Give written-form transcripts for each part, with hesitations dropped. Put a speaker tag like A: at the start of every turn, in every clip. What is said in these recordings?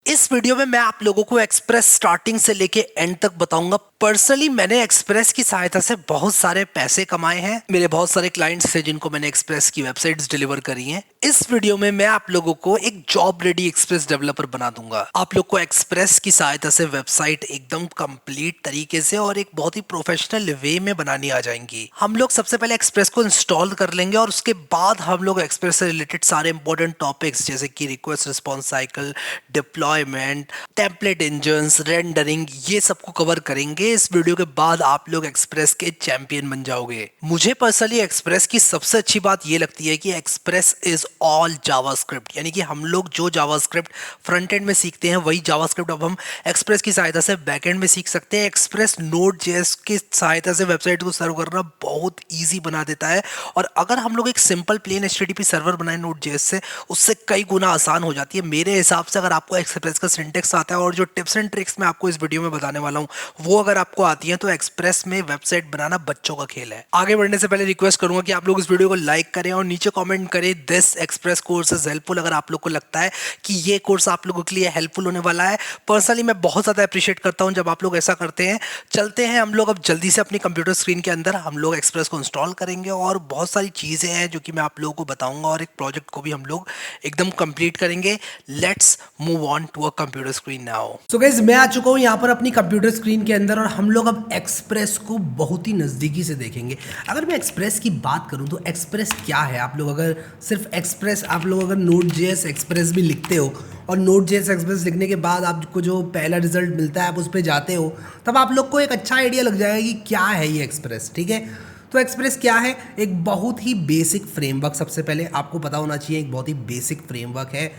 A: इस वीडियो में मैं आप लोगों को एक्सप्रेस स्टार्टिंग से लेके एंड तक बताऊंगा। पर्सनली मैंने एक्सप्रेस की सहायता से बहुत सारे पैसे कमाए हैं। मेरे बहुत सारे क्लाइंट्स थे जिनको मैंने एक्सप्रेस की वेबसाइट्स डिलीवर करी हैं। इस वीडियो में मैं आप लोगों को एक जॉब रेडी एक्सप्रेस डेवलपर बना दूंगा। आप लोग को एक्सप्रेस की सहायता से वेबसाइट एकदम कंप्लीट तरीके से और एक बहुत ही प्रोफेशनल वे में बनानी आ जाएंगी। हम लोग सबसे पहले एक्सप्रेस को इंस्टॉल कर लेंगे और उसके बाद हम लोग एक्सप्रेस से रिलेटेड सारे इंपॉर्टेंट टॉपिक्स जैसे कि request response cycle, deployment, template engines, rendering, ये सब को कवर करेंगे। इस वीडियो के बाद आप लोग एक्सप्रेस के चैंपियन बन जाओगे। मुझे पर्सनली एक्सप्रेस की सबसे अच्छी बात ये लगती है कि एक्सप्रेस इज ऑल जावास्क्रिप्ट, यानी कि हम लोग जो जावास्क्रिप्ट फ्रंट एंड में सीखते हैं वही जावास्क्रिप्ट अब हम एक्सप्रेस की सहायता से बैक एंड में सीख सकते हैं। एक्सप्रेस नोड जेएस की सहायता से वेबसाइट को सर्व करना बहुत ईजी बना देता है और अगर हम लोग एक सिंपल प्लेन एचटीटीपी सर्वर बनाए नोड जेएस से, उससे कई गुना आसान हो जाती है। मेरे हिसाब से अगर आपको एक्सप्रेस का सिंटेक्स आता है और जो टिप्स एंड ट्रिक्स मैं आपको इस वीडियो में बताने वाला हूं वो अगर आपको आती है तो एक्सप्रेस में वेबसाइट बनाना बच्चों का खेल है। आगे बढ़ने से पहले रिक्वेस्ट करूंगा कि आप लोग इस वीडियो को लाइक करें और नीचे कमेंट करें this express course is helpful, अगर आप लोग को लगता है कि ये कोर्स आप लोगों के लिए हेल्पफुल होने वाला है। पर्सनली मैं बहुत ज्यादा अप्रिशिएट करता हूं जब आप लोग ऐसा करते हैं। चलते हैं हम लोग अब जल्दी से अपनी कंप्यूटर स्क्रीन के अंदर, हम लोग एक्सप्रेस को इंस्टॉल करेंगे और बहुत सारी चीजें हैं जो कि मैं आप लोगों को बताऊंगा और एक प्रोजेक्ट को भी हम लोग एकदम कंप्लीट करेंगे। Let's move on to a computer screen now. So guys, मैं आ चुका हूं यहां पर अपनी कंप्यूटर स्क्रीन के अंदर और हम लोग अब एक्सप्रेस को बहुत ही नजदीकी से देखेंगे। अगर मैं एक्सप्रेस की बात करूं तो एक्सप्रेस क्या है, आप लोग अगर सिर्फ एक्सप्रेस, आप लोग अगर नोड जेएस एक्सप्रेस भी लिखते हो और नोड जेएस एक्सप्रेस लिखने के बाद आपको जो पहला रिजल्ट मिलता है आप उस पर जाते हो, तब आप लोग को एक अच्छा आइडिया लग जाएगा कि क्या है ये एक्सप्रेस। ठीक है, तो एक्सप्रेस क्या है? एक बहुत ही बेसिक फ्रेमवर्क, सबसे पहले आपको पता होना चाहिए, एक बहुत ही बेसिक फ्रेमवर्क है।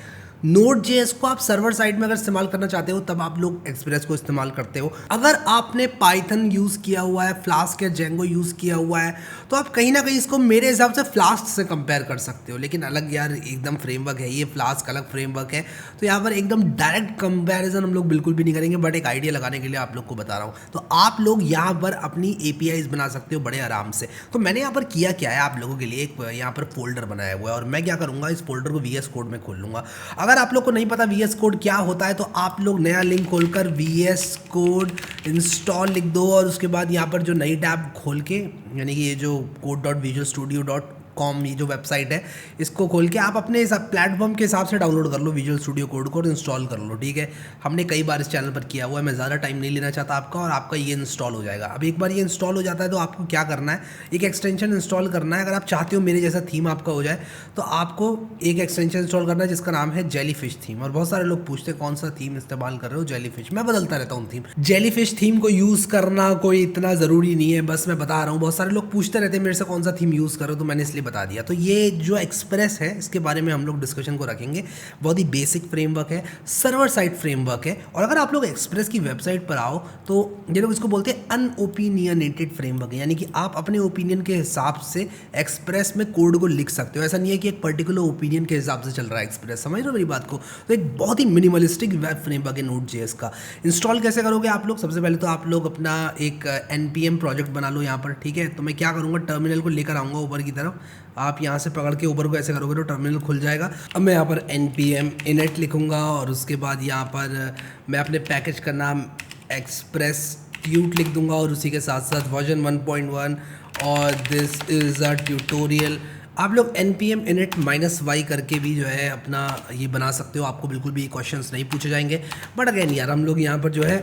A: नोड जेएस को आप सर्वर साइड में अगर इस्तेमाल करना चाहते हो तब आप लोग एक्सप्रेस को इस्तेमाल करते हो। अगर आपने पाइथन यूज़ किया हुआ है, फ्लास्क या जेंगो यूज़ किया हुआ है, तो आप कहीं ना कहीं इसको मेरे हिसाब से फ्लास्क से कंपेयर कर सकते हो। लेकिन अलग यार एकदम फ्रेमवर्क है, ये फ्लास्क अलग फ्रेमवर्क है, तो यहाँ पर एकदम डायरेक्ट कंपेरिजन हम लोग बिल्कुल भी नहीं करेंगे, बट एक आइडिया लगाने के लिए आप लोग को बता रहा हूँ। तो आप लोग यहाँ पर अपनी एपीआईज बना सकते हो बड़े आराम से। तो मैंने यहाँ पर किया क्या है, आप लोगों के लिए एक यहाँ पर फोल्डर बनाया हुआ है और मैं क्या करूँगा, इस फोल्डर को वीएस कोड में खोल लूँगा। अगर आप लोग को नहीं पता वीएस कोड क्या होता है तो आप लोग नया लिंक खोलकर वीएस कोड इंस्टॉल लिख दो और उसके बाद यहाँ पर जो नई टैब खोल के, यानी कि ये जो code.visualstudio.com ये जो वेबसाइट है, इसको खोल के आप अपने प्लेटफॉर्म के हिसाब से डाउनलोड कर लो विजुअल स्टूडियो कोड को और इंस्टॉल कर लो। ठीक है, हमने कई बार इस चैनल पर किया हुआ है, मैं ज़्यादा टाइम नहीं लेना चाहता आपका, और आपका ये इंस्टॉल हो जाएगा। अब एक बार ये इंस्टॉल हो जाता है तो आपको क्या करना है, एक एक्सटेंशन इंस्टॉल करना है। अगर आप चाहते हो मेरे जैसा थीम आपका हो जाए तो आपको एक एक्सटेंशन इंस्टॉल करना है जिसका नाम है जेलीफिश थीम। और बहुत सारे लोग पूछते हैं कौन सा थीम इस्तेमाल कर रहे हो, जेलीफिश। मैं बदलता रहता हूँ थीम। जेलीफिश थीम को यूज़ करना कोई इतना ज़रूरी नहीं है, बस मैं बता रहा हूँ। बहुत सारे लोग पूछते रहते हैं मेरे से कौन सा थीम यूज़ करो, तो मैंने इसलिए बता दिया। तो ये जो एक्सप्रेस है इसके बारे में हम लोग डिस्कशन को रखेंगे। बहुत ही बेसिक फ्रेमवर्क है, सर्वर साइड फ्रेमवर्क है। और अगर आप लोग एक्सप्रेस की वेबसाइट पर आओ तो ये लोग इसको बोलते हैं अनओपिनियनेटेड फ्रेमवर्क है, यानी कि आप अपने ओपिनियन के हिसाब से एक्सप्रेस में कोड को लिख सकते हो। ऐसा नहीं है कि एक पर्टिकुलर ओपिनियन के हिसाब से चल रहा है एक्सप्रेस, समझ रहे हो मेरी बात को। तो एक बहुत ही मिनिमलिस्टिक वेब फ्रेमवर्क है नोड जेएस का। इंस्टॉल कैसे करोगे आप लोग? सबसे पहले तो आप लोग अपना एक npm प्रोजेक्ट बना लो यहाँ पर। ठीक है, तो मैं क्या करूँगा, टर्मिनल को लेकर आऊँगा ऊपर की तरफ। आप यहाँ से पकड़ के ऊपर को ऐसे करोगे तो टर्मिनल खुल जाएगा। अब मैं यहाँ पर npm init लिखूँगा और उसके बाद यहाँ पर मैं अपने पैकेज का नाम एक्सप्रेस ट्यूट लिख दूँगा और उसी के साथ साथ वर्जन 1.1 और दिस इज़ अ ट्यूटोरियल। आप लोग npm init -y करके भी जो है अपना ये बना सकते हो, आपको बिल्कुल भी क्वेश्चंस नहीं पूछे जाएंगे। बट अगेन यार हम लोग यहाँ पर जो है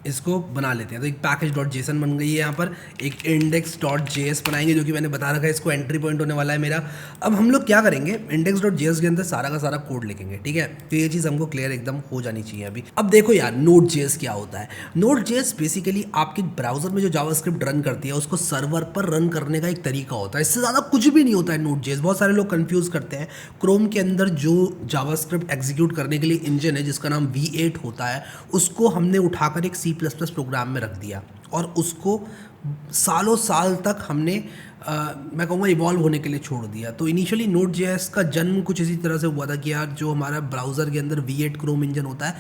A: इसको बना लेते हैं। तो एक पैकेज.json बन गई है, यहाँ पर एक index.js बनाएंगे जो कि मैंने बता रखा है, इसको एंट्री पॉइंट होने वाला है मेरा। अब हम लोग क्या करेंगे, index.js के अंदर सारा का सारा कोड लिखेंगे। ठीक है, तो ये चीज़ हमको क्लियर एकदम हो जानी चाहिए अभी। अब देखो यार, Node.js क्या होता है। Node.js बेसिकली आपके ब्राउजर में जो जावास्क्रिप्ट रन करती है उसको सर्वर पर रन करने का एक तरीका होता है, इससे ज़्यादा कुछ भी नहीं होता है Node.js। बहुत सारे लोग कंफ्यूज करते हैं। क्रोम के अंदर जो जावास्क्रिप्ट एग्जीक्यूट करने के लिए इंजन है जिसका नाम V8 होता है, उसको हमने उठाकर एक C++ प्रोग्राम में रख दिया और उसको सालों साल तक हमने मैं कहूँगा इवॉल्व होने के लिए छोड़ दिया। तो इनिशियली Node.js का जन्म कुछ इसी तरह से हुआ था कि यार जो हमारा ब्राउज़र के अंदर V8 क्रोम इंजन होता है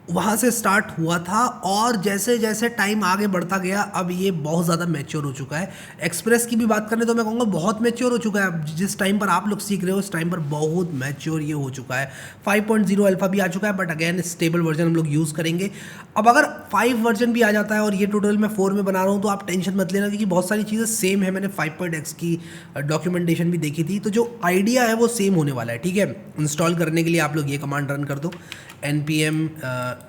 A: वहाँ से स्टार्ट हुआ था और जैसे जैसे टाइम आगे बढ़ता गया अब ये बहुत ज़्यादा मैच्योर हो चुका है। एक्सप्रेस की भी बात करें तो मैं कहूँगा बहुत मैच्योर हो चुका है। अब जिस टाइम पर आप लोग सीख रहे हो उस टाइम पर बहुत मैच्योर ये हो चुका है। 5.0 अल्फा भी आ चुका है, बट अगेन स्टेबल वर्जन हम लोग यूज़ करेंगे। अब अगर 5 वर्जन भी आ जाता है और ये टोटल मैं 4 में बना रहा हूँ तो आप टेंशन मत लेना, क्योंकि बहुत सारी चीज़ें सेम है। मैंने 5.x की डॉक्यूमेंटेशन भी देखी थी, तो जो आइडिया है वो सेम होने वाला है। ठीक है, इंस्टॉल करने के लिए आप लोग ये कमांड रन कर दो, npm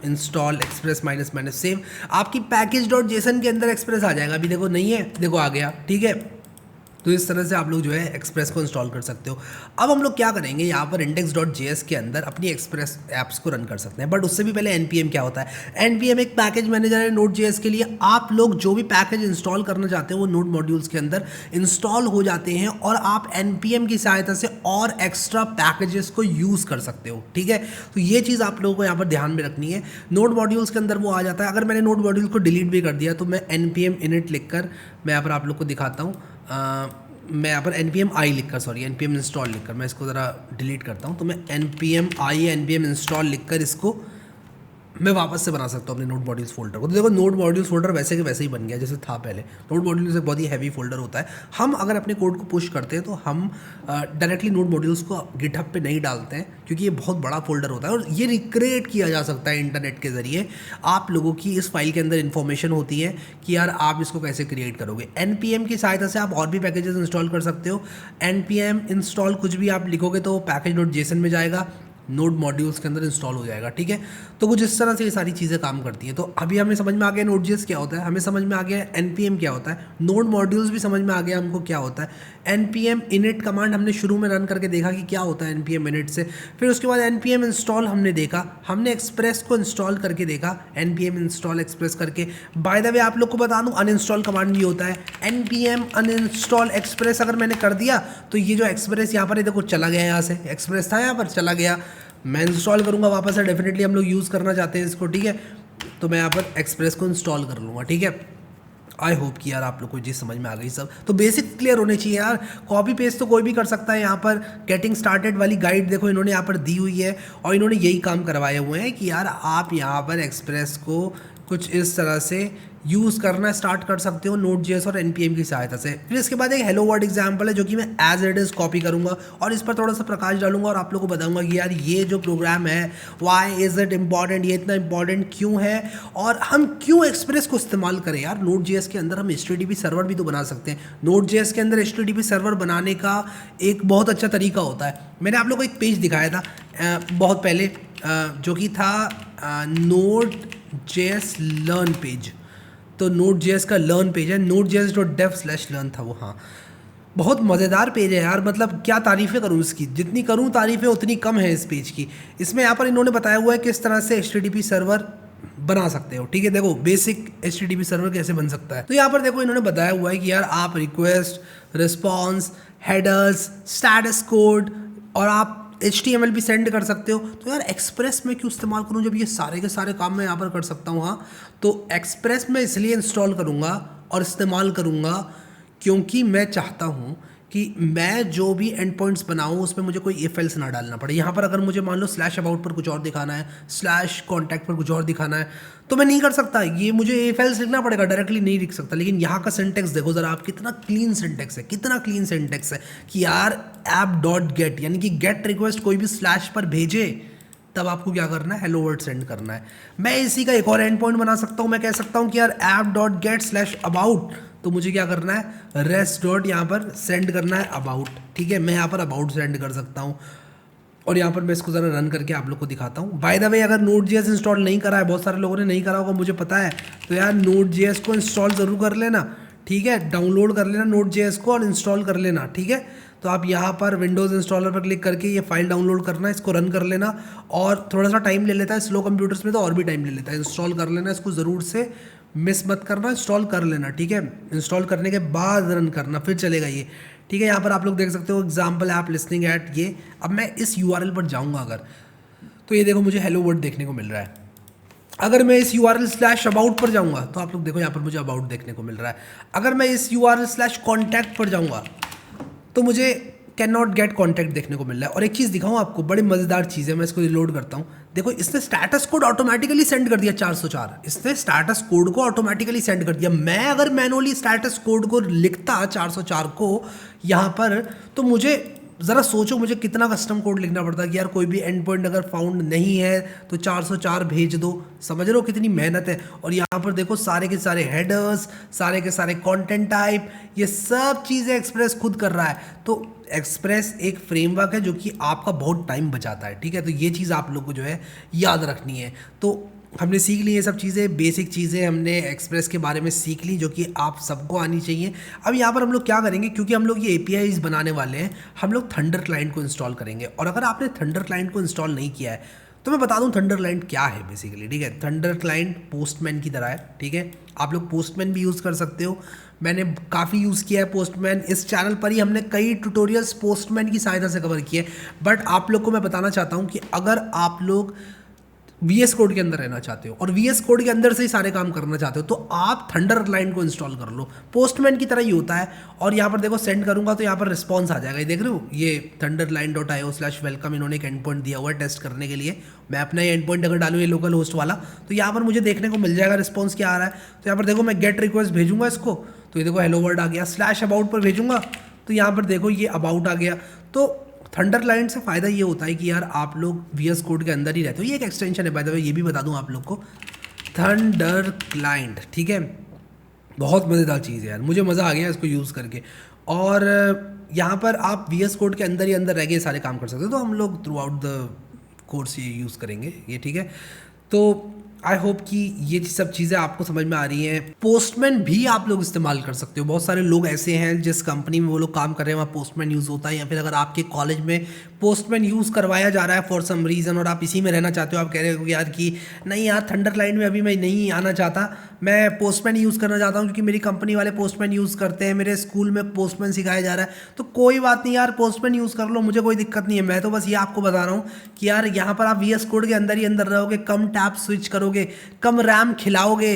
A: install express minus minus save. आपकी पैकेज डॉट जेसन के अंदर एक्सप्रेस आ जाएगा। अभी देखो नहीं है, देखो आ गया। ठीक है, तो इस तरह से आप लोग जो है एक्सप्रेस को इंस्टॉल कर सकते हो। अब हम लोग क्या करेंगे, यहाँ पर index.js के अंदर अपनी एक्सप्रेस ऐप्स को रन कर सकते हैं, बट उससे भी पहले npm क्या होता है। npm एक पैकेज मैनेजर है Node.js के लिए। आप लोग जो भी पैकेज इंस्टॉल करना चाहते हो वो नोड मॉड्यूल्स के अंदर इंस्टॉल हो जाते हैं और आप npm की सहायता से और एक्स्ट्रा पैकेजेस को यूज़ कर सकते हो। ठीक है, तो ये चीज़ आप लोगों को यहाँ पर ध्यान में रखनी है। नोड मॉड्यूल्स के अंदर वो आ जाता है। अगर मैंने नोड मॉड्यूल को डिलीट भी कर दिया तो मैं npm init लिखकर मैं यहाँ पर आप लोग को दिखाता हूँ। मैं यहाँ पर npm i लिखकर, सॉरी npm इंस्टॉल लिखकर, मैं इसको ज़रा डिलीट करता हूँ। तो मैं npm i npm इंस्टॉल लिखकर इसको मैं वापस से बना सकता हूँ अपने नोड मॉड्यूल्स फोल्डर को। तो देखो नोड मॉड्यूल्स फोल्डर वैसे के वैसे ही बन गया जैसे था पहले। नोड मॉड्यूल्स एक बहुत ही हैवी फोल्डर होता है। हम अगर अपने कोड को पुश करते हैं तो हम डायरेक्टली नोड मॉड्यूल्स को गिटहब पे नहीं डालते हैं, क्योंकि ये बहुत बड़ा फोल्डर होता है और ये रिक्रिएट किया जा सकता है इंटरनेट के ज़रिए। आप लोगों की इस फाइल के अंदर इन्फॉर्मेशन होती है कि यार आप इसको कैसे क्रिएट करोगे। npm की सहायता से आप और भी पैकेजेस इंस्टॉल कर सकते हो। npm इंस्टॉल कुछ भी आप लिखोगे तो पैकेज डॉट जेसन में जाएगा, नोड मॉड्यूल्स के अंदर इंस्टॉल हो जाएगा। ठीक है, तो कुछ इस तरह से ये सारी चीज़ें काम करती हैं। तो अभी हमें समझ में आ गया Node.js क्या होता है, हमें समझ में आ गया npm क्या होता है, नोड मॉड्यूल्स भी समझ में आ गया हमको क्या होता है। npm init कमांड हमने शुरू में रन करके देखा कि क्या होता है npm init से। फिर उसके बाद npm इंस्टॉल हमने देखा, हमने एक्सप्रेस को इंस्टॉल करके देखा npm इंस्टॉल एक्सप्रेस करके। बाय द वे आप लोग को बता दूं अनइंस्टॉल कमांड भी होता है। npm अनइंस्टॉल एक्सप्रेस अगर मैंने कर दिया तो ये जो एक्सप्रेस यहाँ पर है देखो चला गया, यहाँ से एक्सप्रेस था यहाँ पर चला गया। मैं इंस्टॉल करूँगा वापस से, डेफिनेटली हम लोग यूज़ करना चाहते हैं इसको। ठीक है, तो मैं यहाँ पर एक्सप्रेस को इंस्टॉल कर लूँगा। ठीक है, आई होप कि यार आप लोग को चीज़ समझ में आ गई सब। तो बेसिक क्लियर होने चाहिए यार। कॉपी पेस्ट तो कोई भी कर सकता है। यहाँ पर गेटिंग स्टार्टेड वाली गाइड देखो इन्होंने यहाँ पर दी हुई है और इन्होंने यही काम करवाए हुए हैं कि यार आप यहाँ पर एक्सप्रेस को कुछ इस तरह से यूज़ करना स्टार्ट कर सकते हो Node.js और npm की सहायता से। फिर इसके बाद एक हेलो वर्ल्ड एग्जाम्पल है जो कि मैं एज इट इज़ कॉपी करूँगा और इस पर थोड़ा सा प्रकाश डालूंगा और आप लोगों को बताऊंगा कि यार ये जो प्रोग्राम है वाई इज़ इट इम्पॉर्टेंट, ये इतना इंपॉर्टेंट क्यों है और हम क्यों एक्सप्रेस को इस्तेमाल करें। यार Node.js के अंदर हम HTTP सर्वर भी तो बना सकते हैं। Node.js के अंदर HTTP सर्वर बनाने का एक बहुत अच्छा तरीका होता है। मैंने आप लोगों को एक पेज दिखाया था बहुत पहले जो कि था Node.js लर्न पेज। तो Node.js का लर्न पेज है, nodejs.dev/learn था वो। हाँ, बहुत मज़ेदार पेज है यार। मतलब क्या तारीफ़ें करूँ इसकी, जितनी करूँ तारीफ़ें उतनी कम है इस पेज की। इसमें यहाँ पर इन्होंने बताया हुआ है किस तरह से HTTP सर्वर बना सकते हो। ठीक है, देखो बेसिक HTTP सर्वर कैसे बन सकता है। तो यहाँ पर देखो इन्होंने बताया हुआ है कि यार आप request, response, headers, status code और आप HTML भी सेंड कर सकते हो। तो यार एक्सप्रेस में क्यों इस्तेमाल करूँ जब ये सारे के सारे काम मैं यहाँ पर कर सकता हूँ। हाँ, तो एक्सप्रेस में इसलिए इंस्टॉल करूँगा और इस्तेमाल करूँगा क्योंकि मैं चाहता हूँ कि मैं जो भी एंड पॉइंट्स बनाऊँ उसमें मुझे कोई इफ एल्स ना डालना पड़े। यहाँ पर अगर मुझे मान लो /about पर कुछ और दिखाना है, /contact पर कुछ और दिखाना है तो मैं नहीं कर सकता। ये मुझे इफ एल्स लिखना पड़ेगा, डायरेक्टली नहीं लिख सकता। लेकिन यहाँ का सिंटेक्स देखो ज़रा आप, कितना क्लीन सिंटेक्स है, कितना क्लीन सिंटेक्स है कि यार app.get यानी कि गेट रिक्वेस्ट कोई भी स्लैश पर भेजे तब आपको क्या करना है, हेलो वर्ल्ड सेंड करना है। मैं इसी का एक और एंड पॉइंट बना सकता हूँ। मैं कह सकता हूँ कि यार app.get/about, तो मुझे क्या करना है, रेस्ट डॉट यहाँ पर सेंड करना है अबाउट। ठीक है, मैं यहाँ पर अबाउट सेंड कर सकता हूँ और यहाँ पर मैं इसको ज़रा रन करके आप लोग को दिखाता हूँ। बाय द वे अगर Node.js इंस्टॉल नहीं करा है, बहुत सारे लोगों ने नहीं करा होगा मुझे पता है, तो यार Node.js को इंस्टॉल ज़रूर कर लेना। ठीक है, डाउनलोड कर लेना Node.js को और इंस्टॉल कर लेना। ठीक है, तो आप यहाँ पर विंडोज़ इंस्टॉलर पर क्लिक करके ये फाइल डाउनलोड करना, इसको रन कर लेना और थोड़ा सा टाइम ले लेता है, स्लो कंप्यूटर्स में तो और भी टाइम ले लेता है। इंस्टॉल कर लेना, इसको ज़रूर से मिस मत करना, इंस्टॉल कर लेना। ठीक है, इंस्टॉल करने के बाद रन करना, फिर चलेगा ये। ठीक है, यहाँ पर आप लोग देख सकते हो एग्जाम्पल ऐप लिसनिंग एट ये। अब मैं इस URL पर जाऊँगा अगर, तो ये देखो मुझे हेलो वर्ल्ड देखने को मिल रहा है। अगर मैं इस URL/about पर जाऊँगा तो आप लोग देखो यहाँ पर मुझे अबाउट देखने को मिल रहा है। अगर मैं इस URL/contact पर जाऊँगा तो मुझे कैन नॉट गेट कॉन्टैक्ट देखने को मिल रहा है। और एक चीज़ दिखाऊँ आपको, बड़ी मज़ेदार चीज़ है, मैं इसको रिलोड करता हूँ। देखो इसने स्टेटस कोड ऑटोमेटिकली सेंड कर दिया 404, इसने स्टेटस कोड को ऑटोमेटिकली सेंड कर दिया। मैं अगर मैनुअली स्टेटस कोड को लिखता 404 को यहाँ पर, तो मुझे ज़रा सोचो मुझे कितना कस्टम कोड लिखना पड़ता है कि यार कोई भी एंड पॉइंट अगर फाउंड नहीं है तो 404 भेज दो। समझ रहे हो कितनी मेहनत है। और यहाँ पर देखो सारे के सारे हेडर्स, सारे के सारे कंटेंट टाइप, ये सब चीज़ें एक्सप्रेस खुद कर रहा है। तो एक्सप्रेस एक फ्रेमवर्क है जो कि आपका बहुत टाइम बचाता है, ठीक है। तो ये चीज़ आप लोग को जो है याद रखनी है। तो हमने सीख ली ये सब चीज़ें, बेसिक चीज़ें हमने एक्सप्रेस के बारे में सीख ली, जो कि आप सबको आनी चाहिए। अब यहाँ पर हम लोग क्या करेंगे, क्योंकि हम लोग ये APIs बनाने वाले हैं, हम लोग थंडर क्लाइंट को इंस्टॉल करेंगे। और अगर आपने थंडर क्लाइंट को इंस्टॉल नहीं किया है तो मैं बता दूं थंडर क्लाइंट क्या है बेसिकली, ठीक है। थंडर क्लाइंट पोस्टमैन की तरह है, ठीक है। आप लोग पोस्टमैन भी यूज़ कर सकते हो, मैंने काफ़ी यूज़ किया है पोस्टमैन। इस चैनल पर ही हमने कई ट्यूटोरियल्स पोस्टमैन की सहायता से कवर किए। बट आप लोग को मैं बताना चाहता हूँ कि अगर आप लोग VS कोड के अंदर रहना चाहते हो और VS कोड के अंदर से ही सारे काम करना चाहते हो तो आप थंडर क्लाइंट को इंस्टॉल कर लो। पोस्टमैन की तरह ही होता है। और यहाँ पर देखो सेंड करूँगा तो यहाँ पर रिस्पॉन्स आ जाएगा, ये देख रहे हो, ये thunderclient.io/welcome इन्होंने एक एंड पॉइंट दिया हुआ है टेस्ट करने के लिए। मैं अपना ये एंड पॉइंट अगर डालूँ ये लोकल होस्ट वाला, तो यहाँ पर मुझे देखने को मिल जाएगा रिस्पॉन्स क्या आ रहा है। तो यहाँ पर देखो मैं गेट रिक्वेस्ट भेजूंगा इसको, तो ये देखो हेलो वर्ल्ड आ गया। /about पर भेजूंगा तो यहाँ पर देखो ये अबाउट आ गया। तो थंडर क्लाइंट से फ़ायदा ये होता है कि यार आप लोग VS कोड के अंदर ही रहते हो। ये एक एक्सटेंशन है बाय द वे, ये भी बता दूं आप लोग को, थंडर क्लाइंट, ठीक है। बहुत मज़ेदार चीज़ है यार, मुझे मज़ा आ गया इसको यूज़ करके। और यहाँ पर आप VS कोड के अंदर ही अंदर रह के सारे काम कर सकते हो। तो हम लोग थ्रू आउट द कोर्स ये यूज़ करेंगे ये, ठीक है। तो आई होप कि ये सब चीज़ें आपको समझ में आ रही हैं। पोस्टमैन भी आप लोग इस्तेमाल कर सकते हो। बहुत सारे लोग ऐसे हैं जिस कंपनी में वो लोग काम कर रहे हैं वहाँ पोस्टमैन यूज़ होता है, या फिर अगर आपके कॉलेज में पोस्टमैन यूज़ करवाया जा रहा है फॉर सम रीज़न और आप इसी में रहना चाहते हो, आप कह रहे हो यार कि नहीं यार थंडर क्लाइंट में अभी मैं नहीं आना चाहता, मैं पोस्टमैन यूज़ करना चाहता हूँ क्योंकि मेरी कंपनी वाले पोस्टमैन यूज़ करते हैं, मेरे स्कूल में पोस्टमैन सिखाया जा रहा है, तो कोई बात नहीं यार पोस्टमैन यूज़ कर लो, मुझे कोई दिक्कत नहीं है। मैं तो बस ये आपको बता रहा हूँ कि यार यहाँ पर आप VS कोड के अंदर ही अंदर रहोगे, कम टैब स्विच करोगे, कम रैम खिलाओगे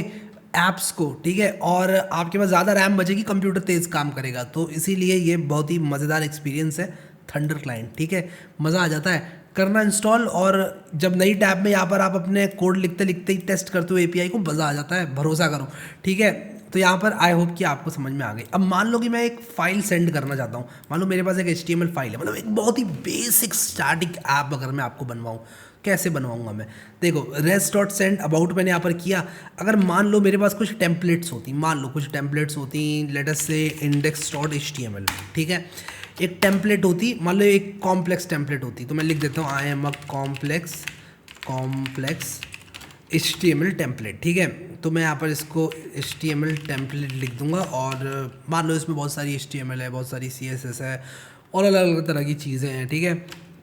A: ऐप्स को, ठीक है, और आपके पास ज़्यादा रैम बचेगी, कंप्यूटर तेज़ काम करेगा। तो इसीलिए ये बहुत ही मज़ेदार एक्सपीरियंस है थंडर क्लाइंट, ठीक है। मज़ा आ जाता है करना इंस्टॉल। और जब नई टैब में यहाँ पर आप अपने कोड लिखते लिखते ही टेस्ट करते हो API को, मज़ा आ जाता है, भरोसा करो, ठीक है। तो यहाँ पर आई होप कि आपको समझ में आ गई। अब मान लो कि मैं एक फ़ाइल सेंड करना चाहता हूँ, मान लो मेरे पास एक HTML फाइल है, मतलब एक बहुत ही बेसिक स्टैटिक ऐप अगर मैं आपको बनवाऊँ, कैसे बनवाऊंगा मैं, देखो res.send अबाउट मैंने यहाँ पर किया। अगर मान लो मेरे पास कुछ टेम्पलेट्स होती, मान लो कुछ टेम्पलेट्स होती, लेट अस से index.html, ठीक है, एक टेम्पलेट होती, मान लो एक कॉम्प्लेक्स टेम्पलेट होती, तो मैं लिख देता हूँ I am a complex HTML template, ठीक है। तो मैं यहाँ पर इसको HTML टेम्पलेट लिख दूंगा और मान लो इसमें बहुत सारी HTML है, बहुत सारी CSS है और अलग अलग तरह की चीज़ें हैं, ठीक है।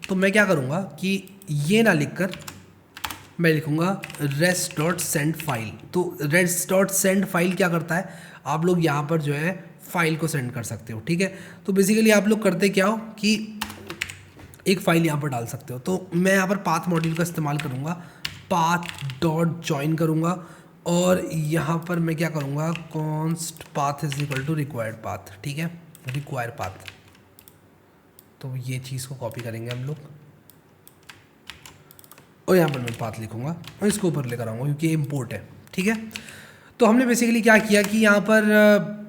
A: तो मैं क्या करूँगा कि ये ना लिखकर मैं लिखूँगा res.send फाइल। तो res.send फाइल क्या करता है, आप लोग यहाँ पर जो है फाइल को सेंड कर सकते हो, ठीक है। तो बेसिकली आप लोग करते क्या हो कि एक फ़ाइल यहाँ पर डाल सकते हो। तो मैं यहाँ पर पाथ मॉड्यूल का इस्तेमाल करूँगा, path.join करूँगा और यहाँ पर मैं क्या करूँगा, const path is equal to required path, ठीक है, रिक्वायर पाथ। तो ये चीज़ को कॉपी करेंगे हम लोग और यहाँ पर मैं पाथ लिखूँगा और इसको ऊपर लेकर आऊँगा क्योंकि इम्पोर्ट है, ठीक है। तो हमने बेसिकली क्या किया कि यहाँ पर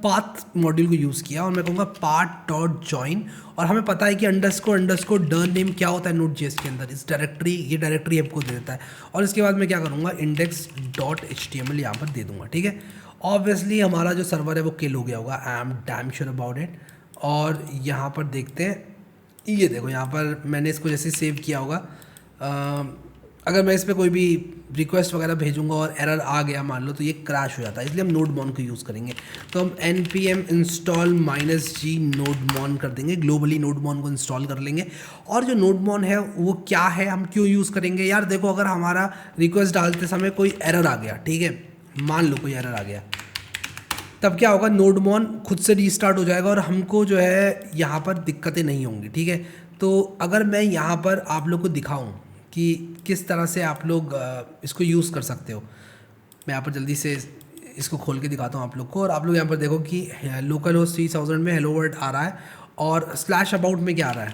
A: पाथ मॉड्यूल को यूज़ किया और मैं कहूँगा path.join, और हमें पता है कि अंडरस्कोर डर नेम क्या होता है Node.js के अंदर, इस डायरेक्टरी, ये डायरेक्टरी आपको दे देता है। और इसके बाद मैं क्या करूँगा, index.html यहाँ पर दे दूँगा, ठीक है। ऑब्वियसली हमारा जो सर्वर है वो किल हो गया होगा, I am damn sure about it. और यहाँ पर देखते हैं, ये देखो यहाँ पर मैंने इसको जैसे सेव किया होगा, अगर मैं इस पर कोई भी रिक्वेस्ट वगैरह भेजूंगा और एरर आ गया मान लो, तो ये क्रैश हो जाता है, इसलिए हम nodemon को यूज़ करेंगे। तो हम npm install -g nodemon कर देंगे, ग्लोबली nodemon को इंस्टॉल कर लेंगे। और जो nodemon है वो क्या है, हम क्यों यूज़ करेंगे, यार देखो अगर हमारा रिक्वेस्ट डालते समय कोई एरर आ गया, ठीक है, मान लो कोई एरर आ गया, तब क्या होगा, nodemon खुद से रीस्टार्ट हो जाएगा और हमको जो है यहाँ पर दिक्कतें नहीं होंगी, ठीक है। तो अगर मैं यहाँ पर आप लोग को दिखाऊँ कि किस तरह से आप लोग इसको यूज़ कर सकते हो, मैं यहाँ पर जल्दी से इसको खोल के दिखाता हूँ आप लोग को। और आप लोग यहाँ पर देखो कि लोकल होस्ट 3000 में हेलो वर्ल्ड आ रहा है और स्लैश अबाउट में क्या आ रहा है,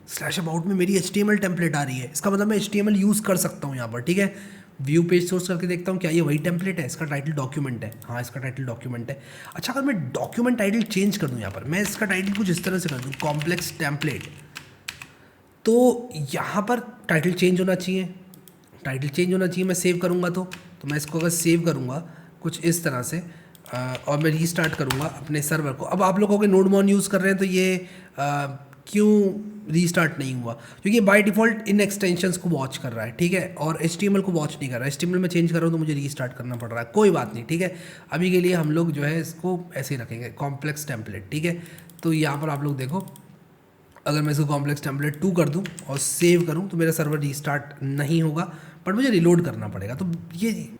A: स्लैश अबाउट में मेरी HTML टेम्पलेट आ रही है, इसका मतलब मैं HTML यूज़ कर सकता हूँ यहाँ पर, ठीक है। व्यू पेज सोर्स करके देखता हूँ क्या ये वही टेम्पलेट है, इसका टाइटल डॉक्यूमेंट है, हाँ इसका टाइटल डॉक्यूमेंट है। अच्छा अगर मैं डॉक्यूमेंट टाइटल चेंज कर दूँ यहाँ पर, मैं इसका टाइटल कुछ इस तरह से कर दूँ कॉम्प्लेक्स टेम्पलेट, तो यहाँ पर टाइटल चेंज होना चाहिए, टाइटल चेंज होना चाहिए। मैं सेव करूँगा तो मैं इसको अगर सेव करूँगा कुछ इस तरह से और मैं रीस्टार्ट करूँगा अपने सर्वर को। अब आप लोगों के नोडमॉन यूज़ कर रहे हैं तो ये क्यों रीस्टार्ट नहीं हुआ, क्योंकि बाय डिफ़ॉल्ट इन एक्सटेंशंस को वॉच कर रहा है, ठीक है, और HTML को वॉच नहीं कर रहा है। HTML में चेंज कर रहा हूँ तो मुझे रीस्टार्ट करना पड़ रहा है, कोई बात नहीं, ठीक है। अभी के लिए हम लोग जो है इसको ऐसे ही रखेंगे कॉम्प्लेक्स टेम्पलेट, ठीक है। तो यहाँ पर आप लोग देखो, अगर मैं इसको कॉम्प्लेक्स टेम्पलेट 2 कर दूं और सेव करूं तो मेरा सर्वर रीस्टार्ट नहीं होगा, बट मुझे रिलोड करना पड़ेगा। तो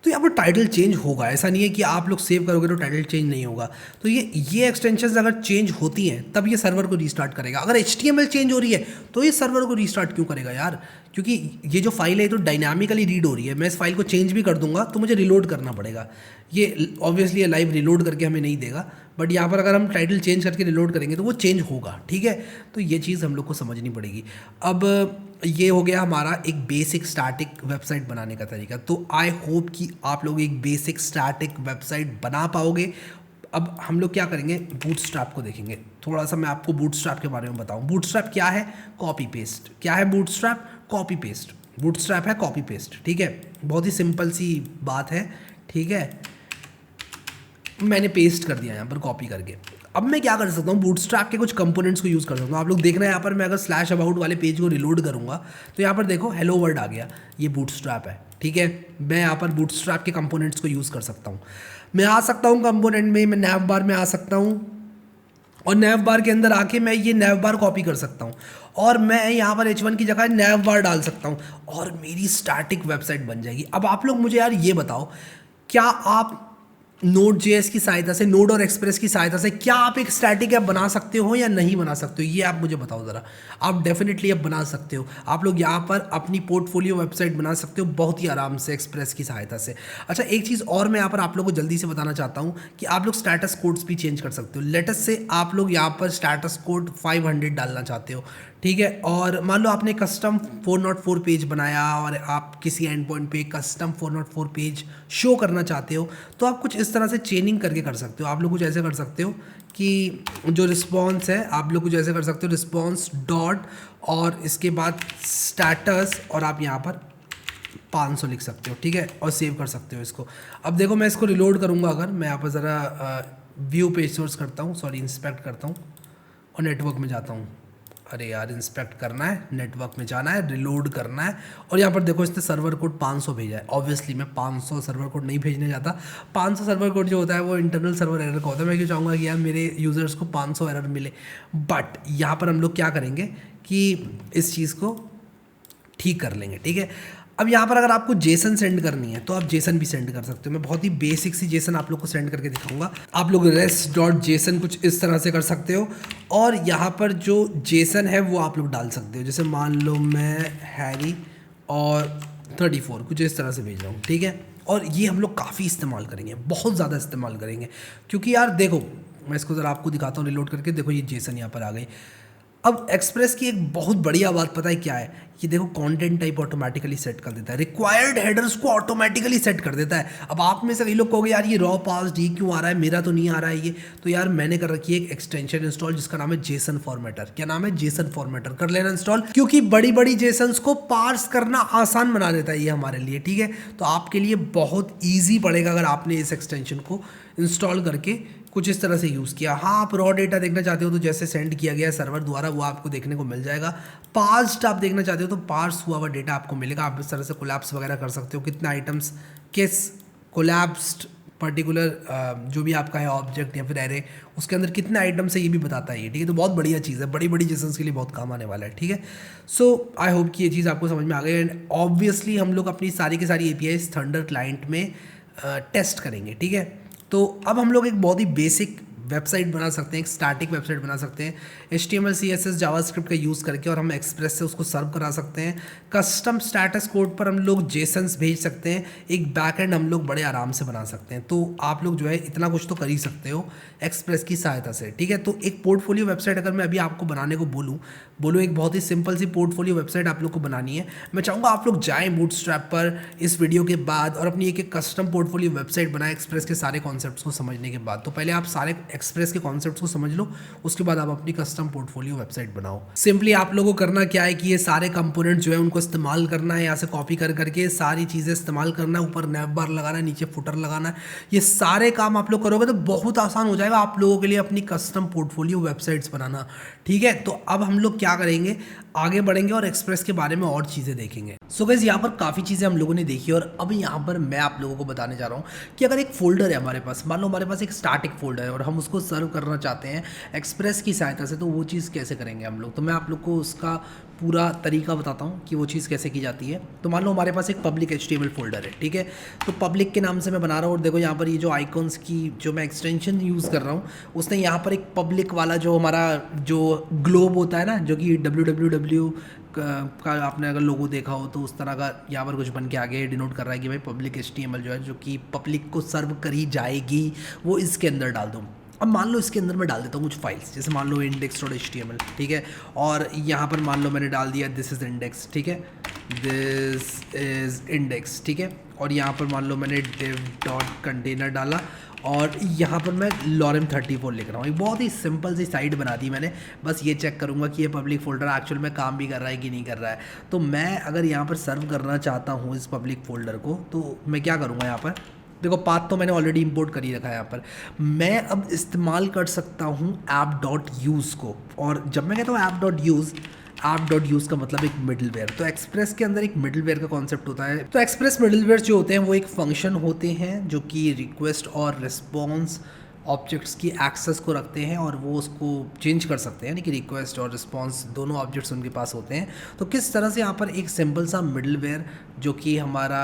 A: यहाँ पर टाइटल चेंज होगा, ऐसा नहीं है कि आप लोग सेव करोगे तो टाइटल चेंज नहीं होगा। तो ये एक्सटेंशंस अगर चेंज होती हैं तब ये सर्वर को रीस्टार्ट करेगा। अगर HTML चेंज हो रही है तो ये सर्वर को रीस्टार्ट क्यों करेगा यार, क्योंकि ये जो फाइल है तो डायनामिकली रीड हो रही है। मैं इस फाइल को चेंज भी कर दूंगा तो मुझे रिलोड करना पड़ेगा। ये ऑब्वियसली लाइव रिलोड करके हमें नहीं देगा, बट यहाँ पर अगर हम टाइटल चेंज करके रिलोड करेंगे तो वो चेंज होगा, ठीक है। तो ये चीज़ हम लोग को समझनी पड़ेगी। अब ये हो गया हमारा एक बेसिक स्टैटिक वेबसाइट बनाने का तरीका। तो आई होप कि आप लोग एक बेसिक स्टैटिक वेबसाइट बना पाओगे। अब हम लोग क्या करेंगे, बूटस्ट्रैप को देखेंगे। थोड़ा सा मैं आपको बूटस्ट्रैप के बारे में बताऊं। बूटस्ट्रैप क्या है, कॉपी पेस्ट। क्या है बूटस्ट्रैप, कॉपी पेस्ट। बूटस्ट्रैप है कॉपी पेस्ट, ठीक है। बहुत ही सिंपल सी बात है, ठीक है। मैंने पेस्ट कर दिया यहाँ पर कॉपी करके। अब मैं क्या कर सकता हूँ, बूटस्ट्रैप के कुछ कंपोनेंट्स को यूज़ कर सकता हूँ। आप लोग देख रहे हैं यहाँ पर मैं अगर स्लैश अबाउट वाले पेज को रिलोड करूँगा तो यहाँ पर देखो हेलो वर्ल्ड आ गया, ये बूटस्ट्रैप है, ठीक है। मैं यहाँ पर बूटस्ट्रैप के कंपोनेंट्स को यूज़ कर सकता हूँ। मैं आ सकता हूँ कंपोनेंट में, मैं नैव बार में आ सकता हूँ और नैव बार के अंदर आके मैं ये नैव बार कॉपी कर सकता हूँ और मैं यहाँ पर H1 की जगह नैव बार डाल सकता हूँ और मेरी स्टैटिक वेबसाइट बन जाएगी। अब आप लोग मुझे यार ये बताओ, क्या आप Node.js की सहायता से, नोड और एक्सप्रेस की सहायता से क्या आप एक स्टैटिक ऐप बना सकते हो या नहीं बना सकते हो, ये आप मुझे बताओ ज़रा। आप डेफिनेटली ऐप बना सकते हो। आप लोग यहाँ पर अपनी पोर्टफोलियो वेबसाइट बना सकते हो बहुत ही आराम से एक्सप्रेस की सहायता से। अच्छा एक चीज़ और मैं यहाँ पर आप लोगों को जल्दी से बताना चाहता हूँ कि आप लोग स्टेटस कोड्स भी चेंज कर सकते हो। लेटेस्ट से आप लोग यहाँ पर स्टेटस कोड 500 डालना चाहते हो, ठीक है, और मान लो आपने कस्टम 404 पेज बनाया और आप किसी एंड पॉइंट पे कस्टम 404 पेज शो करना चाहते हो, तो आप कुछ इस तरह से चेनिंग करके कर सकते हो। आप लोग कुछ ऐसे कर सकते हो कि जो रिस्पॉन्स है, आप लोग कुछ ऐसे कर सकते हो, रिस्पॉन्स डॉट और इसके बाद स्टेटस और आप यहाँ पर 500 लिख सकते हो, ठीक है, और सेव कर सकते हो इसको। अब देखो मैं इसको रिलोड करूँगा, अगर मैं यहाँ पर ज़रा व्यू पेज सोर्स करता हूँ, सॉरी इंस्पेक्ट करता हूँ और नेटवर्क में जाता हूँ। अरे यार इंस्पेक्ट करना है, नेटवर्क में जाना है, रिलोड करना है और यहाँ पर देखो इसने सर्वर कोड 500 भेजा है। ऑब्वियसली मैं 500 सर्वर कोड नहीं भेजने जाता। 500 सर्वर कोड जो होता है वो इंटरनल सर्वर एरर का होता है। मैं क्यों चाहूँगा कि यार मेरे यूज़र्स को 500 एरर मिले, बट यहाँ पर हम लोग क्या करेंगे कि इस चीज़ को ठीक कर लेंगे, ठीक है। अब यहाँ पर अगर आपको जेसन सेंड करनी है तो आप जेसन भी सेंड कर सकते हो। मैं बहुत ही बेसिक सी जेसन आप लोग को सेंड करके दिखाऊंगा। आप लोग res.json कुछ इस तरह से कर सकते हो और यहाँ पर जो जेसन है वो आप लोग डाल सकते हो। जैसे मान लो मैं हैरी और 34 कुछ इस तरह से भेज रहा हूँ, ठीक है। और ये हम लोग काफ़ी इस्तेमाल करेंगे, बहुत ज़्यादा इस्तेमाल करेंगे, क्योंकि यार देखो मैं इसको ज़रा आपको दिखाता हूँ रिलोड करके। देखो ये जेसन यहाँ पर आ गई। अब एक्सप्रेस की एक बहुत बढ़िया बात पता है क्या है, ये देखो कंटेंट टाइप ऑटोमेटिकली सेट कर देता है, रिक्वायर्ड हेडर्स को ऑटोमेटिकली सेट कर देता है। अब आप में से कई लोग कहोगे यार ये रॉ पास डी क्यों आ रहा है, मेरा तो नहीं आ रहा है ये। तो यार मैंने कर रखी है एक एक्सटेंशन इंस्टॉल जिसका नाम है जेसन फॉर्मेटर। क्या नाम है, जेसन फॉर्मेटर। कर लेना इंस्टॉल, क्योंकि बड़ी बड़ी जेसन्स को पार्स करना आसान बना देता है ये हमारे लिए, ठीक है। तो आपके लिए बहुत ईजी पड़ेगा अगर आपने इस एक्सटेंशन को इंस्टॉल करके कुछ इस तरह से यूज़ किया। हाँ आप रॉ डेटा देखना चाहते हो तो जैसे सेंड किया गया सर्वर द्वारा वो आपको देखने को मिल जाएगा। पार्स्ड आप देखना चाहते हो तो पार्स हुआ हुआ डेटा आपको मिलेगा। आप इस तरह से कोलैप्स वगैरह कर सकते हो, कितना आइटम्स किस कोलैप्स्ड पर्टिकुलर जो भी आपका है ऑब्जेक्ट या फिर एरे उसके अंदर कितने आइटम्स है ये भी बताता है ये, ठीक है। तो बहुत बढ़िया चीज़ है, बड़ी बड़ी जेसन्स के लिए बहुत काम आने वाला है, ठीक है। सो आई होप कि ये चीज़ आपको समझ में आ गई। एंड ऑब्वियसली हम लोग अपनी सारी की सारी APIs थंडर क्लाइंट में टेस्ट करेंगे, ठीक है। तो अब हम लोग एक बहुत ही बेसिक वेबसाइट बना सकते हैं, एक स्टैटिक वेबसाइट बना सकते हैं HTML CSS जावास्क्रिप्ट का यूज़ करके, और हम एक्सप्रेस से उसको सर्व करा सकते हैं। कस्टम स्टेटस कोड पर हम लोग जेसन्स भेज सकते हैं, एक बैकएंड हम लोग बड़े आराम से बना सकते हैं। तो आप लोग जो है इतना कुछ तो कर ही सकते हो एक्सप्रेस की सहायता से, ठीक है। तो एक पोर्टफोलियो वेबसाइट अगर मैं अभी आपको बनाने को बोलूँ एक बहुत ही सिंपल सी पोर्टफोलियो वेबसाइट आप लोग को बनानी है। मैं चाहूँगा आप लोग जाएँ बूटस्ट्रैप पर इस वीडियो के बाद और अपनी एक कस्टम पोर्टफोलियो वेबसाइट बनाएं एक्सप्रेस के सारे कॉन्सेप्ट्स को समझने के बाद। तो पहले आप सारे एक्सप्रेस के कॉन्सेप्ट्स को समझ लो, उसके बाद आप अपनी कस्टम पोर्टफोलियो वेबसाइट बनाओ। सिंपली आप लोगों को करना क्या है कि ये सारे कंपोनेंट जो है उनको इस्तेमाल करना है, यहाँ से कॉपी कर करके सारी चीज़ें इस्तेमाल करना है, ऊपर नैव बार लगाना है, नीचे फुटर लगाना है। ये सारे काम आप लोग करोगे तो बहुत आसान हो जाएगा आप लोगों के लिए अपनी कस्टम पोर्टफोलियो वेबसाइट्स बनाना, ठीक है। तो अब हम लोग क्या करेंगे, आगे बढ़ेंगे और एक्सप्रेस के बारे में और चीज़ें देखेंगे। सो गाइस यहाँ पर काफ़ी चीज़ें हम लोगों ने देखी, और अब यहाँ पर मैं आप लोगों को बताने जा रहा हूँ कि अगर एक फोल्डर है हमारे पास, मान लो हमारे पास एक स्टैटिक फोल्डर है और हम उसको सर्व करना चाहते हैं एक्सप्रेस की सहायता से, तो वो चीज़ कैसे करेंगे हम लोग। तो मैं आप लोग को उसका पूरा तरीका बताता हूँ कि वो चीज़ कैसे की जाती है। तो मान लो हमारे पास एक पब्लिक HTML फोल्डर है, ठीक है। तो पब्लिक के नाम से मैं बना रहा हूँ, और देखो यहाँ पर ये जो आइकॉन्स की जो मैं एक्सटेंशन यूज़ कर रहा हूँ, उसने यहाँ पर एक पब्लिक वाला जो हमारा जो ग्लोब होता है ना, जो कि www का आपने अगर लोगो देखा हो तो उस तरह का यहाँ पर कुछ बन के आगे डिनोट कर रहा है कि भाई पब्लिक HTML जो है, जो कि पब्लिक को सर्व करी जाएगी, वो इसके अंदर डाल दूँ। अब मान लो इसके अंदर मैं डाल देता हूँ कुछ फाइल्स, जैसे मान लो index.html, ठीक है। और यहाँ पर मान लो मैंने डाल दिया दिस इज़ इंडेक्स, ठीक है, दिस इज़ इंडेक्स, ठीक है। और यहाँ पर मान लो मैंने div.container डाला, और यहाँ पर मैं lorem34 लिख रहा हूँ। एक बहुत ही सिंपल सी साइट बना दी मैंने, बस ये चेक करूँगा कि ये पब्लिक फोल्डर एक्चुअल में काम भी कर रहा है कि नहीं कर रहा है। तो मैं अगर यहाँ पर सर्व करना चाहता हूँ इस पब्लिक फोल्डर को, तो मैं क्या करूँगा, यहाँ पर देखो पाथ तो मैंने ऑलरेडी इंपोर्ट कर ही रखा है। यहाँ पर मैं अब इस्तेमाल कर सकता हूँ app.use को, और जब मैं कहता हूँ app.use का मतलब एक मिडलवेयर। तो एक्सप्रेस के अंदर एक मिडलवेयर का कॉन्सेप्ट होता है। तो एक्सप्रेस मिडलवेयर जो होते हैं वो एक फंक्शन होते हैं जो कि रिक्वेस्ट और रिस्पॉन्स ऑब्जेक्ट्स की एक्सेस को रखते हैं, और वो उसको चेंज कर सकते हैं, यानी कि रिक्वेस्ट और रिस्पॉन्स दोनों ऑब्जेक्ट्स उनके पास होते हैं। तो किस तरह से यहाँ पर एक सिंपल सा मिडलवेयर जो कि हमारा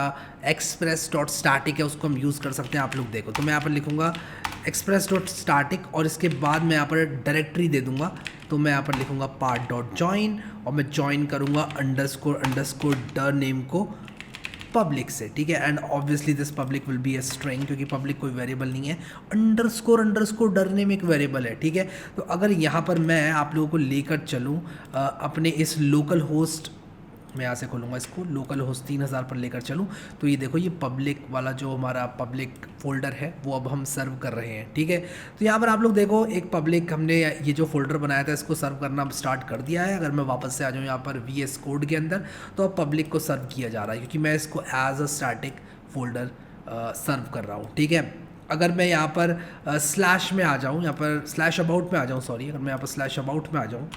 A: express.static है उसको हम यूज़ कर सकते हैं, आप लोग देखो। तो मैं यहाँ पर लिखूँगा express.static, और इसके बाद मैं यहाँ पर डायरेक्टरी दे दूँगा। तो मैं यहाँ पर लिखूँगा part.join, और मैं ज्वाइन करूँगा _ डर नेम को पब्लिक से, ठीक है। And obviously this public will be a string, क्योंकि पब्लिक कोई वेरिएबल नहीं है, _ डर नेम एक वेरिएबल है, ठीक है। तो अगर यहाँ पर मैं आप लोगों को लेकर चलूँ अपने इस लोकल होस्ट, मैं यहाँ से खोलूँगा इसको, लोकल होस्ट 3000 पर लेकर चलूँ, तो ये देखो ये पब्लिक वाला जो हमारा पब्लिक फोल्डर है वो अब हम सर्व कर रहे हैं, ठीक है। तो यहाँ पर आप लोग देखो एक पब्लिक हमने ये जो फोल्डर बनाया था इसको सर्व करना स्टार्ट कर दिया है। अगर मैं वापस से आ जाऊँ यहाँ पर VS कोड के अंदर, तो अब पब्लिक को सर्व किया जा रहा है, क्योंकि मैं इसको एज अ स्टैटिक फोल्डर सर्व कर रहा हूँ, ठीक है। अगर मैं यहाँ पर स्लैश में आ जाऊँ, यहाँ पर स्लैश अबाउट में आ जाऊँ, सॉरी, अगर मैं यहाँ पर स्लैश अबाउट में आ जाऊँ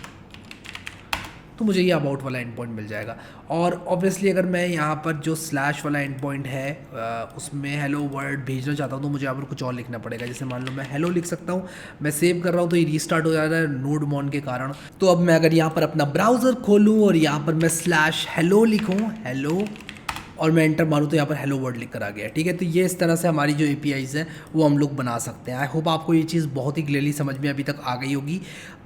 A: तो मुझे ये अबाउट वाला एंड पॉइंट मिल जाएगा। और ऑब्वियसली अगर मैं यहाँ पर जो स्लैश वाला एंड पॉइंट है उसमें हेलो वर्ड भेजना चाहता हूँ, तो मुझे यहाँ पर कुछ और लिखना पड़ेगा। जैसे मान लो मैं हेलो लिख सकता हूँ, मैं सेव कर रहा हूँ तो ये रीस्टार्ट हो जा रहा है नोड मॉन के कारण। तो अब मैं अगर यहाँ पर अपना ब्राउज़र खोलूँ और यहाँ पर मैं स्लैश हेलो लिखूँ, हेलो, और मैं एंटर मारूँ तो यहाँ पर हेलो वर्ड लिख कर आ गया, ठीक है। तो ये इस तरह से हमारी जो APIs हैं वो हम लोग बना सकते हैं। आई होप आपको ये चीज़ बहुत ही क्लियरली समझ में अभी तक आ गई होगी।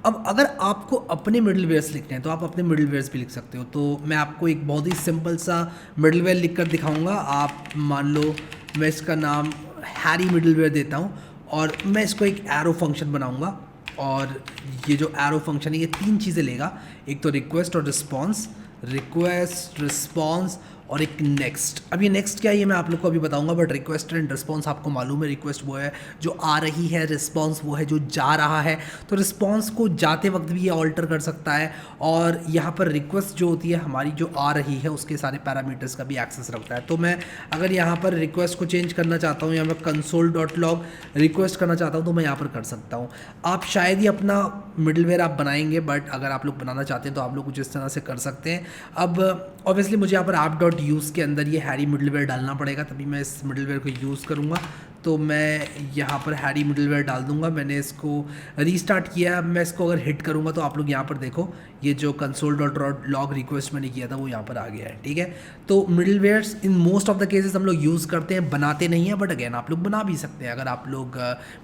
A: अब अगर आपको अपने मिडलवेयर्स लिखने हैं तो आप अपने मिडलवेयर्स भी लिख सकते हो। तो मैं आपको एक बहुत ही सिंपल सा मिडलवेयर लिख कर दिखाऊँगा। आप मान लो मैं इसका नाम हैरी मिडलवेयर देता हूँ, और मैं इसको एक एरो फंक्शन बनाऊँगा, और ये जो एरो फंक्शन है ये 3 चीज़ें लेगा, एक तो रिक्वेस्ट और रिस्पॉन्स और एक नेक्स्ट। अब ये नेक्स्ट क्या है ये मैं आप लोग को अभी बताऊंगा, बट रिक्वेस्ट एंड रिस्पॉन्स आपको मालूम है, रिक्वेस्ट वो है जो आ रही है, रिस्पॉन्स वो है जो जा रहा है। तो रिस्पॉन्स को जाते वक्त भी ये ऑल्टर कर सकता है, और यहाँ पर रिक्वेस्ट जो होती है हमारी जो आ रही है उसके सारे पैरामीटर्स का भी एक्सेस रखता है। तो मैं अगर यहाँ पर रिक्वेस्ट को चेंज करना चाहता हूँ या मैं console.log रिक्वेस्ट करना चाहता हूँ तो मैं यहाँ पर कर सकता हूँ। आप शायद ही अपना मिडलवेयर आप बनाएंगे, बट अगर आप लोग बनाना चाहते हैं तो आप लोग कुछ इस तरह से कर सकते हैं। अब ऑब्वियसली मुझे यहाँ पर app.use के अंदर ये हैरी मिडलवेयर डालना पड़ेगा, तभी मैं इस मिडलवेयर को यूज़ करूँगा। तो मैं यहाँ पर हैरी मिडलवेयर डाल दूंगा। मैंने इसको रीस्टार्ट किया। अब मैं इसको अगर हिट करूँगा तो आप लोग यहाँ पर देखो, ये जो console.log रिक्वेस्ट मैंने किया था वो यहाँ पर आ गया है, ठीक है। तो middlewares in most of the cases हम लोग यूज़ करते हैं, बनाते नहीं हैं, बट अगेन आप लोग बना भी सकते हैं। अगर आप लोग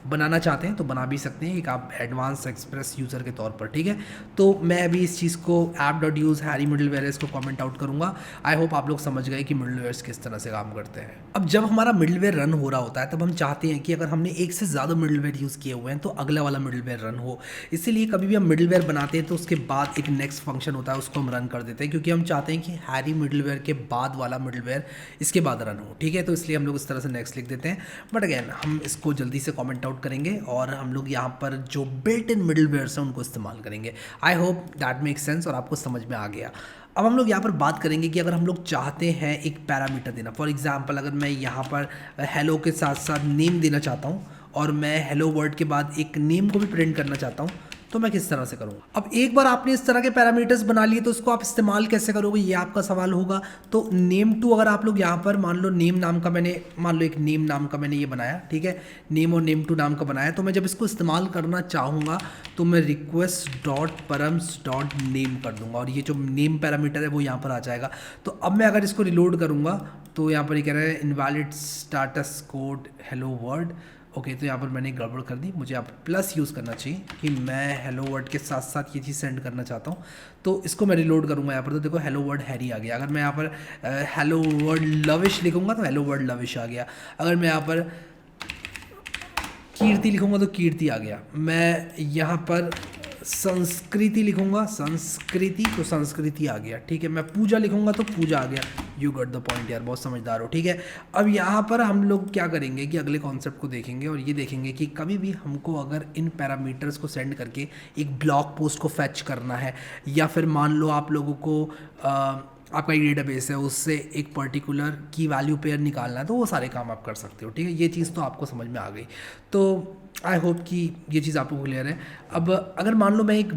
A: बनाना चाहते हैं तो बना भी सकते हैं, एक आप एडवांस एक्सप्रेस यूज़र के तौर पर, ठीक है। तो मैं अभी इस चीज़ को app.use हैरी मिडलवेयर इसको कमेंट आउट करूँगा। आई होप आप लोग समझ गए कि मिडलवेयर्स किस तरह से काम करते हैं। अब जब हमारा मिडलवेयर रन हो रहा होता है तब हम चाहते हैं कि अगर हमने एक से ज़्यादा मिडलवेयर यूज़ किए हुए हैं तो अगला वाला मिडलवेयर रन हो। इसीलिए कभी भी हम मिडलवेयर बनाते हैं तो उसके बाद एक नेक्स्ट फंक्शन होता है, उसको हम रन कर देते हैं, क्योंकि हम चाहते हैं कि हैरी मिडलवेयर के बाद वाला मिडलवेयर इसके बाद रन हो, ठीक है। तो इसलिए हम लोग इस तरह से नेक्स्ट लिख देते हैं। बट अगेन हम इसको जल्दी से कमेंट आउट करेंगे और हम लोग यहाँ पर जो बिल्ट इन मिडलवेयर्स हैं उनको इस्तेमाल करेंगे। I hope that make sense और आपको समझ में आ गया। अब हम लोग यहाँ पर बात करेंगे कि अगर हम लोग चाहते हैं एक पैरामीटर देना, फॉर एग्जांपल अगर मैं यहाँ पर हेलो के साथ साथ नेम देना चाहता हूँ और मैं हेलो वर्ड के बाद एक नेम को भी प्रिंट करना चाहता हूँ, तो मैं किस तरह से करूँगा। अब एक बार आपने इस तरह के पैरामीटर्स बना लिए तो उसको आप इस्तेमाल कैसे करोगे, ये आपका सवाल होगा। तो नेम टू अगर आप लोग यहाँ पर मान लो नेम नाम का मैंने एक नेम नाम का मैंने ये बनाया, ठीक है, नेम और नेम टू नाम का बनाया, तो मैं जब इसको इस्तेमाल करना चाहूँगा तो मैं request.params.name कर दूंगा और ये जो नेम पैरामीटर है वो यहाँ पर आ जाएगा। तो अब मैं अगर इसको रिलोड करूँगा तो यहाँ पर ये कह रहा है invalid status code hello word. Okay, तो यहाँ पर मैंने गड़बड़ कर दी, मुझे यहाँ पर प्लस यूज़ करना चाहिए कि मैं हेलो वर्ड के साथ साथ ये चीज़ सेंड करना चाहता हूँ। तो इसको मैं रिलोड करूँगा यहाँ पर, तो देखो हेलो वर्ड हैरी आ गया। अगर मैं यहाँ पर हेलो वर्ड लविश लिखूँगा तो हेलो वर्ड लविश आ गया। अगर मैं यहाँ पर कीर्ति लिखूँगा तो कीर्ति आ गया। मैं यहाँ पर संस्कृति लिखूँगा संस्कृति तो संस्कृति आ गया, ठीक है। मैं पूजा लिखूँगा तो पूजा आ गया। यू गॉट द पॉइंट यार, बहुत समझदार हो, ठीक है। अब यहाँ पर हम लोग क्या करेंगे कि अगले कॉन्सेप्ट को देखेंगे और ये देखेंगे कि कभी भी हमको अगर इन पैरामीटर्स को सेंड करके एक ब्लॉग पोस्ट को फैच करना है, या फिर मान लो आप लोगों को आपका एक डेटाबेस है उससे एक पर्टिकुलर की वैल्यू पेयर निकालना है, तो वो सारे काम आप कर सकते हो, ठीक है। ये चीज़ तो आपको समझ में आ गई। तो आई होप कि ये चीज़ आपको क्लियर है। अब अगर मान लो मैं एक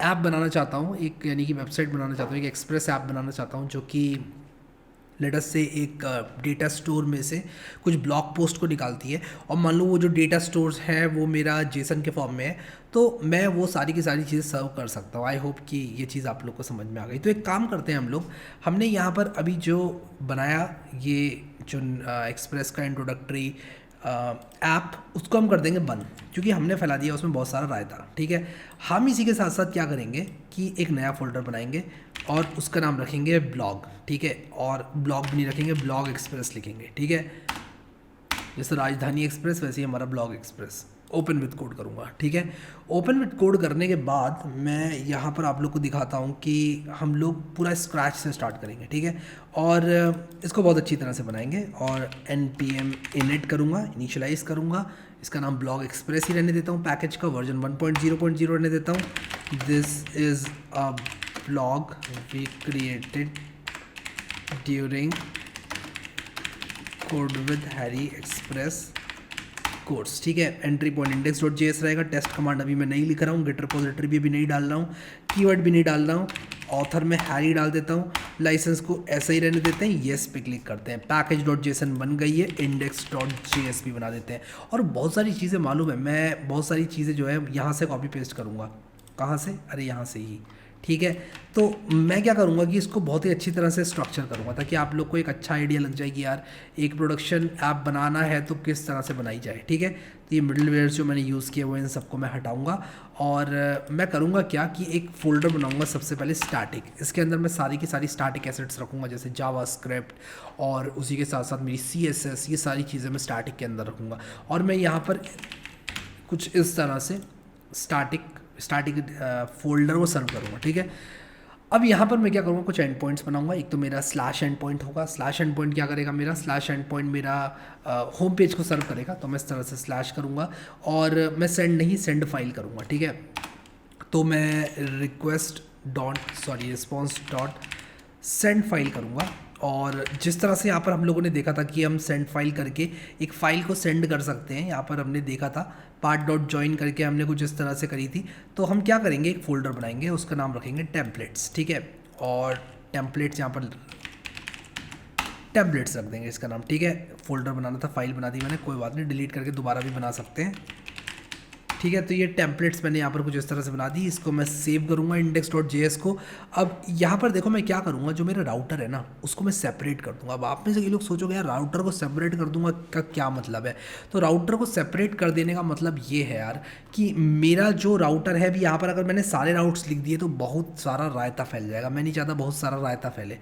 A: ऐप बनाना चाहता हूँ, एक यानी कि वेबसाइट बनाना चाहता हूँ, एक एक्सप्रेस ऐप बनाना चाहता हूँ जो कि लेटस से एक डेटा स्टोर में से कुछ ब्लॉग पोस्ट को निकालती है, और मान लो वो जो डेटा स्टोर्स है वो मेरा जेसन के फॉर्म में है, तो मैं वो सारी की सारी चीज़ें सर्व कर सकता हूँ। आई होप कि ये चीज़ आप लोग को समझ में आ गई। तो एक काम करते हैं हम लोग, हमने यहाँ पर अभी जो बनाया ये जो एक्सप्रेस का इंट्रोडक्टरी ऐप, उसको हम कर देंगे बंद, क्योंकि हमने फैला दिया उसमें बहुत सारा रायता, ठीक है। हम इसी के साथ साथ क्या करेंगे कि एक नया फोल्डर बनाएंगे और उसका नाम रखेंगे ब्लॉग, ठीक है। और ब्लॉग भी नहीं रखेंगे, ब्लॉग एक्सप्रेस लिखेंगे, ठीक है। जैसे राजधानी एक्सप्रेस वैसे ही हमारा blog express. Open with code करूँगा, ठीक है। ओपन विथ कोड करने के बाद मैं यहाँ पर आप लोग को दिखाता हूँ कि हम लोग पूरा स्क्रैच से स्टार्ट करेंगे, ठीक है। और इसको बहुत अच्छी तरह से बनाएंगे और npm init करूँगा, इनिशियलाइज करूँगा। इसका नाम ब्लॉग एक्सप्रेस ही रहने देता हूँ, पैकेज का वर्जन 1.0.0 रहने देता हूँ। This is a blog we created during code with Harry express course, ठीक है। एंट्री पॉइंट index.js रहेगा। टेस्ट कमांड अभी मैं नहीं लिख रहा हूँ, गिट रिपोजिटरी भी अभी नहीं डाल रहा हूँ, कीवर्ड भी नहीं डाल रहा हूँ। ऑथर में हैरी डाल देता हूँ, लाइसेंस को ऐसा ही रहने देते हैं, येस पे क्लिक करते हैं। पैकेज.json बन गई है, index.js भी बना देते हैं। और बहुत सारी चीज़ें मालूम है, मैं बहुत सारी चीज़ें जो है यहाँ से कॉपी पेस्ट करूँगा। कहाँ से? अरे यहाँ से ही, ठीक है। तो मैं क्या करूँगा कि इसको बहुत ही अच्छी तरह से स्ट्रक्चर करूँगा ताकि आप लोग को एक अच्छा आइडिया लग जाए कि यार एक प्रोडक्शन ऐप बनाना है तो किस तरह से बनाई जाए, ठीक है। तो ये मिडलवेयर जो मैंने यूज़ किए हुए इन सबको मैं हटाऊँगा और मैं करूँगा क्या कि एक फ़ोल्डर बनाऊँगा सबसे पहले स्टैटिक। इसके अंदर मैं सारी की सारी स्टैटिक एसेट्स रखूँगा, जैसे जावास्क्रिप्ट और उसी के साथ साथ मेरी CSS, ये सारी चीज़ें मैं स्टैटिक के अंदर रखूँगा। और मैं यहाँ पर कुछ इस तरह से स्टैटिक फोल्डर को सर्व करूँगा, ठीक है। अब यहाँ पर मैं क्या करूँगा, कुछ एंड पॉइंट्स बनाऊँगा। एक तो मेरा स्लैश एंड पॉइंट होगा। स्लैश एंड पॉइंट क्या करेगा, मेरा स्लैश एंड पॉइंट मेरा होम पेज को सर्व करेगा। तो मैं इस तरह से स्लैश करूँगा और मैं सेंड फाइल करूँगा, ठीक है। तो मैं रिस्पॉन्स डॉट सेंड फाइल करूँगा। और जिस तरह से यहाँ पर हम लोगों ने देखा था कि हम सेंड फाइल करके एक फ़ाइल को सेंड कर सकते हैं, यहाँ पर हमने देखा था part.join करके हमने कुछ इस तरह से करी थी। तो हम क्या करेंगे, एक फ़ोल्डर बनाएंगे, उसका नाम रखेंगे टेम्पलेट्स, ठीक है। और टेम्पलेट्स यहाँ पर टेम्पलेट्स रख देंगे इसका नाम, ठीक है। फोल्डर बनाना था, फाइल बना दी मैंने, कोई बात नहीं, डिलीट करके दोबारा भी बना सकते हैं, ठीक है। तो ये टेम्पलेट्स मैंने यहाँ पर कुछ इस तरह से बना दी, इसको मैं सेव करूँगा index.js को। अब यहाँ पर देखो मैं क्या करूँगा, जो मेरा राउटर है ना उसको मैं सेपरेट कर दूँगा। अब आप में से कई लोग सोचोगे यार राउटर को सेपरेट कर दूँगा का क्या मतलब है। तो राउटर को सेपरेट कर देने का मतलब ये है यार कि मेरा जो राउटर है, अभी यहाँ पर अगर मैंने सारे राउट्स लिख दिए तो बहुत सारा रायता फैल जाएगा, मैं नहीं चाहता बहुत सारा रायता फैले।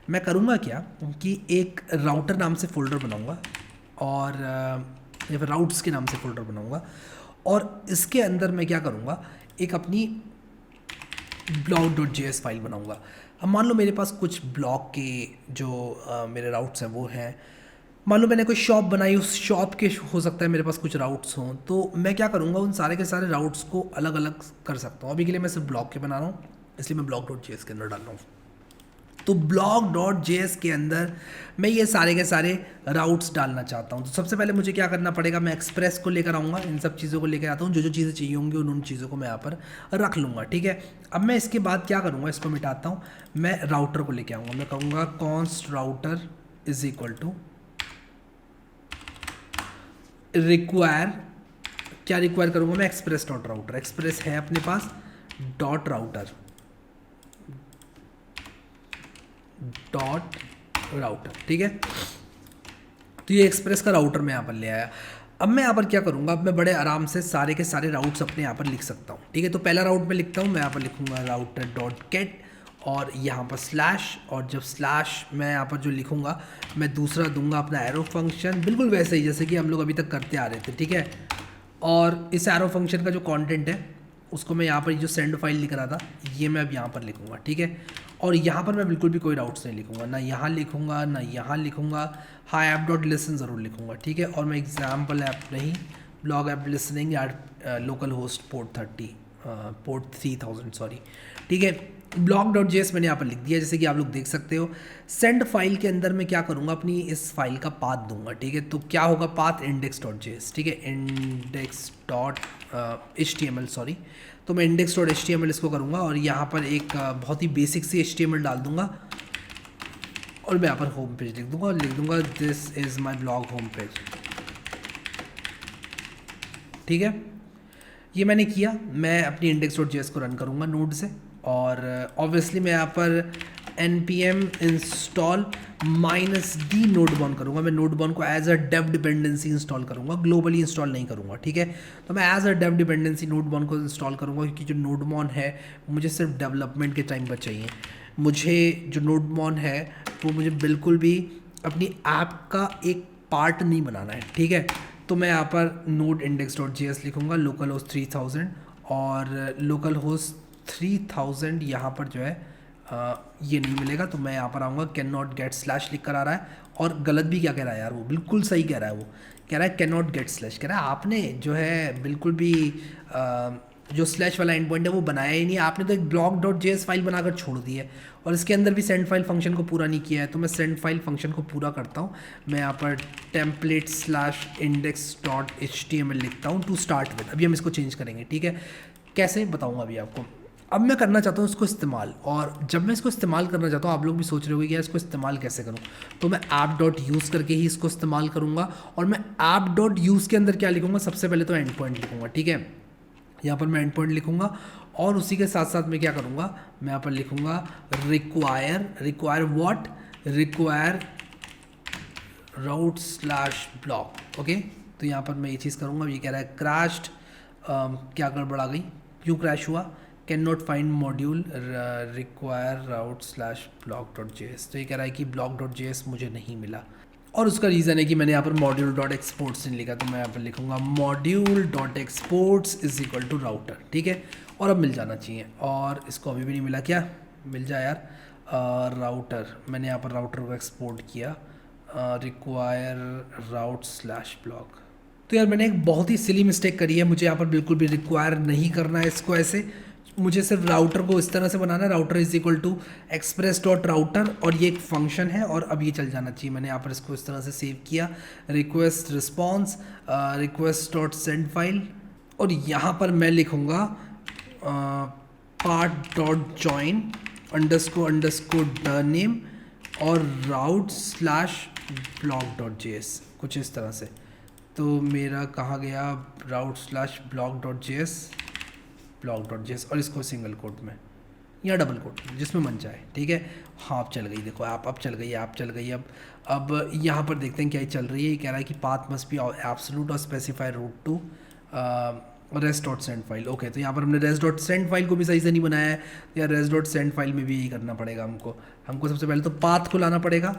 A: मैं करूँगा क्या कि एक राउटर नाम से फ़ोल्डर बनाऊँगा, और या फिर राउट्स के नाम से फ़ोल्डर बनाऊँगा, और इसके अंदर मैं क्या करूँगा, एक अपनी blog.js फाइल बनाऊँगा। अब मान लो मेरे पास कुछ ब्लॉग के जो मेरे राउट्स हैं वो हैं, मान लो मैंने कोई शॉप बनाई, उस शॉप के हो सकता है मेरे पास कुछ राउट्स हों, तो मैं क्या करूँगा उन सारे के सारे राउट्स को अलग अलग कर सकता हूँ। अभी के लिए मैं सिर्फ ब्लॉग के बना रहा हूँ, इसलिए मैं blog.js के अंदर डाल रहा हूँ। तो blog.js के अंदर मैं ये सारे के सारे राउट्स डालना चाहता हूँ। तो सबसे पहले मुझे क्या करना पड़ेगा, मैं एक्सप्रेस को लेकर आऊँगा, इन सब चीज़ों को लेकर आता हूँ, जो जो चीज़ें चाहिए होंगी उन चीज़ों को मैं यहाँ पर रख लूँगा, ठीक है। अब मैं इसके बाद क्या करूँगा, इसको मिटाता हूँ, मैं राउटर को लेकर आऊँगा, मैं कहूँगा const router is equal to require, क्या रिक्वायर करूँगा मैं, एक्सप्रेस डॉट राउटर, एक्सप्रेस है अपने पास डॉट राउटर, ठीक है। तो ये एक्सप्रेस का राउटर मैं यहाँ पर ले आया। अब मैं यहाँ पर क्या करूँगा, अब मैं बड़े आराम से सारे के सारे राउट्स अपने यहाँ पर लिख सकता हूँ, ठीक है। तो पहला राउट मैं लिखता हूँ, मैं यहाँ पर लिखूँगा राउटर डॉट गेट, और यहाँ पर स्लैश, और जब स्लैश मैं यहाँ पर जो लिखूँगा मैं दूसरा दूंगा अपना एरो फंक्शन, बिल्कुल वैसे ही जैसे कि हम लोग अभी तक करते आ रहे थे, ठीक है। और इस एरो फंक्शन का जो कंटेंट है उसको मैं यहाँ पर जो सेंड फाइल लिख रहा था ये मैं अब यहाँ पर लिखूँगा, ठीक है। और यहाँ पर मैं बिल्कुल भी कोई राउट्स नहीं लिखूँगा, ना यहाँ लिखूँगा ना यहाँ लिखूँगा, हाँ ऐप डॉट लिसन ज़रूर लिखूँगा, ठीक है। और मैं एग्जाम्पल ऐप नहीं, blog app listening at local host port 3000 sorry, ठीक है। blog.js मैंने यहाँ पर लिख दिया, जैसे कि आप लोग देख सकते हो। सेंड फाइल के अंदर मैं क्या करूँगा, अपनी इस फाइल का पाथ दूंगा, ठीक है। तो क्या होगा, पाथ index.js, ठीक है, index.html सॉरी। तो मैं index.html इसको करूँगा, और यहाँ पर एक बहुत ही बेसिक सी HTML डाल दूंगा, और मैं यहाँ पर होम पेज लिख दूंगा, और लिख दूंगा this is my blog home page, ठीक है। ये मैंने किया, मैं अपनी index.js को रन करूँगा नोड से, और ऑब्वियसली मैं यहाँ पर npm install -d नोडबॉन करूँगा। मैं नोडबॉन को as a dev dependency install करूँगा, ग्लोबली इंस्टॉल नहीं करूँगा, ठीक है। तो मैं as a dev dependency nodemon को इंस्टॉल करूँगा, क्योंकि जो नोडबॉन है मुझे सिर्फ डेवलपमेंट के टाइम पर चाहिए। मुझे जो नोडबॉन है वो मुझे बिल्कुल भी अपनी ऐप का एक पार्ट नहीं बनाना है, ठीक है। तो मैं यहाँ पर नोड index.js लिखूँगा, लोकल होस्ट 3000, और लोकल होस्ट 3000 यहाँ पर जो है ये नहीं मिलेगा, तो मैं यहाँ पर आऊँगा, कैन नॉट गेट स्लैश लिख कर आ रहा है, और गलत भी क्या कह रहा है यार, वो बिल्कुल सही कह रहा है, वो कह रहा है कैन नॉट गेट स्लैश, कह रहा है आपने जो है बिल्कुल भी जो स्लैश वाला एंड पॉइंट है वो बनाया ही नहीं, आपने तो एक blog.js फाइल बनाकर छोड़ दी है, और इसके अंदर भी सेंड फाइल फंक्शन को पूरा नहीं किया है। तो मैं सेंड फाइल फंक्शन को पूरा करता हूँ, मैं यहाँ पर template/index.html लिखता हूँ टू स्टार्ट विद। अभी हम इसको चेंज करेंगे, ठीक है, कैसे बताऊँगा अभी आपको। अब मैं करना चाहता हूँ इसको इस्तेमाल, और जब मैं इसको इस्तेमाल करना चाहता हूँ आप लोग भी सोच रहे होंगे कि यार इसको इस्तेमाल कैसे करूँ, तो मैं app.use करके ही इसको इस्तेमाल करूँगा। और मैं app.use के अंदर क्या लिखूँगा, सबसे पहले तो एंड पॉइंट लिखूँगा, ठीक है। यहाँ पर मैं एंड पॉइंट लिखूँगा, और उसी के साथ साथ मैं क्या करूँगा, मैं यहाँ पर लिखूँगा require what, require route/block, okay. तो यहाँ पर मैं ये चीज़ करूँगा। ये कह रहा है क्रैश्ड, क्या गड़बड़ आ गई, क्यों क्रैश हुआ, can not find module require route/block.js। तो ये कह रहा है कि block.js मुझे नहीं मिला, और उसका रीज़न है कि मैंने यहाँ पर module.exports नहीं लिखा, तो मैं यहाँ पर लिखूँगा module.exports is equal to router, ठीक है। और अब मिल जाना चाहिए, और इसको अभी भी नहीं मिला, क्या मिल जाए यार, राउटर, मैंने यहाँ पर राउटर को एक्सपोर्ट किया, रिक्वायर route/block। तो यार मैंने एक बहुत ही सिली मिस्टेक करी है, मुझे यहाँ पर बिल्कुल भी रिक्वायर नहीं करना है इसको ऐसे, मुझे सिर्फ राउटर को इस तरह से बनाना है, router is equal to express.router, और ये एक फंक्शन है, और अब ये चल जाना चाहिए। मैंने यहाँ पर इसको इस तरह से सेव किया, रिक्वेस्ट रिस्पॉन्स request.send फाइल, और यहाँ पर मैं लिखूँगा part.join __name और route slash blog dot J S, कुछ इस तरह से। तो मेरा कहाँ गया, route slash blog dot J S, और इसको सिंगल कोट में या डबल कोट में, जिसमें मन जाए, ठीक है। हाँ अब चल गई, देखो आप चल गई, आप चल गई। अब यहाँ पर देखते हैं क्या चल रही है। ये कह रहा है कि पाथ मस्ट बी एब्सोल्यूट और specify root to rest dot send file. Okay, तो यहाँ पर हमने रेस्ट डॉट सेंड फाइल को भी सही से नहीं बनाया है, या रेस्ट डॉट सेंड फाइल में भी यही करना पड़ेगा हमको सबसे पहले तो पाथ को लाना पड़ेगा,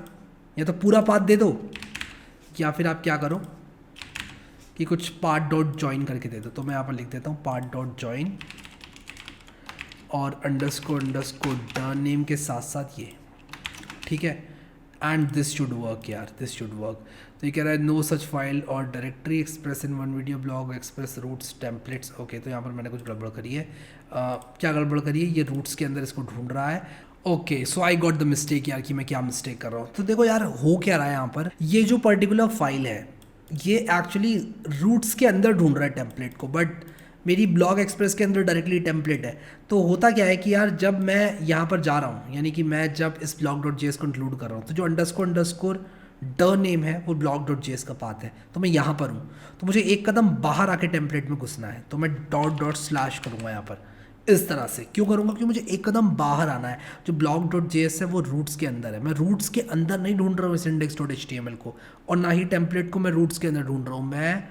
A: या तो पूरा पाथ दे दो, या फिर आप क्या करो कि कुछ पार्ट डॉट ज्वाइन करके दे दो। तो मैं यहाँ पर लिख देता हूँ पार्ट डॉट ज्वाइन और अंडरस्कोर द नेम के साथ साथ ये, ठीक है। एंड दिस शुड वर्क यार, दिस शुड वर्क। तो ये कह रहा है no such file or directory express in one video blog express routes templates. Okay, तो यहाँ पर मैंने कुछ गड़बड़ करी है। क्या गड़बड़ करी है, ये रूट्स के अंदर इसको ढूंढ रहा है। Okay, so I got the mistake यार, कि मैं क्या मिस्टेक कर रहा हूँ। तो देखो यार हो क्या रहा है यहाँ पर, ये जो पर्टिकुलर फाइल है ये एक्चुअली रूट्स के अंदर ढूंढ रहा है टेम्पलेट को, बट मेरी ब्लॉग एक्सप्रेस के अंदर डायरेक्टली टेम्पलेट है। तो होता क्या है कि यार जब मैं यहाँ पर जा रहा हूँ, यानी कि मैं जब इस ब्लॉग डॉट जेएस को इंक्लूड कर रहा हूँ, तो जो अंडरस्कोर ड नेम है वो ब्लॉग डॉट जेएस का पाथ है। तो मैं यहाँ पर हूँ, तो मुझे एक कदम बाहर आके टेम्पलेट में घुसना है, तो मैं डॉट डॉट स्लैश करूँगा यहाँ पर इस तरह से। क्यों करूँगा, क्योंकि मुझे एक कदम बाहर आना है। जो ब्लॉग डॉट जेएस है वो रूट्स के अंदर है, मैं रूट्स के अंदर नहीं ढूंढ रहा हूँ इस इंडेक्स डॉट एचटीएमएल को, और ना ही टेम्पलेट को मैं रूट्स के अंदर ढूंढ रहा हूँ। मैं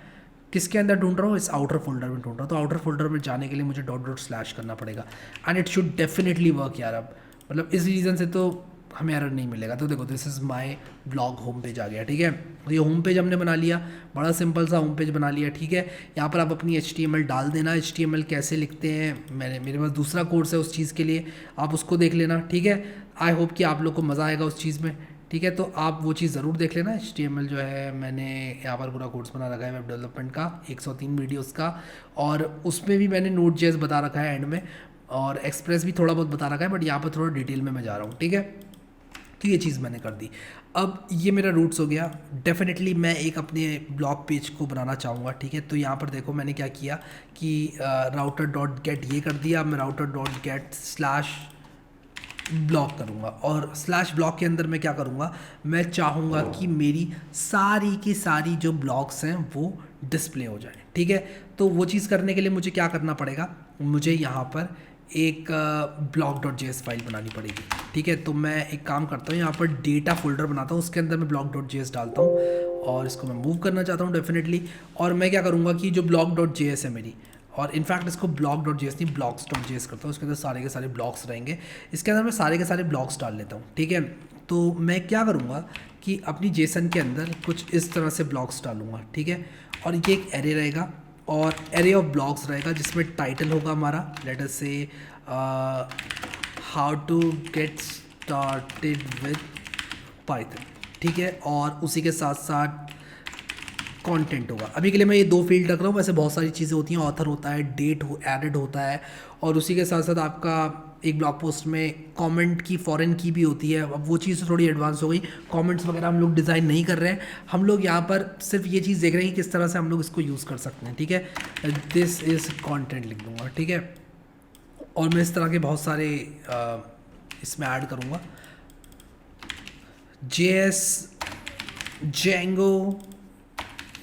A: किसके अंदर ढूंढ रहा हूँ, इस आउटर फोल्डर में ढूंढ रहा हूँ। तो आउटर फोल्डर में जाने के लिए मुझे डॉट डॉट स्लैश करना पड़ेगा, and it should definitely work यार। अब मतलब इस रीज़न से तो हमें एरर नहीं मिलेगा। तो देखो this is my blog home page आ गया, ठीक है। तो ये होम पेज हमने बना लिया, बड़ा सिंपल सा होम पेज बना लिया, ठीक है। यहाँ पर आप अपनी HTML डाल देना। HTML कैसे लिखते हैं, मेरे पास दूसरा कोर्स है उस चीज़ के लिए, आप उसको देख लेना, ठीक है। आई होप कि आप लोग को मज़ा आएगा उस चीज़ में, ठीक है। तो आप वो चीज़ ज़रूर देख लेना। HTML जो है मैंने यहाँ पर पूरा कोर्स बना रखा है वेब डेवलपमेंट का, 103 वीडियोस का, और उसमें भी मैंने Node.js बता रखा है एंड में, और एक्सप्रेस भी थोड़ा बहुत बता रखा है, बट यहाँ पर थोड़ा डिटेल में मैं जा रहा हूँ, ठीक है। तो ये चीज़ मैंने कर दी। अब ये मेरा रूट्स हो गया। डेफिनेटली मैं एक अपने ब्लॉग पेज को बनाना चाहूँगा, ठीक है। तो यहाँ पर देखो मैंने क्या किया कि राउटर डॉट गेट ये कर दिया। मैं router dot gate slash block करूँगा, और स्लैश ब्लॉक के अंदर मैं क्या करूँगा, मैं चाहूँगा कि मेरी सारी की सारी जो ब्लॉक्स हैं वो डिस्प्ले हो जाए, ठीक है। तो वो चीज़ करने के लिए मुझे क्या करना पड़ेगा, मुझे यहाँ पर एक ब्लॉग डॉट जेएस फाइल बनानी पड़ेगी, ठीक है। तो मैं एक काम करता हूँ, यहाँ पर डेटा फोल्डर बनाता हूँ, उसके अंदर मैं ब्लॉग डॉट जेएस डालता हूँ, और इसको मैं मूव करना चाहता हूँ डेफिनेटली। और मैं क्या करूँगा कि जो ब्लॉग डॉट जेएस है मेरी, और इनफैक्ट इसको ब्लॉग डॉट जेएस नहीं ब्लॉग्स डॉट जेएस करता हूँ, उसके अंदर सारे के सारे ब्लॉग्स रहेंगे। इसके अंदर मैं सारे के सारे ब्लॉग्स डाल लेता हूँ, ठीक है। तो मैं क्या करूँगा कि अपनी जेसन के अंदर कुछ इस तरह से ब्लॉग्स डालूंगा, ठीक है। और ये एक एरे रहेगा, और एरे ऑफ ब्लॉग्स रहेगा, जिसमें टाइटल होगा हमारा, let us see how to get started with Python, ठीक है। और उसी के साथ साथ कंटेंट होगा। अभी के लिए मैं ये दो फील्ड रख रहा हूँ, वैसे बहुत सारी चीज़ें होती हैं, ऑथर होता है, डेट एडेड होता है, और उसी के साथ साथ आपका एक ब्लॉग पोस्ट में कमेंट की फॉरेन की भी होती है। अब वो चीज़ थोड़ी एडवांस हो गई, कमेंट्स वगैरह हम लोग डिज़ाइन नहीं कर रहे हैं, हम लोग यहाँ पर सिर्फ ये चीज़ देख रहे हैं कि किस तरह से हम लोग इसको यूज़ कर सकते हैं, ठीक है। दिस इज़ कंटेंट लिख दूँगा, ठीक है। और मैं इस तरह के बहुत सारे इसमें ऐड करूँगा, JS, Django,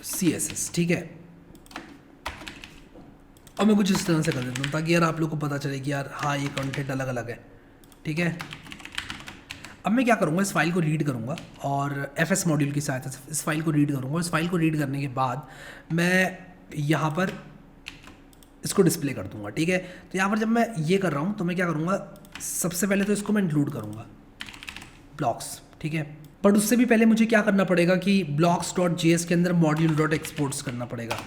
A: CSS, ठीक है। और मैं कुछ इस तरह से कर देता हूँ ताकि यार आप लोग को पता चले कि यार हाँ ये कंटेंट अलग अलग है, ठीक है। अब मैं क्या करूँगा, इस फाइल को रीड करूँगा, और FS मॉड्यूल की सहायता से इस फाइल को रीड करूँगा। इस फाइल को रीड करने के बाद मैं यहाँ पर इसको डिस्प्ले कर दूँगा, ठीक है। तो यहाँ पर जब मैं ये कर रहा हूँ तो मैं क्या करूँगा, सबसे पहले तो इसको मैं इंक्लूड करूँगा ब्लॉक्स, ठीक है। बट उससे भी पहले मुझे क्या करना पड़ेगा कि ब्लॉक्स डॉट जेएस के अंदर मॉड्यूल डॉट एक्सपोर्ट्स करना पड़ेगा,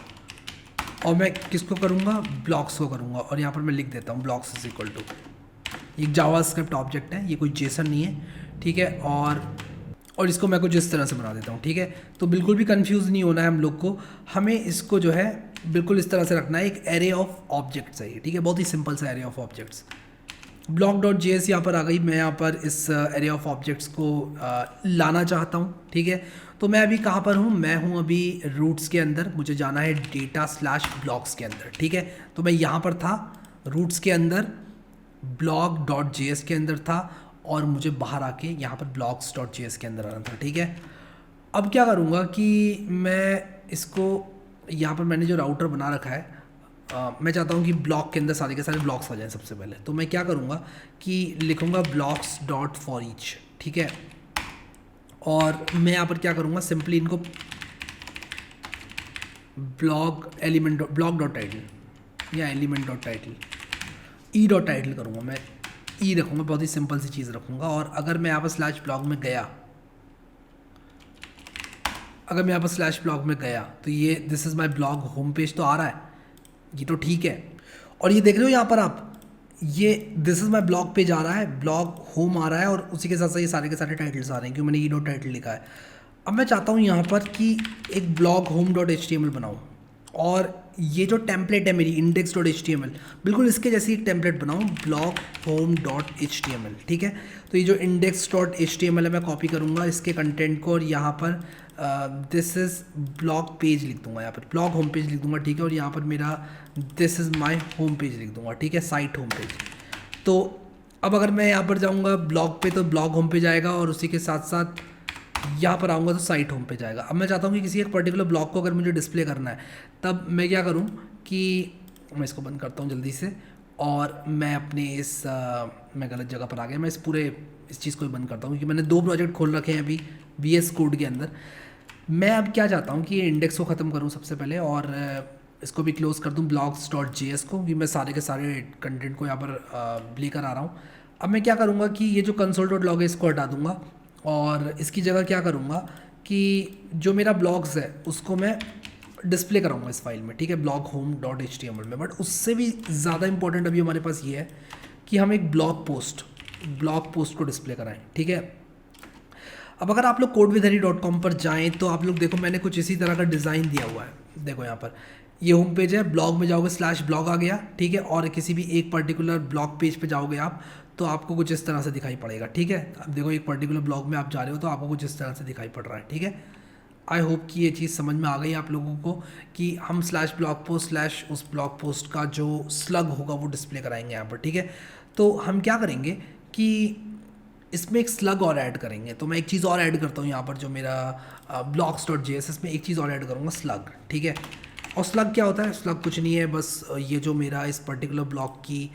A: और मैं किसको करूँगा, ब्लॉक्स को करूँगा। और यहाँ पर मैं लिख देता हूँ ब्लॉक्स इज इक्वल टू, एक जावास्क्रिप्ट ऑब्जेक्ट है, ये कोई जेसन नहीं है, ठीक है। और इसको मैं कुछ इस तरह से बना देता हूँ, ठीक है। तो बिल्कुल भी कंफ्यूज नहीं होना है हम लोग को, हमें इसको जो है बिल्कुल इस तरह से रखना है, एक एरे ऑफ ऑब्जेक्ट्स है ये, ठीक है। बहुत ही सिंपल सा array of objects. Block dot JS यहाँ पर आ गई, मैं यहाँ पर इस एरे ऑफ ऑब्जेक्ट्स को लाना चाहता हूँ, ठीक है। तो मैं अभी कहाँ पर हूँ, मैं हूँ अभी रूट्स के अंदर, मुझे जाना है डेटा स्लैश ब्लॉक्स के अंदर, ठीक है। तो मैं यहाँ पर था रूट्स के अंदर, ब्लॉग डॉट जेएस के अंदर था, और मुझे बाहर आके यहाँ पर blocks.js के अंदर आना था, ठीक है। अब क्या करूँगा कि मैं इसको यहाँ पर मैंने जो राउटर बना रखा है, मैं चाहता हूँ कि ब्लॉक के अंदर सारे के सारे ब्लॉक्स आ जाएं सबसे पहले। तो मैं क्या करूँगा कि लिखूँगा ब्लॉक्स डॉट फॉर ईच, ठीक है। और मैं यहाँ पर क्या करूँगा, सिंपली इनको ब्लॉक डॉट टाइटल या element dot title, E dot title करूँगा, मैं ई रखूँगा, बहुत ही सिंपल सी चीज़ रखूँगा। और अगर मैं यहाँ पर स्लैश ब्लॉग में गया, तो ये this is my blog home page तो आ रहा है, ये तो ठीक है। और ये देख रहे हो यहाँ पर आप, ये this is my blog page आ रहा है, ब्लॉग होम आ रहा है, और उसी के साथ साथ ये सारे के सारे टाइटल्स आ रहे हैं क्योंकि मैंने ई डॉट टाइटल लिखा है। अब मैं चाहता हूँ यहाँ पर कि एक ब्लॉग होम डॉट HTML बनाऊँ, और ये जो टेम्पलेट है मेरी index.html, बिल्कुल इसके जैसी एक टेम्पलेट बनाऊँ, ब्लॉग होम डॉट HTML, ठीक है। तो ये जो index.html है मैं कॉपी करूँगा इसके कंटेंट को, और यहाँ पर दिस इज़ ब्लॉग पेज लिख दूँगा, यहाँ पर ब्लॉग होम पेज लिख दूँगा, ठीक है। और यहाँ पर मेरा this is my home page लिख दूँगा, ठीक है, साइट होम पेज। तो अब अगर मैं यहाँ पर जाऊँगा ब्लॉग पे तो ब्लॉग होम पेज आएगा, और उसी के साथ साथ यहाँ पर आऊँगा तो साइट होम पे जाएगा। अब मैं चाहता हूँ कि किसी एक पर्टिकुलर ब्लॉक को अगर मुझे डिस्प्ले करना है, तब मैं क्या करूँ कि मैं इसको बंद करता हूँ जल्दी से, और मैं अपने मैं गलत जगह पर आ गया, मैं इस चीज़ को ही बंद करता हूँ क्योंकि मैंने 2 प्रोजेक्ट खोल रखे हैं अभी VS कोड के अंदर। मैं अब क्या चाहता हूँ कि ये इंडेक्स को ख़त्म करूँ सबसे पहले, और इसको भी क्लोज़ कर दूँ blocks.js को, कि मैं सारे के सारे कंटेंट को यहाँ पर लेकर आ रहा हूँ। अब मैं क्या करूँगा कि ये जो console.log है इसको हटा दूँगा, और इसकी जगह क्या करूँगा कि जो मेरा ब्लॉग्स है उसको मैं डिस्प्ले कराऊँगा इस फाइल में, ठीक है, ब्लॉग होम डॉट HTML में। बट उससे भी ज़्यादा इंपॉर्टेंट अभी हमारे पास ये है कि हम एक ब्लॉग पोस्ट को डिस्प्ले कराएं, ठीक है। अब अगर आप लोग codewithhari.com पर जाएं तो आप लोग देखो, मैंने कुछ इसी तरह का डिज़ाइन दिया हुआ है। देखो यहाँ पर ये होम पेज है, ब्लॉग में जाओगे स्लैश ब्लॉग आ गया, ठीक है। और किसी भी एक पर्टिकुलर ब्लॉग पेज पे जाओगे आप तो आपको कुछ इस तरह से दिखाई पड़ेगा, ठीक है। अब देखो एक पर्टिकुलर ब्लॉग में आप जा रहे हो तो आपको कुछ इस तरह से दिखाई पड़ रहा है, ठीक है। आई होप कि ये चीज़ समझ में आ गई आप लोगों को कि हम स्लैश ब्लॉग पोस्ट स्लैश उस ब्लॉग पोस्ट का जो स्लग होगा वो डिस्प्ले कराएंगे यहाँ पर, ठीक है। तो हम क्या करेंगे कि इसमें एक स्लग और ऐड करेंगे। तो मैं एक चीज़ और ऐड करता हूँ यहाँ पर, जो मेरा blocks.js, इसमें एक चीज़ और ऐड करूँगा, स्लग, ठीक है। और स्लग क्या होता है? स्लग कुछ नहीं है, बस ये जो मेरा इस पर्टिकुलर ब्लॉक की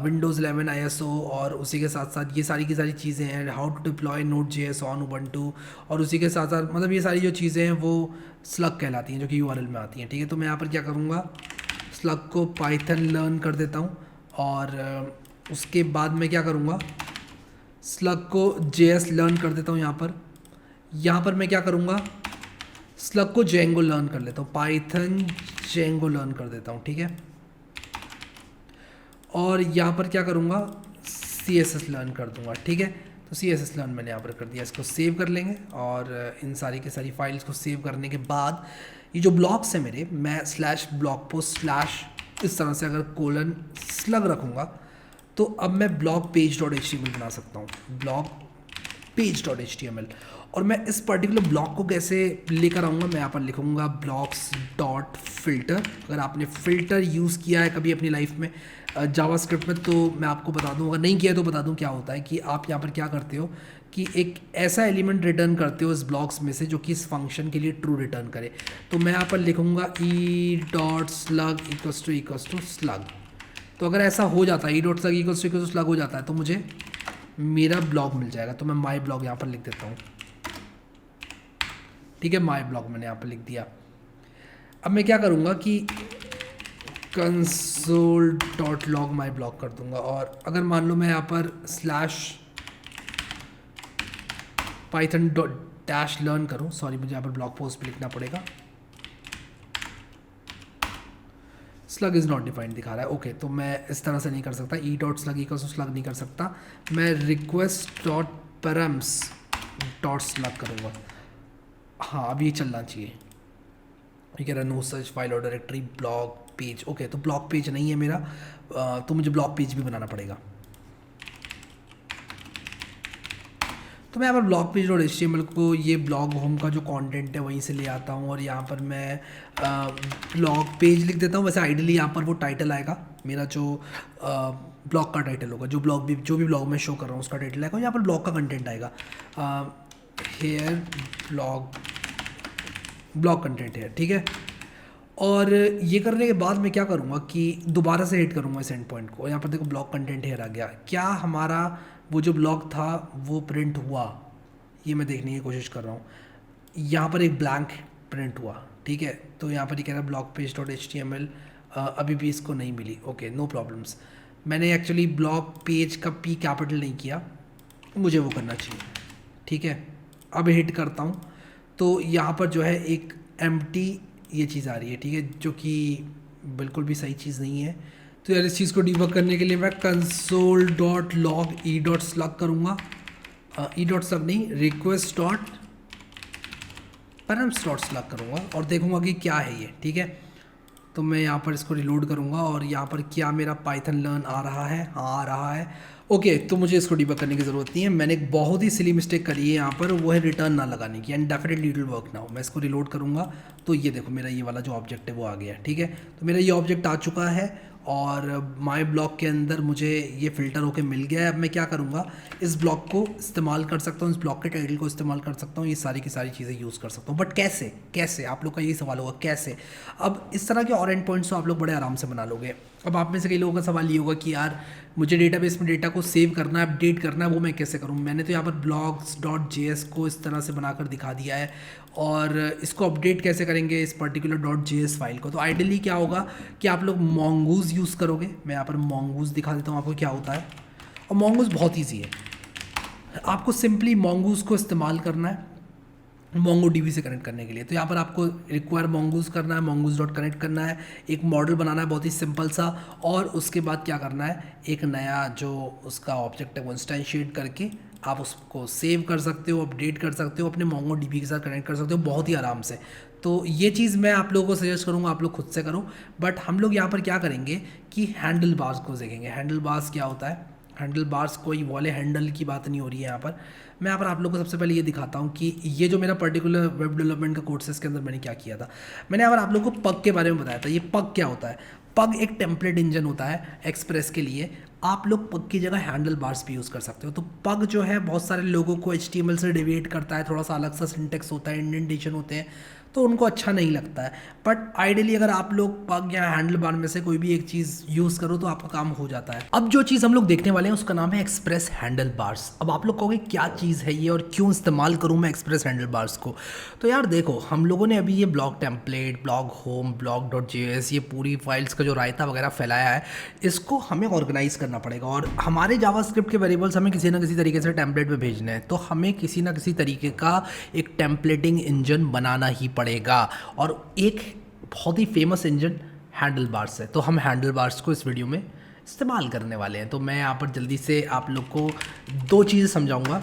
A: Windows 11 ISO और उसी के साथ साथ ये सारी की सारी चीज़ें हैं, how to deploy Node.js on Ubuntu, और उसी के साथ साथ मतलब ये सारी जो चीज़ें हैं वो स्लग कहलाती हैं, जो कि URL में आती हैं, ठीक है। तो मैं यहाँ पर क्या करूँगा, स्लग को पाइथन लर्न कर देता हूँ, और उसके बाद मैं क्या करूँगा, स्लग को JS लर्न कर देता हूँ। यहाँ पर मैं क्या करूँगा, स्लग को जेंगो लर्न कर लेता हूँ, पाइथन जेंगो लर्न कर देता हूँ, ठीक है। और यहाँ पर क्या करूँगा, CSS लर्न कर दूँगा, ठीक है। तो CSS लर्न मैंने यहाँ पर कर दिया, इसको सेव कर लेंगे, और इन सारी की सारी फाइल्स को सेव करने के बाद ये जो ब्लॉक्स हैं मेरे, मैं स्लैश ब्लॉग पोस्ट स्लैश इस तरह से अगर कोलन स्लग रखूँगा तो अब मैं ब्लॉग पेज डॉट HTML बना सकता हूँ, ब्लॉग पेज डॉट HTML। और मैं इस पर्टिकुलर ब्लॉक को कैसे लेकर आऊँगा, मैं यहाँ पर लिखूँगा ब्लॉक्स डॉट फिल्टर। अगर आपने फ़िल्टर यूज़ किया है कभी अपनी लाइफ में जावास्क्रिप्ट में तो मैं आपको बता दूँ, अगर नहीं किया है तो बता दूँ क्या होता है कि आप यहाँ पर क्या करते हो कि एक ऐसा एलिमेंट रिटर्न करते हो इस ब्लॉक्स में से जो कि इस फंक्शन के लिए ट्रू रिटर्न करे। तो मैं यहाँ पर लिखूँगा e dot slug equals to slug. तो अगर ऐसा हो जाता है, e dot slug equals to slug हो जाता है, तो मुझे मेरा ब्लॉग मिल जाएगा। तो मैं माई ब्लॉग यहाँ पर लिख देता हूँ, ठीक है, माई ब्लॉग मैंने यहाँ पर लिख दिया। अब मैं क्या करूँगा कि console.log माई ब्लॉग कर दूंगा, और अगर मान लो मैं यहाँ पर स्लैश पाइथन डैश लर्न करूँ, सॉरी मुझे यहाँ पर ब्लॉग पोस्ट पे लिखना पड़ेगा, स्लग इज़ नॉट डिफाइंड दिखा रहा है। ओके, तो मैं इस तरह से नहीं कर सकता, e dot slug equals to slug नहीं कर सकता, मैं request dot params dot slug करूँगा। हाँ, अब ये चलना चाहिए, ठीक है। No search file or directory blog page. Okay, तो ब्लॉग पेज नहीं है मेरा, तो मुझे ब्लॉग पेज भी बनाना पड़ेगा। तो मैं यहाँ पर ब्लॉग पेज डॉट HTML को ये ब्लॉग होम का जो कंटेंट है वहीं से ले आता हूँ, और यहाँ पर मैं ब्लॉग पेज लिख देता हूँ। वैसे आइडियली यहाँ पर वो टाइटल आएगा, मेरा जो ब्लॉग का टाइटल होगा, जो भी ब्लॉग में शो कर रहा हूँ उसका टाइटल आएगा, यहाँ पर ब्लॉग का कंटेंट आएगा, हेयर ब्लॉग कंटेंट है, ठीक है। और ये करने के बाद मैं क्या करूँगा कि दोबारा से हिट करूँगा इस एंड पॉइंट को। यहाँ पर देखो ब्लॉग कंटेंट हेयर आ गया। क्या हमारा वो जो ब्लॉग था वो प्रिंट हुआ, ये मैं देखने की कोशिश कर रहा हूँ। यहाँ पर एक ब्लैंक प्रिंट हुआ, ठीक है। तो यहाँ पर ये कह रहा है ब्लॉग पेज डॉट HTML अभी भी इसको नहीं मिली। Okay, no problems. मैंने एक्चुअली ब्लॉग पेज का P कैपिटल नहीं किया, मुझे वो करना चाहिए, ठीक है। अब हिट करता हूँ तो यहाँ पर जो है एक एम्प्टी ये चीज़ आ रही है, ठीक है, जो कि बिल्कुल भी सही चीज़ नहीं है। तो यार इस चीज़ को डिबग करने के लिए मैं console.log e.slug करूँगा, e.slug नहीं, request.params.slug करूँगा और देखूँगा कि क्या है ये, ठीक है। तो मैं यहाँ पर इसको रिलोड करूँगा और यहाँ पर क्या मेरा पाइथन लर्न आ रहा है, हाँ आ रहा है। ओके, तो मुझे इसको डिबग करने की ज़रूरत नहीं है। मैंने एक बहुत ही सिली मिस्टेक करी है यहाँ पर, वो है रिटर्न ना लगाने की, and definitely it will work now. मैं इसको रिलोड करूँगा तो ये देखो मेरा ये वाला जो ऑब्जेक्ट है वो आ गया, ठीक है। तो मेरा ये ऑब्जेक्ट आ चुका है और माय ब्लॉक के अंदर मुझे ये फ़िल्टर होके मिल गया है। अब मैं क्या करूँगा, इस ब्लॉक को इस्तेमाल कर सकता हूँ, इस ब्लॉक के टाइटल को इस्तेमाल कर सकता हूँ, ये सारी की सारी चीज़ें यूज़ कर सकता हूँ। बट कैसे कैसे, आप लोग का यही सवाल होगा कैसे। अब इस तरह के और एंड पॉइंट्स तो आप लोग बड़े आराम से बना लोगे। अब आप में से कई लोगों का सवाल ये होगा कि यार मुझे डेटाबेस में डेटा को सेव करना है, अपडेट करना है, वो मैं कैसे करूँ। मैंने तो यहाँ पर blogs.js को इस तरह से बनाकर दिखा दिया है, और इसको अपडेट कैसे करेंगे इस पर्टिकुलर .js फाइल को। तो आइडियली क्या होगा कि आप लोग mongoose यूज़ करोगे। मैं यहाँ पर mongoose दिखा देता हूँ आपको क्या होता है। और mongoose बहुत ईजी है, आपको सिंपली mongoose को इस्तेमाल करना है MongoDB से कनेक्ट करने के लिए। तो यहाँ पर आपको रिक्वायर mongoose करना है, mongoose डॉट कनेक्ट करना है, एक मॉडल बनाना है बहुत ही सिंपल सा, और उसके बाद क्या करना है, एक नया जो उसका ऑब्जेक्ट है वो इंस्टेंशिएट करके आप उसको सेव कर सकते हो, अपडेट कर सकते हो, अपने MongoDB के साथ कनेक्ट कर सकते हो बहुत ही आराम से। तो ये चीज़ मैं आप लोगों को सजेस्ट करूँगा, आप लोग खुद से करो। बट हम लोग यहाँ पर क्या करेंगे कि हैंडल बार्स को देखेंगे। हैंडल बार्स क्या होता है, हैंडल बार्स कोई वाले हैंडल की बात नहीं हो रही है यहाँ पर। मैं यहाँ पर आप लोगों को सबसे पहले ये दिखाता हूँ कि ये जो मेरा पर्टिकुलर वेब डेवलपमेंट का कोर्स है इसके अंदर मैंने क्या किया था। मैंने यहाँ पर आप लोगों को पग के बारे में बताया था। ये पग क्या होता है, पग एक टेम्पलेट इंजन होता है एक्सप्रेस के लिए। आप लोग पग की जगह हैंडल बार्स भी यूज़ कर सकते हो। तो पग जो है बहुत सारे लोगों को HTML से डिविएट करता है, थोड़ा सा अलग सा सिंटेक्स होता है, इंडेंटेशन होते हैं, तो उनको अच्छा नहीं लगता है। बट आइडियली अगर आप लोग पग या हैंडल बार में से कोई भी एक चीज़ यूज़ करो तो आपका काम हो जाता है। अब जो चीज़ हम लोग देखने वाले हैं उसका नाम है एक्सप्रेस हैंडल बार्स। अब आप लोग कहोगे क्या चीज़ है ये और क्यों इस्तेमाल करूँ मैं एक्सप्रेस हैंडल बार्स को। तो यार देखो, हम लोगों ने अभी ये blog template, blog home, blog.js, ये पूरी फाइल्स का जो रायता वगैरह फैलाया है, इसको हमें ऑर्गेनाइज करना पड़ेगा। और हमारे जावास्क्रिप्ट के वेरिएबल्स हमें किसी ना किसी तरीके से टेम्पलेट में भेजने हैं, तो हमें किसी ना किसी तरीके का एक टेम्पलेटिंग इंजन बनाना ही पड़ेगा। और एक बहुत ही फेमस इंजन हैंडल बार्स है। तो हम हैंडल बार्स को इस वीडियो में इस्तेमाल करने वाले हैं। तो मैं यहाँ पर जल्दी से आप लोग को दो चीज़ें समझाऊंगा।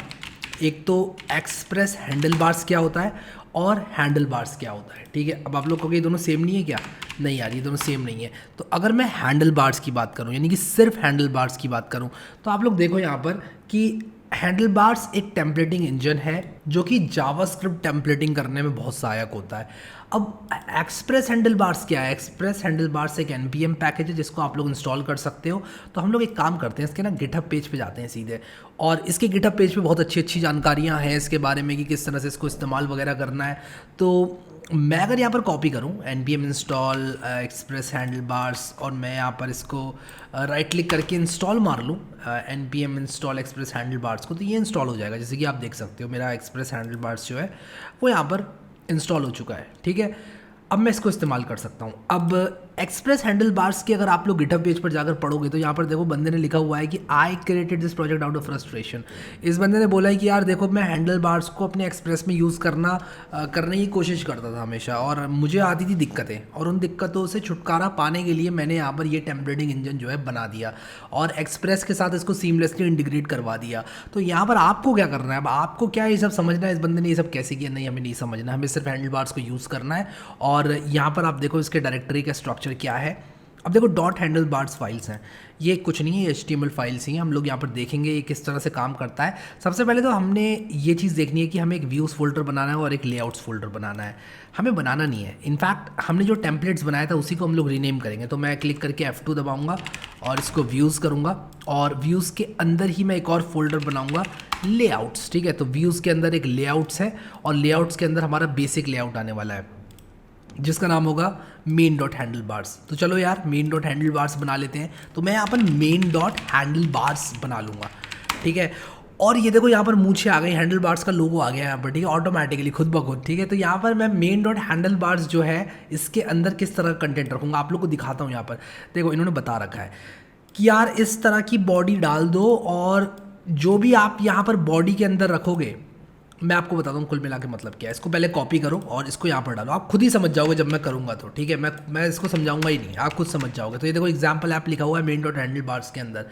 A: एक तो एक्सप्रेस हैंडल बार्स क्या होता है और हैंडल बार्स क्या होता है, ठीक है। अब आप लोग को ये दोनों सेम नहीं है क्या, नहीं यार ये दोनों सेम नहीं है। तो अगर मैं हैंडल बार्स की बात करूँ, यानी कि सिर्फ हैंडल बार्स की बात करूँ, तो आप लोग देखो यहाँ पर कि हैंडल बार्स एक टेम्पलेटिंग इंजन है जो कि जावास्क्रिप्ट टेम्पलेटिंग करने में बहुत सहायक होता है। अब एक्सप्रेस हैंडल बार्स क्या है, एक्सप्रेस हैंडल बार्स एक npm पैकेज है जिसको आप लोग इंस्टॉल कर सकते हो। तो हम लोग एक काम करते हैं, इसके ना गिटहब पेज पे जाते हैं सीधे, और इसके गिटहब पेज पे बहुत अच्छी अच्छी जानकारियाँ हैं इसके बारे में कि किस तरह से इसको इस्तेमाल वगैरह करना है। तो मैं अगर यहाँ पर कॉपी करूँ npm install express handle bars, और मैं यहाँ पर इसको राइट क्लिक करके इंस्टॉल मार लूँ npm install express handle bars को, तो ये इंस्टॉल हो जाएगा। जैसे कि आप देख सकते हो मेरा एक्सप्रेस हैंडल बार्स जो है वो यहाँ पर इंस्टॉल हो चुका है, ठीक है। अब मैं इसको इस्तेमाल कर सकता हूँ। अब एक्सप्रेस हैंडल बार्स की अगर आप लोग गिटहब पेज पर जाकर पढ़ोगे तो यहाँ पर देखो बंदे ने लिखा हुआ है कि I created this project out of frustration. इस बंदे ने बोला है कि यार देखो मैं हैंडल बार्स को अपने एक्सप्रेस में यूज़ करने की कोशिश करता था हमेशा, और मुझे आती थी दिक्कतें, और उन दिक्कतों से छुटकारा पाने के लिए मैंने यहाँ पर ये टेम्पलेटिंग इंजन जो है बना दिया और एक्सप्रेस के साथ इसको सीमलेसली इंटीग्रेट करवा दिया। तो यहाँ पर आपको क्या करना है, अब आपको क्या ये सब समझना है, इस बंदे ने ये सब कैसे किया, नहीं हमें नहीं समझना, हमें सिर्फ हैंडल बार्स को यूज़ करना है। और यहाँ पर आप देखो इसके डायरेक्टरी का स्ट्रक्चर क्या है, अब देखो डॉट हैंडल बार्स फाइल्स हैं, ये कुछ नहीं है, HTML फाइल्स ही हैं। हम लोग यहाँ पर देखेंगे ये किस तरह से काम करता है। सबसे पहले तो हमने ये चीज़ देखनी है कि हमें एक व्यूज़ फोल्डर बनाना है और एक लेआउट्स फोल्डर बनाना है। हमें बनाना नहीं है, इनफैक्ट हमने जो टेम्पलेट्स बनाया था उसी को हम लोग रीनेम करेंगे। तो मैं क्लिक करके F2 दबाऊँगा और इसको व्यूज़ करूँगा, और व्यूज़ के अंदर ही मैं एक और फोल्डर बनाऊँगा लेआउट्स। ठीक है, तो व्यूज़ के अंदर एक लेआउट्स है और लेआउट्स के अंदर हमारा बेसिक लेआउट आने वाला है जिसका नाम होगा मेन डॉट हैंडल बार्स। तो चलो यार मेन डॉट हैंडल बार्स बना लेते हैं। तो मैं यहाँ पर मेन डॉट हैंडल बार्स बना लूँगा। ठीक है, और ये देखो यहाँ पर मूछें आ गई, हैंडल बार्स का लोगो आ गया यहाँ पर। ठीक है, ऑटोमेटिकली खुद ब खुद। ठीक है, तो यहाँ पर मैं मेन डॉट हैंडल बार्स जो है इसके अंदर किस तरह का कंटेंट रखूँगा आप लोग को दिखाता हूँ। यहाँ पर देखो इन्होंने बता रखा है कि यार इस तरह की बॉडी डाल दो, और जो भी आप यहाँ पर बॉडी के अंदर रखोगे मैं आपको बताता हूँ कुल मिला के मतलब क्या है। इसको पहले कॉपी करो और इसको यहाँ पर डालो, आप खुद ही समझ जाओगे जब मैं करूँगा तो। ठीक है, मैं इसको समझाऊंगा ही नहीं, आप खुद समझ जाओगे। तो ये देखो एग्जाम्पल ऐप लिखा हुआ है मेन डॉट हैंडल बार्स के अंदर।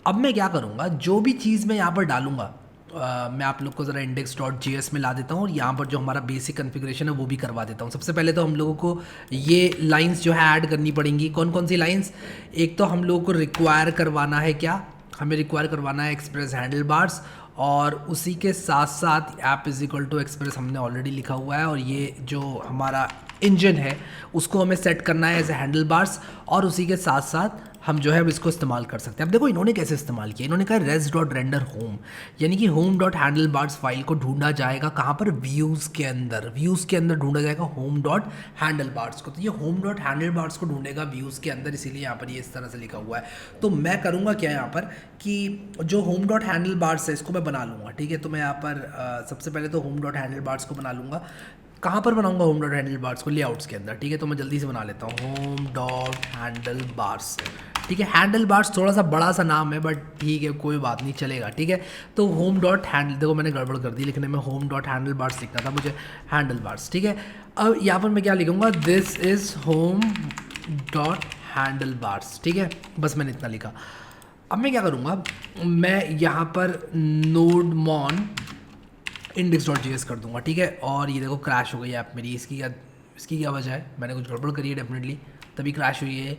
A: अब मैं क्या करूँगा, जो भी चीज़ मैं यहाँ पर डालूंगा मैं आप लोग को ज़रा index.js में ला देता हूँ और यहाँ पर जो हमारा बेसिक कॉन्फ़िगरेशन है वो भी करवा देता हूँ। सबसे पहले तो हम लोगों को ये लाइंस जो है ऐड करनी पड़ेंगी। कौन कौन सी लाइंस? एक तो हम लोगों को रिक्वायर करवाना है, क्या हमें रिक्वायर करवाना है एक्सप्रेस हैंडल बार्स, और उसी के साथ साथ app is equal to express हमने ऑलरेडी लिखा हुआ है, और ये जो हमारा इंजन है उसको हमें सेट करना है एज ए हैंडल बार्स, और उसी के साथ साथ हम जो है इसको इस्तेमाल कर सकते हैं। अब देखो इन्होंने कैसे इस्तेमाल किया, इन्होंने कहा रेस डॉट रेंडर होम, यानी कि home dot handle bars file को ढूंढा जाएगा कहाँ पर, व्यूज़ के अंदर। व्यूज़ के अंदर ढूंढा जाएगा होम डॉट हैंडल बार्स को। तो ये होम डॉट हैंडल बार्स को ढूंढेगा व्यूज़ के अंदर, इसीलिए यहाँ पर ये इस तरह से लिखा हुआ है। तो मैं करूँगा क्या यहाँ पर कि जो होम डॉट हैंडल बार्स है इसको मैं बना लूँगा। ठीक है, तो मैं यहाँ पर सबसे पहले तो होम डॉट हैंडल बार्स को बना लूँगा। कहाँ पर बनाऊंगा होम डॉट हैंडल बार्स को? लेआउट्स के अंदर। ठीक है, तो मैं जल्दी से बना लेता हूँ होम डॉट हैंडल बार्स। ठीक है, हैंडल बार्स थोड़ा सा बड़ा सा नाम है बट ठीक है कोई बात नहीं, चलेगा। ठीक है, तो होम डॉट हैंडल, देखो मैंने गड़बड़ कर दी लिखने में, होम डॉट हैंडल बार्स लिखना था मुझे हैंडल बार्स। ठीक है, अब यहाँ पर मैं क्या लिखूँगा, this is home dot handle bars. ठीक है, बस मैंने इतना लिखा। अब मैं क्या करूँगा, मैं यहाँ पर नोड मॉन index.js कर दूंगा। ठीक है, और ये देखो क्रैश हो गई ऐप मेरी। इसकी क्या वजह है? मैंने कुछ गड़बड़ करी है डेफिनेटली, तभी क्रैश हुई है।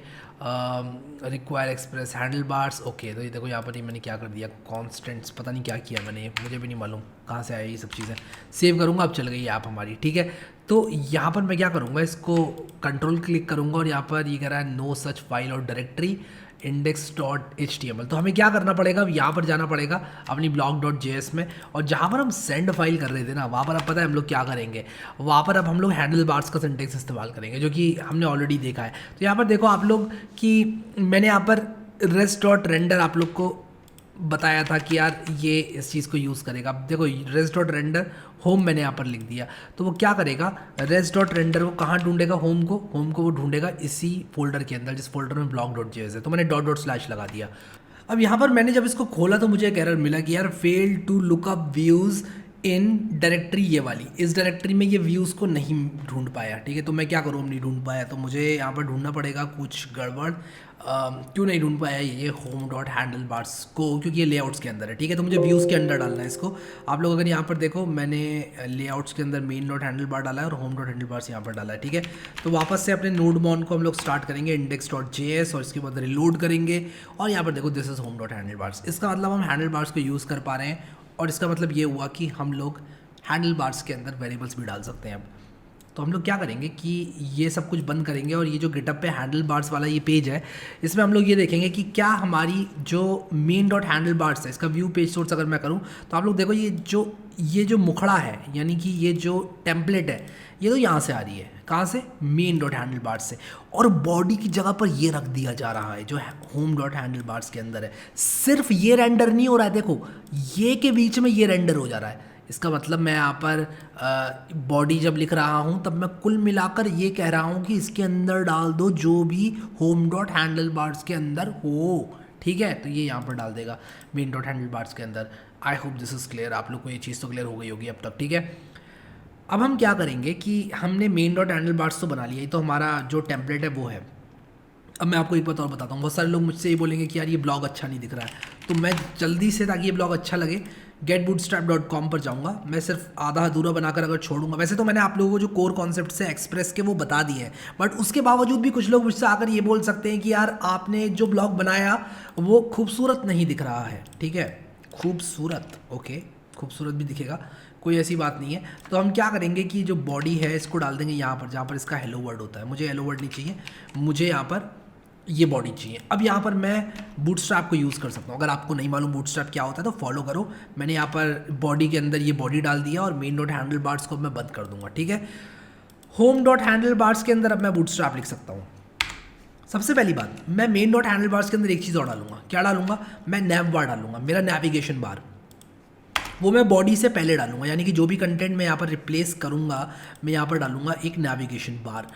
A: Require express handle bars, okay. तो ये देखो यहाँ पर ही मैंने क्या कर दिया, कॉन्स्टेंट्स, पता नहीं क्या किया मैंने, मुझे भी नहीं मालूम कहाँ से आया ये सब चीज़ें। सेव करूँगा, अब चल गई ऐप हमारी। ठीक है, तो यहाँ पर मैं क्या करूँगा, इसको कंट्रोल क्लिक करूँगा और यहाँ पर ये कह रहा है no such file or directory index.html। तो हमें क्या करना पड़ेगा, यहाँ पर जाना पड़ेगा अपनी block.js में, और जहाँ पर हम सेंड फाइल कर रहे थे ना वहाँ पर अब पता है हम लोग क्या करेंगे, वहाँ पर अब हम लोग हैंडल बार्स का सिंटेक्स इस्तेमाल करेंगे जो कि हमने ऑलरेडी देखा है। तो यहाँ पर देखो आप लोग कि मैंने यहाँ पर res.render आप लोग को बताया था कि यार ये इस चीज़ को यूज़ करेगा। अब देखो रेस डॉट रेंडर होम मैंने यहाँ पर लिख दिया, तो वो क्या करेगा, रेस डॉट रेंडर वो कहाँ ढूंढेगा, होम को वो ढूंढेगा इसी फोल्डर के अंदर जिस फोल्डर में block.js है। तो मैंने डॉट डॉट स्लैश लगा दिया। अब यहाँ पर मैंने जब इसको खोला तो मुझे एक एरर मिला कि यार fail to look up views in directory, ये वाली इस डायरेक्टरी में ये व्यूज़ को नहीं ढूंढ पाया। ठीक है, तो मैं क्या करूँ, नहीं ढूंढ पाया, तो मुझे यहाँ पर ढूंढना पड़ेगा कुछ गड़बड़। क्यों नहीं ढूंढ पाया ये होम डॉट हैंडल बार्स को, क्योंकि ये लेआउट्स के अंदर है। ठीक है, तो मुझे व्यूज़ के अंदर डालना है इसको। आप लोग अगर यहाँ पर देखो मैंने लेआउट्स के अंदर मेन डॉट हैंडल बार डाला है और होम डॉट हैंडल बार्स यहाँ पर डाला है। ठीक है, तो वापस से अपने नोड मॉन को हम लोग स्टार्ट करेंगे index.js और इसके बाद रिलोड करेंगे, और यहाँ पर देखो this is home dot handle bars. इसका मतलब हम हैंडल बार्स को यूज़ कर पा रहे हैं, और इसका मतलब ये हुआ कि हम लोग हैंडल बार्स के अंदर वेरिएबल्स भी डाल सकते हैं। अब तो हम लोग क्या करेंगे कि ये सब कुछ बंद करेंगे, और ये जो गिटअप पे हैंडल बार्स वाला ये पेज है इसमें हम लोग ये देखेंगे कि क्या हमारी जो मेन डॉट हैंडल बार्स है इसका व्यू पेज सोर्स अगर मैं करूं तो आप लोग देखो ये जो मुखड़ा है, यानी कि ये जो टेम्पलेट है ये तो यहाँ से आ रही है, कहाँ से, मेन डॉट हैंडल बार्स से, और बॉडी की जगह पर ये रख दिया जा रहा है जो होम डॉट हैंडल बार्स के अंदर है। सिर्फ ये रेंडर नहीं हो रहा है, देखो ये के बीच में ये रेंडर हो जा रहा है। इसका मतलब मैं यहाँ पर बॉडी जब लिख रहा हूँ तब मैं कुल मिलाकर ये कह रहा हूँ कि इसके अंदर डाल दो जो भी होम डॉट हैंडल बार्स के अंदर हो। ठीक है, तो ये यहाँ पर डाल देगा मेन डॉट हैंडल बार्स के अंदर। I hope this is clear, आप लोग को ये चीज़ तो क्लियर हो गई होगी अब तक। ठीक है, अब हम क्या करेंगे कि हमने मेन डॉट हैंडल बार्स तो बना लिया, ये तो हमारा जो टेम्पलेट है वो है। अब मैं आपको एक बात और बताता हूँ, बहुत सारे लोग मुझसे ये बोलेंगे कि यार ये ब्लॉग अच्छा नहीं दिख रहा है, तो मैं जल्दी से, ताकि ये ब्लॉग अच्छा लगे, getbootstrap.com पर जाऊँगा। मैं सिर्फ आधा अधूरा बनाकर अगर छोड़ूंगा, वैसे तो मैंने आप लोगों को जो कोर कॉन्सेप्ट है एक्सप्रेस के वो बता दिए हैं, बट उसके बावजूद भी कुछ लोग मुझसे आकर ये बोल सकते हैं कि यार आपने जो ब्लॉग बनाया वो खूबसूरत नहीं दिख रहा है। ठीक है, खूबसूरत, ओके, खूबसूरत भी दिखेगा, कोई ऐसी बात नहीं है। तो हम क्या करेंगे कि जो बॉडी है इसको डाल देंगे यहाँ पर, जहाँ पर इसका हेलो वर्ड होता है। मुझे हेलो वर्ड नहीं चाहिए, मुझे यहाँ पर ये बॉडी चाहिए। अब यहाँ पर मैं बूटस्ट्रैप को यूज़ कर सकता हूँ। अगर आपको नहीं मालूम बूटस्ट्रैप क्या होता है तो फॉलो करो। मैंने यहाँ पर बॉडी के अंदर ये बॉडी डाल दिया और मेन डॉट हैंडल बार्स को मैं बंद कर दूंगा। ठीक है, होम डॉट हैंडल बार्स के अंदर अब मैं बूटस्ट्रैप लिख सकता हूँ। सबसे पहली बात, मैं मेन डॉट हैंडल बार्स के अंदर एक चीज़ और डालूंगा। क्या डालूंगा? मैं नैव बार डालूंगा, मेरा नेविगेशन बार, वो मैं बॉडी से पहले डालूंगा। यानी कि जो भी कंटेंट मैं यहाँ पर रिप्लेस करूँगा, मैं यहाँ पर डालूंगा एक नेविगेशन बार।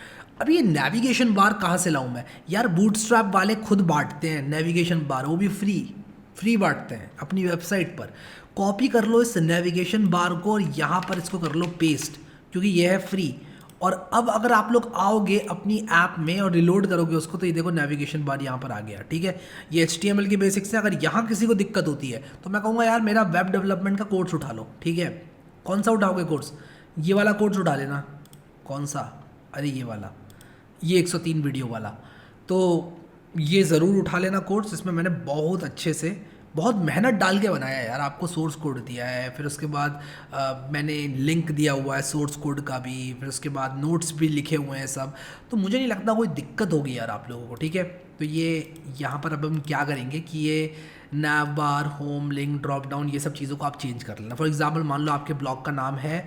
A: अब ये नेविगेशन बार कहाँ से लाऊं मैं? यार बूटस्ट्रैप वाले खुद बांटते हैं नेविगेशन बार, वो भी फ्री बांटते हैं अपनी वेबसाइट पर। कॉपी कर लो इस नेविगेशन बार को और यहाँ पर इसको कर लो पेस्ट, क्योंकि ये है फ्री। और अब अगर आप लोग आओगे अपनी ऐप में और रिलोड करोगे उसको, तो ये देखो नेविगेशन बार यहाँ पर आ गया। ठीक है, ये HTML की बेसिक्स है। अगर यहाँ किसी को दिक्कत होती है तो मैं कहूँगा यार मेरा वेब डेवलपमेंट का कोर्स उठा लो। ठीक है, कौन सा उठाओगे कोर्स? ये वाला कोर्स उठा लेना। कौन सा? अरे ये वाला, ये 103 वीडियो वाला। तो ये ज़रूर उठा लेना कोर्स। इसमें मैंने बहुत अच्छे से, बहुत मेहनत डाल के बनाया है यार। आपको सोर्स कोड दिया है, फिर उसके बाद मैंने लिंक दिया हुआ है सोर्स कोड का भी, फिर उसके बाद नोट्स भी लिखे हुए हैं सब। तो मुझे नहीं लगता कोई दिक्कत होगी यार आप लोगों को। ठीक है, तो ये यहाँ पर अब हम क्या करेंगे कि ये नैव बार, होम, लिंक, ड्रॉप डाउन, ये सब चीज़ों को आप चेंज कर लेना। फॉर एग्जांपल मान लो आपके ब्लॉग का नाम है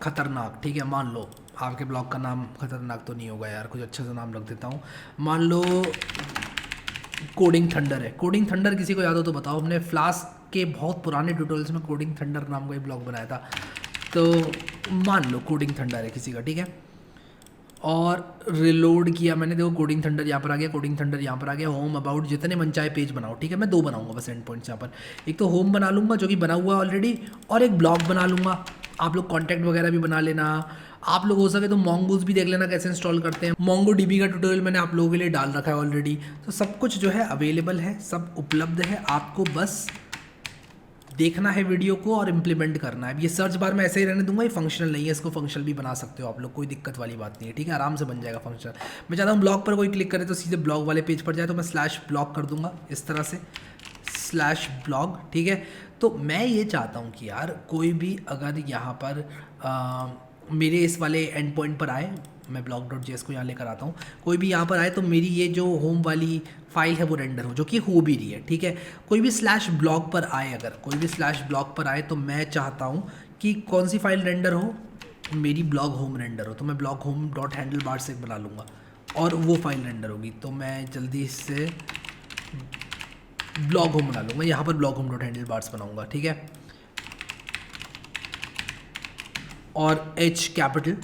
A: खतरनाक। ठीक है, मान लो आपके ब्लॉग का नाम खतरनाक तो नहीं होगा यार, कुछ अच्छा सा नाम रख देता हूँ। मान लो कोडिंग थंडर है। कोडिंग थंडर किसी को याद हो तो बताओ। हमने फ्लास्क के बहुत पुराने ट्यूटोरियल्स में कोडिंग थंडर नाम का एक ब्लॉग बनाया था। तो मान लो कोडिंग थंडर है किसी का। ठीक है, और रिलोड किया मैंने, देखो कोडिंग थंडर यहाँ पर आ गया, कोडिंग थंडर यहाँ पर आ गया। होम, अबाउट, जितने मन चाहे पेज बनाओ। ठीक है, मैं 2 बनाऊंगा बस एंड पॉइंट्स यहाँ पर। एक तो होम बना लूँगा जो कि बना हुआ है ऑलरेडी, और एक ब्लॉग बना लूँगा। आप लोग कॉन्टैक्ट वगैरह भी बना लेना। आप लोग हो सके तो मोंगोज भी देख लेना कैसे इंस्टॉल करते हैं। मोंगो डीबी का ट्यूटोरियल मैंने आप लोगों के लिए डाल रखा है ऑलरेडी। तो सब कुछ जो है अवेलेबल है, सब उपलब्ध है। आपको बस देखना है वीडियो को और इम्प्लीमेंट करना है। ये सर्च बार में ऐसे ही रहने दूंगा, ये फंक्शनल नहीं है, इसको फंक्शनल भी बना सकते हो आप लोग, कोई दिक्कत वाली बात नहीं है। ठीक है, आराम से बन जाएगा फंक्शनल। मैं चाहता हूँ ब्लॉग पर कोई क्लिक करे तो सीधे ब्लॉग वाले पेज पर जाए, तो मैं /blog कर दूंगा इस तरह से /blog। ठीक है, तो मैं ये चाहता हूँ कि यार कोई भी अगर यहाँ पर मेरे इस वाले एंड पॉइंट पर आए, मैं blog.js को यहाँ लेकर आता हूँ, कोई भी यहाँ पर आए तो मेरी ये जो होम वाली फाइल है वो रेंडर हो, जो कि हो भी रही है। ठीक है, कोई भी /blog पर आए, अगर कोई भी /blog पर आए तो मैं चाहता हूँ कि कौन सी फाइल रेंडर हो? मेरी ब्लॉग होम रेंडर हो। तो मैं blog home dot handle bar से बना लूँगा और वो फाइल रेंडर होगी। तो मैं जल्दी से ब्लॉग होम बना लूँगा, यहाँ पर blog home dot handle bars बनाऊँगा। ठीक है, और H कैपिटल।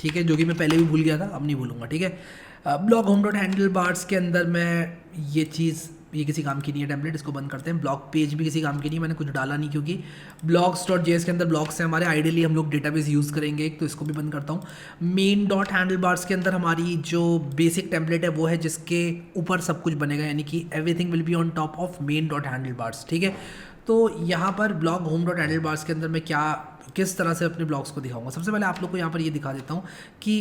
A: ठीक है, जो कि मैं पहले भी भूल गया था, अब नहीं भूलूंगा। ठीक है, blog home dot handle bars के अंदर मैं ये चीज़, ये किसी काम की नहीं है टेम्पलेट, इसको बंद करते हैं। ब्लॉग पेज भी किसी काम की नहीं, मैंने कुछ डाला नहीं, क्योंकि blogs.js के अंदर ब्लॉग्स हैं हमारे। आइडियली हम लोग डेटाबेस यूज़ करेंगे, तो इसको भी बंद करता हूँ। मेन डॉट हैंडल बार्स के अंदर हमारी जो बेसिक टेम्पलेट है वो है, जिसके ऊपर सब कुछ बनेगा, यानी कि everything will be on top of main dot handle bars. ठीक है, तो यहाँ पर blog home dot handle bars के अंदर मैं किस तरह से अपने ब्लॉग्स को दिखाऊंगा। सबसे पहले आप लोग को यहाँ पर ये दिखा देता हूँ कि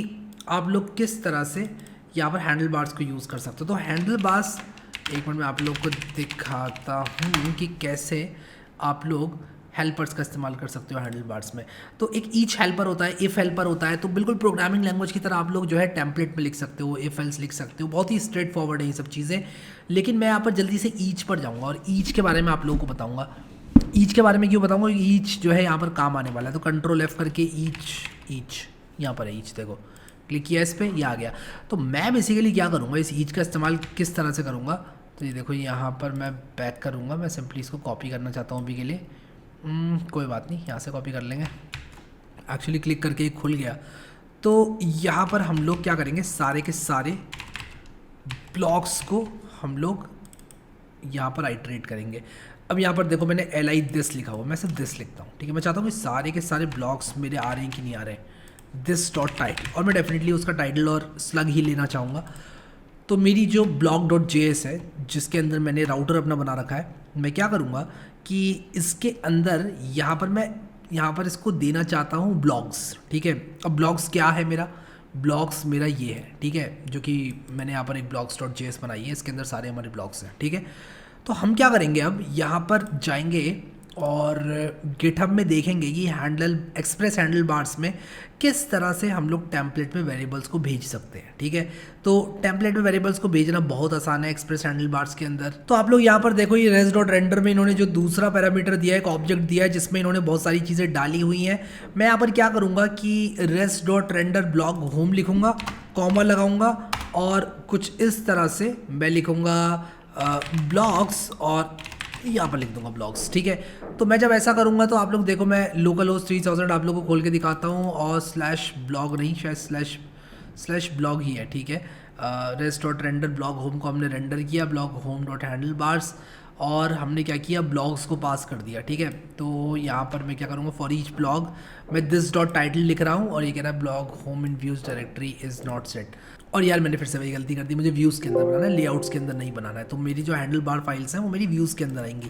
A: आप लोग किस तरह से यहाँ पर हैंडल बार्स को यूज़ कर सकते हो। तो हैंडल बार्स, एक मिनट में आप लोग को दिखाता हूँ कि कैसे आप लोग हेल्पर्स का इस्तेमाल कर सकते हो हैंडल बार्स में। तो एक ईच हेल्पर होता है, इफ़ हेल्पर होता है। तो बिल्कुल प्रोग्रामिंग लैंग्वेज की तरह आप लोग जो है टेम्पलेट में लिख सकते हो, इफ एल्स लिख सकते हो। बहुत ही स्ट्रेट फॉरवर्ड है ये सब चीज़ें। लेकिन मैं यहाँ पर जल्दी से ईच पर जाऊँगा और ईच के बारे में आप लोगों को बताऊँगा। ईच के बारे में क्यों बताऊँगा? ईच जो है यहाँ पर काम आने वाला है। तो Ctrl+F करके ईच यहाँ पर है, ईच देखो, क्लिक किया इस पर, ये आ गया। तो मैं बेसिकली क्या करूँगा, इस ईच का इस्तेमाल किस तरह से करूँगा? तो ये देखो, यहाँ पर मैं बैक करूँगा। मैं सिंपली इसको कॉपी करना चाहता हूँ अभी के लिए। कोई बात नहीं, यहाँ से कॉपी कर लेंगे। एक्चुअली क्लिक करके खुल गया। तो यहाँ पर हम लोग क्या करेंगे, सारे के सारे ब्लॉक्स को हम लोग यहाँ पर आइटरेट करेंगे। अब यहाँ पर देखो, मैंने li दिस लिखा हुआ, मैं सिर्फ दिस लिखता हूँ। ठीक है, मैं चाहता हूँ कि सारे के सारे ब्लॉक्स मेरे आ रहे हैं कि नहीं आ रहे हैं। दिस डॉट टाइटल, और मैं डेफिनेटली उसका टाइटल और स्लग ही लेना चाहूँगा। तो मेरी जो blog.js है जिसके अंदर मैंने राउटर अपना बना रखा है, मैं क्या करूँगा कि इसके अंदर यहाँ पर इसको देना चाहता हूँ ब्लॉग्स, ठीक है। अब ब्लॉग्स क्या है ब्लॉग्स मेरा ये है, ठीक है, जो कि मैंने यहाँ पर एक blogs.js बनाई है, इसके अंदर सारे हमारे ब्लॉग्स हैं, ठीक है। तो हम क्या करेंगे, अब यहाँ पर जाएंगे और गिटहब में देखेंगे कि एक्सप्रेस हैंडल बार्स में किस तरह से हम लोग टेम्पलेट में वेरिएबल्स को भेज सकते हैं, ठीक है। तो टेम्पलेट में वेरिएबल्स को भेजना बहुत आसान है एक्सप्रेस हैंडल बार्स के अंदर। तो आप लोग यहाँ पर देखो, ये res.render में इन्होंने जो दूसरा पैरामीटर दिया है, एक ऑब्जेक्ट दिया है जिसमें इन्होंने बहुत सारी चीज़ें डाली हुई हैं। मैं यहाँ पर क्या करूँगा कि res.render blog home लिखूँगा, कॉमा लगाऊँगा और कुछ इस तरह से मैं लिखूँगा ब्लॉग्स और यहाँ पर लिख दूंगा ब्लॉग्स, ठीक है। तो मैं जब ऐसा करूँगा तो आप लोग देखो, मैं लोकल होस्ट 3000 आप लोगों को खोल के दिखाता हूँ और /blog नहीं, शायद /blog ही है, ठीक है। res.render blog home को हमने रेंडर किया, blog home.handlebars, और हमने क्या किया, ब्लॉग्स को पास कर दिया, ठीक है। तो यहाँ पर मैं क्या करूँगा, फॉर ईच ब्लॉग मैं this.title लिख रहा हूँ और ये कह रहा है blog home in views directory is not set. और यार मैंने फिर से वही गलती कर दी, मुझे व्यूज़ के अंदर बनाना है, लेआउट्स के अंदर नहीं बनाना है। तो मेरी जो हैंडल बार फाइल्स हैं वो मेरी व्यूज़ के अंदर आएंगी।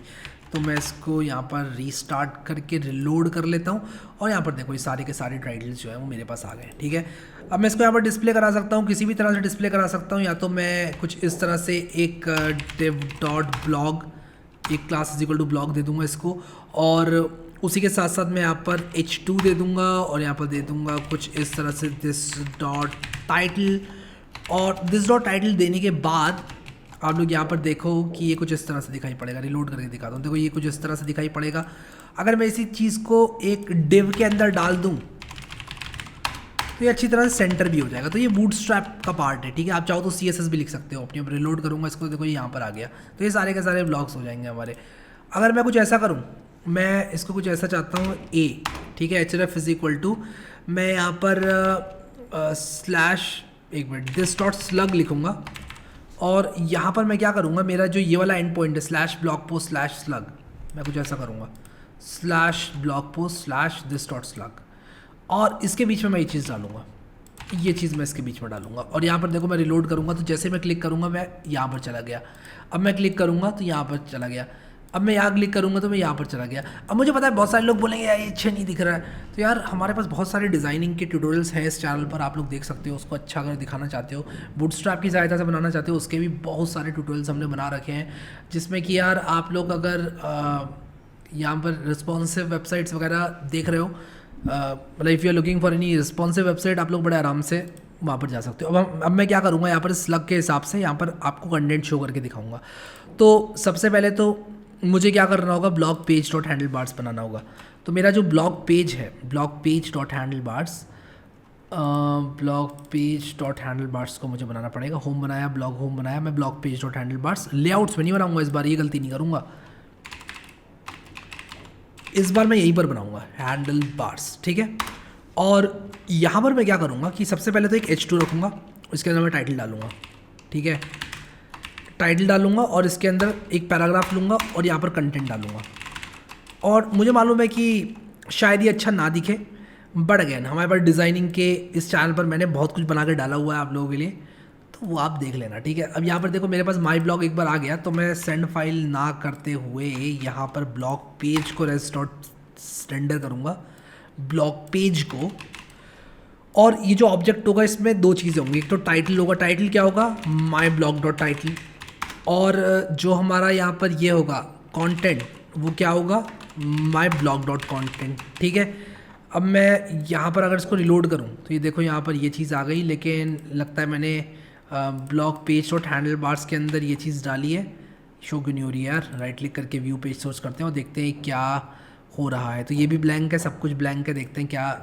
A: तो मैं इसको यहाँ पर रीस्टार्ट करके रिलोड कर लेता हूँ और यहाँ पर देखो ये सारे के सारे टाइटल्स जो है वो मेरे पास आ गए, ठीक है। अब मैं इसको यहाँ पर डिस्प्ले करा सकता हूँ, किसी भी तरह से डिस्प्ले करा सकता हूँ, या तो मैं कुछ इस तरह से एक div.blog एक class is equal to blog दे दूंगा इसको, और उसी के साथ साथ मैं यहाँ पर h2 दे दूंगा और यहाँ पर दे दूंगा कुछ इस तरह से this.title। और this.title देने के बाद आप लोग यहाँ पर देखो कि ये कुछ इस तरह से दिखाई पड़ेगा। रिलोड करके दिखाता हूँ, देखो ये कुछ इस तरह से दिखाई पड़ेगा। अगर मैं इसी चीज़ को एक डिव के अंदर डाल दूँ तो ये अच्छी तरह से सेंटर भी हो जाएगा। तो ये बूटस्ट्रैप का पार्ट है, ठीक है। आप चाहो तो CSS भी लिख सकते हो अपनी। अब रिलोड करूँगा इसको, देखो ये यहाँ पर आ गया, तो ये सारे के सारे ब्लॉग्स हो जाएंगे हमारे। अगर मैं कुछ ऐसा करूँ, मैं इसको कुछ ऐसा चाहता हूँ a, ठीक है, href इज इक्वल टू, मैं यहाँ पर this.slug लिखूँगा और यहाँ पर मैं क्या करूँगा, मेरा जो ये वाला एंड पॉइंट है /blogpost/slug, मैं कुछ ऐसा करूँगा /blogpost/this.slug, और इसके बीच में मैं ये चीज़ डालूंगा, ये चीज़ मैं इसके बीच में डालूंगा। और यहाँ पर देखो मैं रिलोड करूँगा तो जैसे मैं क्लिक करूँगा मैं यहाँ पर चला गया, अब मैं क्लिक करूँगा तो यहाँ पर चला गया, अब मैं यहाँ क्लिक करूँगा तो मैं यहाँ पर चला गया। अब मुझे पता है बहुत सारे लोग बोलेंगे यार ये अच्छा नहीं दिख रहा है, तो यार हमारे पास बहुत सारे डिज़ाइनिंग के ट्यूटोरियल्स हैं इस चैनल पर, आप लोग देख सकते हो। उसको अच्छा अगर दिखाना चाहते हो, बूटस्ट्रैप की सहायता से बनाना चाहते हो, उसके भी बहुत सारे ट्यूटोरियल्स हमने बना रखे हैं, जिसमें कि यार आप लोग अगर यहाँ पर रिस्पॉन्सिव वेबसाइट्स वगैरह देख रहे हो, मतलब if you are looking for any responsive website, आप लोग बड़े आराम से वहाँ पर जा सकते हो। अब मैं क्या करूँगा, यहाँ पर स्लग के हिसाब से यहाँ पर आपको कंटेंट शो करके दिखाऊंगा। तो सबसे पहले तो मुझे क्या करना होगा, blog page dot handlebars बनाना होगा। तो मेरा जो ब्लॉग पेज है, blog page dot handlebars को मुझे बनाना पड़ेगा। होम बनाया, ब्लॉग होम बनाया, मैं blog page dot handle bars layouts में नहीं बनाऊंगा इस बार, ये गलती नहीं करूँगा। इस बार मैं यहीं पर बनाऊंगा हैंडल बार्स, ठीक है। और यहाँ पर मैं क्या करूँगा कि सबसे पहले तो एक h2 रखूँगा, इसके अंदर मैं टाइटल डालूँगा, ठीक है, टाइटल डालूँगा और इसके अंदर एक पैराग्राफ लूँगा और यहाँ पर कंटेंट डालूँगा। और मुझे मालूम है कि शायद ये अच्छा ना दिखे, बट अगेन हमारे पास डिज़ाइनिंग के इस चैनल पर मैंने बहुत कुछ बना के डाला हुआ है आप लोगों के लिए, तो वो आप देख लेना, ठीक है। अब यहाँ पर देखो मेरे पास माई ब्लॉग एक बार आ गया, तो मैं सेंड फाइल ना करते हुए यहाँ पर ब्लॉग पेज को रेंडर करूँगा, ब्लॉग पेज को। और ये जो ऑब्जेक्ट होगा इसमें दो चीज़ें होंगी, एक तो टाइटल होगा, टाइटल क्या होगा, माई ब्लॉग डॉट टाइटल, और जो हमारा यहाँ पर ये होगा कंटेंट, वो क्या होगा, माई ब्लॉग डॉट कॉन्टेंट, ठीक है। अब मैं यहाँ पर अगर इसको रिलोड करूँ तो ये देखो यहाँ पर ये चीज़ आ गई, लेकिन लगता है मैंने blog page dot handle bars के अंदर ये चीज़ डाली है, शो क्यों नहीं हो रही है यार। राइट क्लिक करके व्यू पेज सर्च करते हैं और देखते हैं क्या हो रहा है। तो ये भी ब्लैंक है, सब कुछ ब्लैंक है, देखते हैं क्या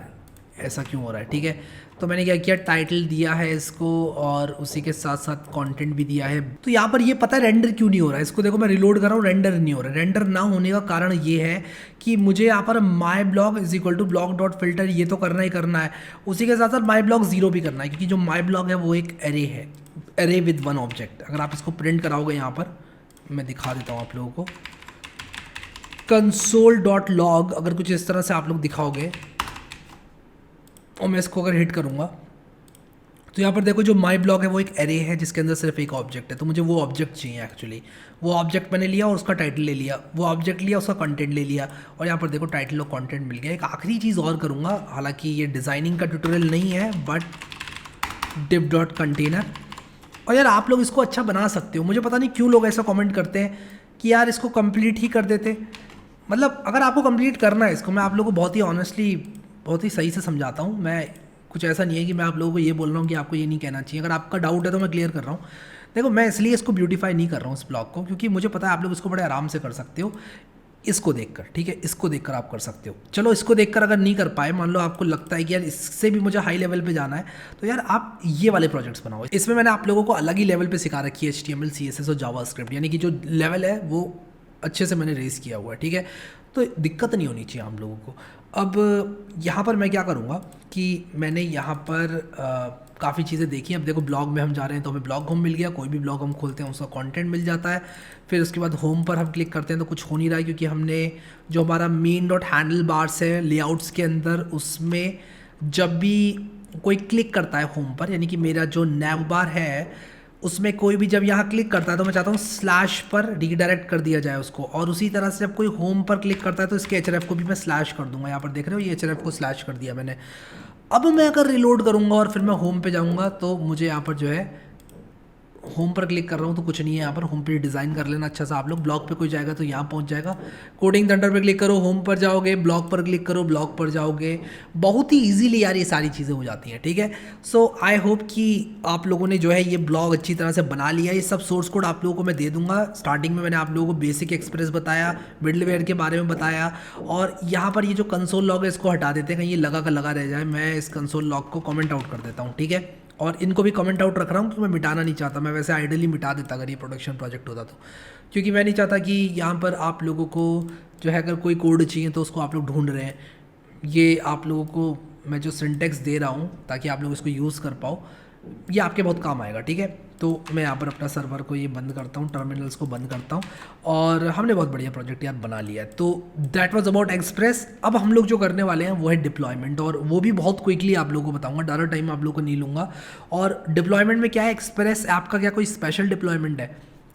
A: ऐसा क्यों हो रहा है, ठीक है। तो मैंने क्या किया, टाइटल दिया है इसको और उसी के साथ साथ कंटेंट भी दिया है। तो यहाँ पर ये पता है रेंडर क्यों नहीं हो रहा है, इसको देखो मैं रिलोड कर रहा हूँ, रेंडर नहीं हो रहा है। रेंडर ना होने का कारण ये है कि मुझे यहाँ पर my blog is equal to blog dot filter ये तो करना ही करना है, उसी के साथ साथ माई ब्लॉग 0 भी करना है, क्योंकि जो माई ब्लॉग है वो एक एरे है, एरे विद 1 ऑब्जेक्ट। अगर आप इसको प्रिंट कराओगे, यहाँ पर मैं दिखा देता हूँ आप लोगों को, console.log अगर कुछ इस तरह से आप लोग दिखाओगे और मैं इसको अगर हिट करूँगा तो यहाँ पर देखो जो माई ब्लॉक है वो एक एरे है जिसके अंदर सिर्फ एक ऑब्जेक्ट है, तो मुझे वो ऑब्जेक्ट चाहिए एक्चुअली। वो ऑब्जेक्ट मैंने लिया और उसका टाइटल ले लिया, वो ऑब्जेक्ट लिया उसका कंटेंट ले लिया, और यहाँ पर देखो टाइटल और कंटेंट मिल गया। एक आखिरी चीज़ और करूँगा, हालांकि ये डिज़ाइनिंग का ट्यूटोरियल नहीं है, बट div डॉट कंटेनर। और यार आप लोग इसको अच्छा बना सकते हो, मुझे पता नहीं क्यों लोग ऐसा कमेंट करते हैं कि यार इसको कंप्लीट ही कर देते। मतलब अगर आपको कंप्लीट करना है इसको, मैं आप लोगों को बहुत ही ऑनेस्टली बहुत ही सही से समझाता हूँ। मैं कुछ ऐसा नहीं है कि मैं आप लोगों को ये बोल रहा हूँ कि आपको ये नहीं कहना चाहिए। अगर आपका डाउट है तो मैं क्लियर कर रहा हूँ। देखो मैं इसलिए इसको ब्यूटीफाई नहीं कर रहा हूँ इस ब्लॉग को, क्योंकि मुझे पता है आप लोग इसको बड़े आराम से कर सकते हो इसको देखकर, ठीक है, इसको देखकर आप कर सकते हो। चलो इसको देखकर अगर नहीं कर पाए, मान लो आपको लगता है कि यार इससे भी मुझे हाई लेवल पे जाना है, तो यार आप ये वाले प्रोजेक्ट्स बनाओ। इसमें मैंने आप लोगों को अलग ही लेवल पे सिखा रखी है HTML CSS और जावास्क्रिप्ट, यानी कि जो लेवल है वो अच्छे से मैंने रेस किया हुआ है, ठीक है। तो दिक्कत नहीं होनी चाहिए हम लोगों को। अब यहाँ पर मैं क्या करूँगा कि मैंने यहाँ पर काफ़ी चीज़ें देखी। अब देखो ब्लॉग में हम जा रहे हैं तो हमें ब्लॉग होम मिल गया, कोई भी ब्लॉग हम खोलते हैं उसका कंटेंट मिल जाता है। फिर उसके बाद होम पर हम क्लिक करते हैं तो कुछ हो नहीं रहा है, क्योंकि हमने जो हमारा मेन डॉट हैंडल बार्स है लेआउट्स के अंदर, उसमें जब भी कोई क्लिक करता है होम पर, यानी कि मेरा जो नैव बार है उसमें कोई भी जब यहाँ क्लिक करता है तो मैं चाहता हूँ स्लैश पर रीडायरेक्ट कर दिया जाए उसको। और उसी तरह से जब कोई होम पर क्लिक करता है तो इसके href को भी मैं स्लैश कर दूंगा। यहाँ पर देख रहे हो ये href को स्लैश कर दिया मैंने। अब मैं अगर रिलोड करूँगा और फिर मैं होम पे जाऊँगा तो मुझे यहाँ पर जो है होम पर क्लिक कर रहा हूँ तो कुछ नहीं है यहाँ पर। होम पे डिज़ाइन कर लेना अच्छा सा आप लोग। ब्लॉग पे कोई जाएगा तो यहाँ पहुँच जाएगा। कोडिंग थंडर पे क्लिक करो, होम पर जाओगे, ब्लॉग पर क्लिक करो, ब्लॉग पर जाओगे। बहुत ही इजीली यार ये सारी चीज़ें हो जाती हैं, ठीक है। सो आई होप कि आप लोगों ने जो है ये ब्लॉग अच्छी तरह से बना लिया। ये सब सोर्स कोड आप लोगों को मैं दे दूंगा। स्टार्टिंग में मैंने आप लोगों को बेसिक एक्सप्रेस बताया, मिडलवेयर के बारे में बताया, और यहाँ पर ये जो कंसोल लॉग है इसको हटा देते हैं, कहीं ये लगा का लगा रह जाए। मैं इस कंसोल लॉग को कमेंट आउट कर देता हूँ, ठीक है। और इनको भी कमेंट आउट रख रहा हूँ क्योंकि मैं मिटाना नहीं चाहता। मैं वैसे आइडियली मिटा देता अगर ये प्रोडक्शन प्रोजेक्ट होता तो, क्योंकि मैं नहीं चाहता कि यहाँ पर आप लोगों को जो है अगर कोई कोड चाहिए तो उसको आप लोग ढूंढ रहे हैं। ये आप लोगों को मैं जो सिंटेक्स दे रहा हूँ ताकि आप लोग इसको यूज़ कर पाओ, ये आपके बहुत काम आएगा, ठीक है। तो मैं यहाँ पर अपना सर्वर को ये बंद करता हूँ, टर्मिनल्स को बंद करता हूँ, और हमने बहुत बढ़िया प्रोजेक्ट यार बना लिया है। तो दैट वाज अबाउट एक्सप्रेस। अब हम लोग जो करने वाले हैं वो है डिप्लॉयमेंट, और वो भी बहुत क्विकली आप लोगों को बताऊंगा, ज़्यादा टाइम आप लोगों को नहीं लूँगा। और डिप्लॉयमेंट में क्या है, एक्सप्रेस ऐप का क्या कोई स्पेशल डिप्लॉयमेंट है?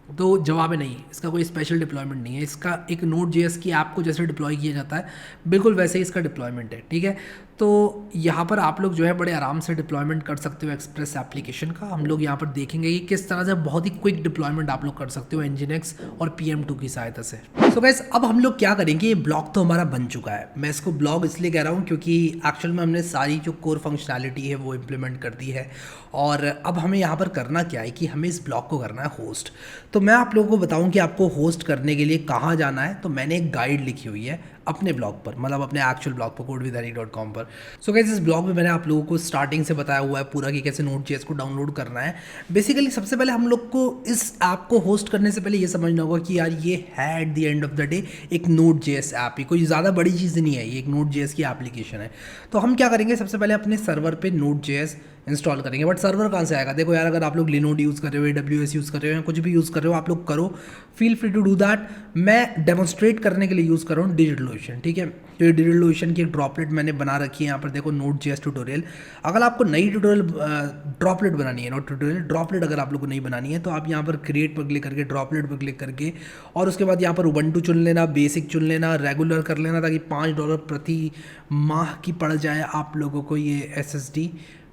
A: तो जवाब है नहीं, इसका कोई स्पेशल डिप्लॉयमेंट नहीं है। इसका एक Node.js की ऐप को जैसे डिप्लॉय किया जाता है बिल्कुल वैसे ही इसका डिप्लॉयमेंट है, ठीक है। तो यहाँ पर आप लोग जो है बड़े आराम से डिप्लॉयमेंट कर सकते हो एक्सप्रेस एप्लीकेशन का। हम लोग यहाँ पर देखेंगे कि किस तरह से बहुत ही क्विक डिप्लॉयमेंट आप लोग कर सकते हो Nginx और PM2 की सहायता से। सो गाइस अब हम लोग क्या करेंगे, ये ब्लॉग तो हमारा बन चुका है। मैं इसको ब्लॉग इसलिए कह रहा हूँ क्योंकि एक्चुअल में हमने सारी जो कोर फंक्शनैलिटी है वो इम्प्लीमेंट कर दी है। और अब हमें यहाँ पर करना क्या है कि हमें इस ब्लॉग को करना है होस्ट। तो मैं आप लोगों को बताऊँ कि आपको होस्ट करने के लिए कहाँ जाना है। तो मैंने एक गाइड लिखी हुई है अपने ब्लॉग पर, मतलब अपने एक्चुअल ब्लॉग पर codewithhari.com पर। सो गाइस इस ब्लॉग में मैंने आप लोगों को स्टार्टिंग से बताया हुआ है पूरा कि कैसे Node.js को डाउनलोड करना है। बेसिकली सबसे पहले हम लोग को इस ऐप को होस्ट करने से पहले ये समझना होगा कि यार ये है at the end of the day एक Node.js ऐप ही, कोई ज़्यादा बड़ी चीज़ नहीं है, ये एक Node.js की एप्लीकेशन है। तो हम क्या करेंगे, सबसे पहले अपने सर्वर पे Node.js इंस्टॉल करेंगे। बट सर्वर कहाँ से आएगा? देखो यार अगर आप लोग लिनोड यूज़ कर रहे हो, AWS यूज़ कर रहे हो, या कुछ भी यूज़ कर रहे हो, आप लोग करो, feel free to do that. मैं डेमोन्स्ट्रेट करने के लिए यूज़ कर रहा हूँ DigitalOcean, ठीक है। तो ये DigitalOcean की एक ड्रॉपलेट मैंने बना रखी है। यहाँ पर देखो Node.js ट्यूटोरियल। अगर आपको नई ट्यूटोरियल ड्रॉपलेट बनानी है, नोट ट्यूटोरियल ड्रॉपलेट अगर आप लोग को नहीं बनानी है तो आप यहाँ पर क्रिएट पर क्लिक करके ड्रॉपलेट पर क्लिक करके, और उसके बाद यहाँ पर उबंटू चुन लेना, बेसिक चुन लेना, रेगुलर कर लेना, ताकि $5 प्रति माह की पड़ जाए आप लोगों को ये SSD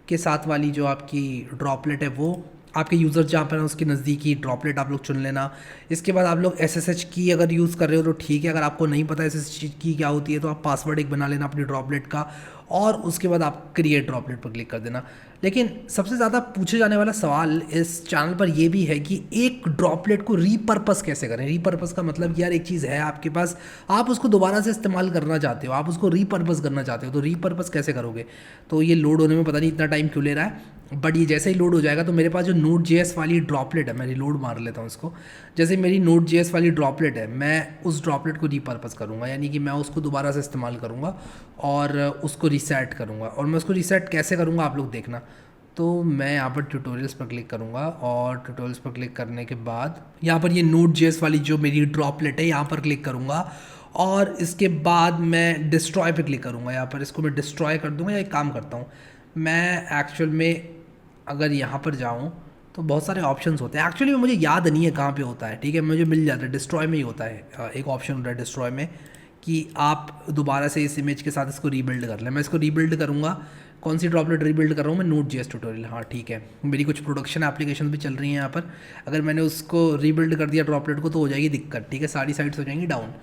A: के साथ वाली जो आपकी ड्रॉपलेट है वो आपके यूज़र जहाँ पर है उसके नज़दीकी ड्रॉपलेट आप लोग चुन लेना। इसके बाद आप लोग SSH की अगर यूज़ कर रहे हो तो ठीक है। अगर आपको नहीं पता SSH की क्या होती है तो आप पासवर्ड एक बना लेना अपनी ड्रॉपलेट का, और उसके बाद आप क्रिएट ड्रॉपलेट पर क्लिक कर देना। लेकिन सबसे ज़्यादा पूछे जाने वाला सवाल इस चैनल पर ये भी है कि एक ड्रॉपलेट को रीपर्पस कैसे करें। रीपर्पस का मतलब यार एक चीज़ है आपके पास, आप उसको दोबारा से इस्तेमाल करना चाहते हो, आप उसको रीपर्पस करना चाहते हो, तो रीपर्पस कैसे करोगे? तो ये लोड होने में पता नहीं इतना टाइम क्यों ले रहा है, बट ये जैसे ही लोड हो जाएगा तो मेरे पास जो Node.js वाली ड्रॉपलेट है, मैं रिलोड मार लेता हूँ इसको। जैसे मेरी Node.js वाली ड्रॉपलेट है, मैं उस ड्रॉपलेट को रीपर्पस करूँगा, यानी कि मैं उसको दोबारा से इस्तेमाल करूँगा और उसको रीसेट करूँगा। और मैं उसको रीसेट कैसे करूँगा आप लोग देखना। तो मैं यहाँ पर ट्यूटोरियल्स पर क्लिक करूँगा, और ट्यूटोरियल्स पर क्लिक करने के बाद यहाँ पर ये Node.js वाली जो मेरी ड्रॉपलेट है यहाँ पर क्लिक करूँगा, और इसके बाद मैं डिस्ट्रॉय पे क्लिक करूँगा। यहाँ पर इसको मैं डिस्ट्रॉय कर दूँगा, या एक काम करता हूँ मैं एक्चुअल में अगर यहाँ पर जाऊँ तो बहुत सारे ऑप्शंस होते हैं। एक्चुअली मुझे याद नहीं है कहाँ पे होता है, ठीक है, मुझे मिल जाता है, डिस्ट्रॉय में ही होता है। एक ऑप्शन होता है डिस्ट्रॉय में कि आप दोबारा से इस इमेज के साथ इसको रीबिल्ड कर लें। मैं इसको रीबिल्ड करूँगा। कौन सी ड्रॉपलेट रीबिल्ड कर रहा हूँ मैं? Node.js tutorial. हाँ ठीक है, मेरी कुछ प्रोडक्शन एप्लीकेशन भी चल रही हैं यहाँ पर। अगर मैंने उसको रीबिल्ड कर दिया ड्रॉपलेट को तो हो जाएगी दिक्कत, ठीक है, सारी साइट्स हो जाएंगी डाउन।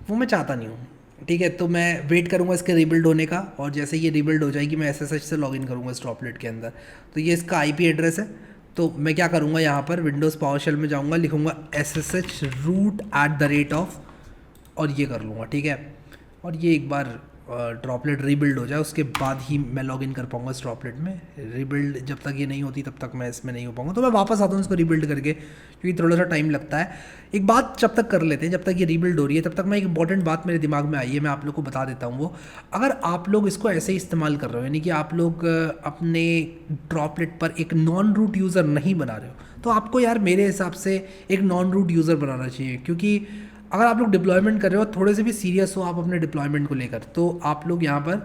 A: वो मैं चाहता नहीं हूँ, ठीक है। तो मैं वेट करूँगा इसके रीबिल्ड होने का, और जैसे ये रीबिल्ड हो जाएगी मैं SSH से लॉगिन करूँगा इस ड्रॉपलेट के अंदर। तो ये इसका IP एड्रेस है। तो मैं क्या करूँगा, यहाँ पर विंडोज़ पावरशेल में जाऊँगा, लिखूँगा SSH root@, और ये कर लूँगा, ठीक है। और ये एक बार ड्रॉपलेट रीबिल्ड हो जाए उसके बाद ही मैं लॉगिन कर पाऊँगा इस ड्रॉपलेट में। रीबिल्ड जब तक ये नहीं होती तब तक मैं इसमें नहीं हो पाऊँगा। तो मैं वापस आता हूँ इसको रीबिल्ड करके, क्योंकि थोड़ा सा टाइम लगता है। एक बात जब तक कर लेते हैं, जब तक ये रीबिल्ड हो रही है तब तक मैं एक इंपॉर्टेंट बात मेरे दिमाग में आई है, मैं आप लोग को बता देता हूँ। वो अगर आप लोग इसको ऐसे ही इस्तेमाल कर रहे हो, यानी कि आप लोग अपने ड्रॉपलेट पर एक नॉन रूट यूज़र नहीं बना रहे हो, तो आपको यार मेरे हिसाब से एक नॉन रूट यूज़र बनाना चाहिए। क्योंकि अगर आप लोग डिप्लॉयमेंट कर रहे हो, थोड़े से भी सीरियस हो आप अपने डिप्लॉयमेंट को लेकर, तो आप लोग यहाँ पर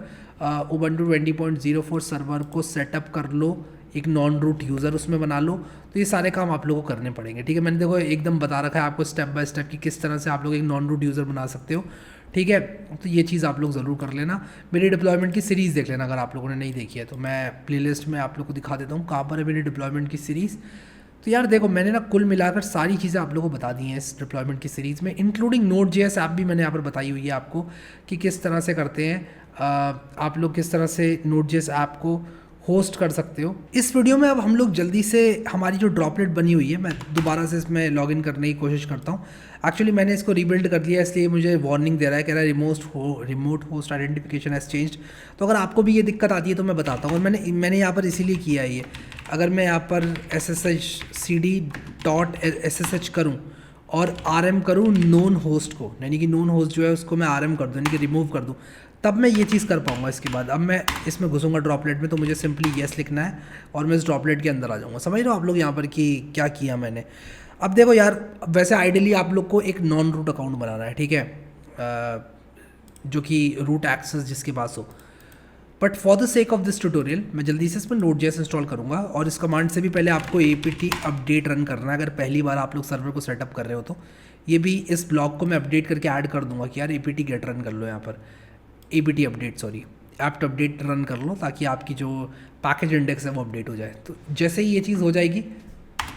A: Ubuntu 20.04 सर्वर को सेटअप कर लो, एक नॉन रूट यूज़र उसमें बना लो। तो ये सारे काम आप लोगों को करने पड़ेंगे, ठीक है। मैंने देखो एकदम बता रखा है आपको स्टेप बाय स्टेप कि किस तरह से आप लोग एक नॉन रूट यूज़र बना सकते हो, ठीक है। तो ये चीज़ आप लोग ज़रूर कर लेना। मेरी डिप्लॉयमेंट की सीरीज़ देख लेना अगर आप लोगों ने नहीं देखी है तो। मैं प्लेलिस्ट में आप लोग को दिखा देता हूँ कहाँ पर है मेरी डिप्लॉयमेंट की सीरीज़। तो यार देखो, मैंने ना कुल मिलाकर सारी चीज़ें आप लोगों को बता दी हैं इस डिप्लॉयमेंट की सीरीज़ में, इंक्लूडिंग Node.js ऐप भी मैंने यहाँ पर बताई हुई है आपको कि किस तरह से करते हैं। आप लोग किस तरह से Node.js ऐप को होस्ट कर सकते हो। इस वीडियो में अब हम लोग जल्दी से हमारी जो ड्रॉपलेट बनी हुई है, मैं दोबारा से इसमें लॉगिन करने की कोशिश करता हूँ। एक्चुअली मैंने इसको रीबिल्ड कर दिया, इसलिए मुझे वार्निंग दे रहा है, कह रहा है remote host identification has changed. तो अगर आपको भी ये दिक्कत आती है तो मैं बताता हूँ, और मैंने यहाँ पर इसीलिए किया है ये। अगर मैं यहाँ पर cd.ssh करूँ और rm करूँ नोन होस्ट को, यानी कि नोन होस्ट जो है उसको मैं rm कर दूँ, यानी कि रिमूव कर दूँ, तब मैं ये चीज़ कर पाऊँगा। इसके बाद अब मैं इसमें घुसूँगा ड्रॉपलेट में, तो मुझे सिंपली येस लिखना है और मैं इस ड्रॉपलेट के अंदर आ जाऊँगा। समझ रहे हो आप लोग यहाँ पर कि क्या किया मैंने। अब देखो यार, वैसे आइडियली आप लोग को एक नॉन रूट अकाउंट बनाना है, ठीक है, जो कि रूट एक्सेस जिसके पास हो। But for the sake of this tutorial मैं जल्दी से इसमें Node.js इंस्टॉल करूँगा, और इस कमांड से भी पहले आपको apt अपडेट रन करना है। अगर पहली बार आप लोग सर्वर को सेटअप कर रहे हो तो ये भी इस ब्लॉग को मैं अपडेट करके ऐड कर दूंगा कि यार apt गेट रन कर लो, यहाँ पर apt update apt update run कर लो, ताकि आपकी जो पैकेज इंडेक्स है वो अपडेट हो जाए। तो जैसे ही ये चीज़ हो जाएगी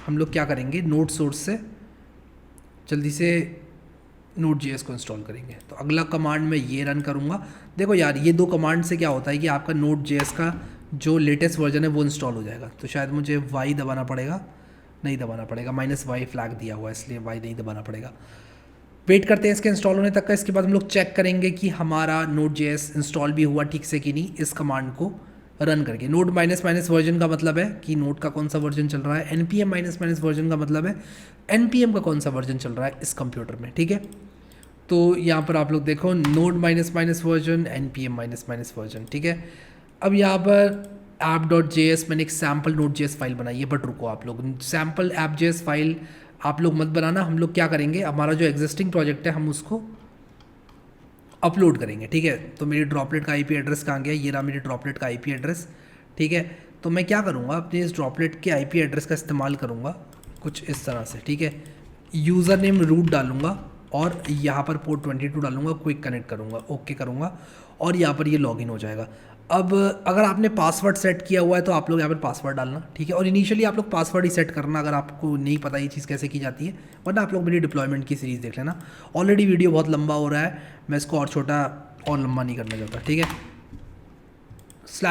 A: हम लोग क्या करेंगे, नोड सोर्स से जल्दी से Node.js को इंस्टॉल करेंगे। तो अगला कमांड मैं ये रन करूँगा। देखो यार, ये दो कमांड से क्या होता है कि आपका Node.js का जो लेटेस्ट वर्जन है वो इंस्टॉल हो जाएगा। तो शायद मुझे y दबाना पड़ेगा, नहीं दबाना पड़ेगा, -y फ्लैग दिया हुआ है इसलिए y नहीं दबाना पड़ेगा। वेट करते हैं इसके इंस्टॉल होने तक का। इसके बाद हम लोग चेक करेंगे कि हमारा Node.js इंस्टॉल भी हुआ ठीक से कि नहीं, इस कमांड को रन करके। नोड -- वर्जन का मतलब है कि नोड का कौन सा वर्जन चल रहा है, npm -- वर्जन का मतलब है npm का कौन सा वर्जन चल रहा है इस कंप्यूटर में, ठीक है। तो यहाँ पर आप लोग देखो नोड -- वर्जन, npm -- वर्जन, ठीक है। अब यहाँ पर app.js मैंने एक सैम्पल Node.js फाइल बनाई है, बट रुको आप लोग, सैम्पल app.js फाइल आप लोग मत बनाना। हम लोग क्या करेंगे, हमारा जो एग्जिस्टिंग प्रोजेक्ट है हम उसको अपलोड करेंगे, ठीक है। तो मेरी ड्रॉपलेट का IP एड्रेस कहाँ गया, ये रहा मेरी ड्रॉपलेट का IP एड्रेस, ठीक है। तो मैं क्या करूँगा, अपने इस ड्रॉपलेट के IP एड्रेस का इस्तेमाल करूँगा कुछ इस तरह से, ठीक है। यूज़र नेम रूट डालूँगा और यहाँ पर पोर्ट 22 डालूँगा, क्विक कनेक्ट करूँगा, ओके करूँगा, और यहाँ पर ये लॉगिन हो जाएगा। अब अगर आपने पासवर्ड सेट किया हुआ है तो आप लोग यहाँ पर पासवर्ड डालना, ठीक है। और इनिशियली आप लोग पासवर्ड ही सेट करना अगर आपको नहीं पता ये चीज़ कैसे की जाती है, वरना आप लोग मेरी डिप्लॉयमेंट की सीरीज़ देख लेना। ऑलरेडी वीडियो बहुत लंबा हो रहा है, मैं इसको और छोटा और लंबा नहीं करना चाहता, ठीक है।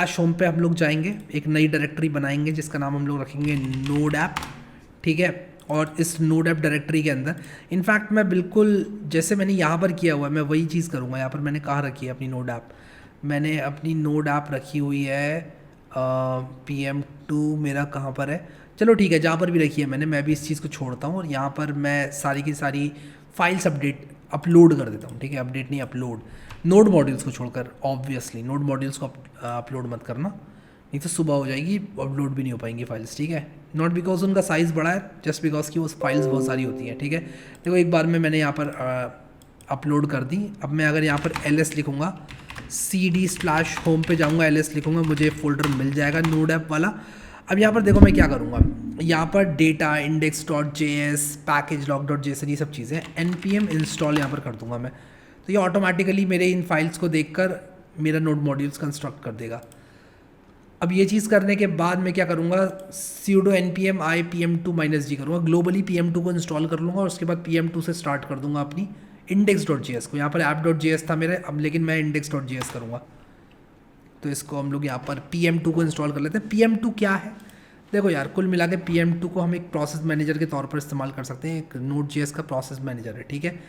A: /home पे हम लोग जाएंगे, एक नई डायरेक्टरी बनाएंगे जिसका नाम हम लोग रखेंगे नोड ऐप, ठीक है। और इस नोड ऐप डायरेक्टरी के अंदर इनफैक्ट मैं बिल्कुल जैसे मैंने यहाँ पर किया हुआ है मैं वही चीज़ करूँगा। यहाँ पर मैंने कहाँ रखी है अपनी नोड ऐप, मैंने अपनी नोड ऐप रखी हुई है PM2 मेरा कहाँ पर है, चलो ठीक है, जहाँ पर भी रखी है मैं भी इस चीज़ को छोड़ता हूँ और यहाँ पर मैं सारी की सारी फाइल्स अपलोड कर देता हूँ, ठीक है। अपडेट नहीं, अपलोड। नोड मॉड्यूल्स को छोड़कर, ऑब्वियसली नोड मॉड्यूल्स को अपलोड मत करना, नहीं तो सुबह हो जाएगी, अपलोड भी नहीं हो पाएंगी फाइल्स, ठीक है। नॉट बिकॉज उनका साइज़ बड़ा है, जस्ट बिकॉज की वो फाइल्स बहुत सारी होती हैं, ठीक है। देखो एक बार में मैंने यहाँ पर अपलोड कर दी। अब मैं अगर यहाँ पर ls लिखूँगा, cd/home पे जाऊँगा, ls लिखूँगा, मुझे फोल्डर मिल जाएगा नोड ऐप वाला। अब यहाँ पर देखो मैं क्या करूँगा, यहाँ पर data index dot J S, package log dot J, ये सब चीज़ें npm इंस्टॉल यहाँ पर कर दूंगा मैं, तो ये ऑटोमेटिकली मेरे इन फाइल्स को देखकर मेरा नोड मॉड्यूल्स कंस्ट्रक्ट कर देगा। अब ये चीज़ करने के बाद मैं क्या करूँगा, sudo npm i pm2-g करूँगा, ग्लोबली pm2 को इंस्टॉल कर लूँगा और उसके बाद pm2 से स्टार्ट कर दूँगा अपनी index.js को। यहाँ पर app.js था मेरे, अब लेकिन मैं index.js करूँगा। तो इसको हम लोग यहाँ पर pm2 को इंस्टॉल कर लेते हैं। pm2 क्या है, देखो यार कुल मिला के pm2 को हम एक प्रोसेस मैनेजर के तौर पर इस्तेमाल कर सकते हैं, एक Node.js का प्रोसेस मैनेजर है, ठीक है।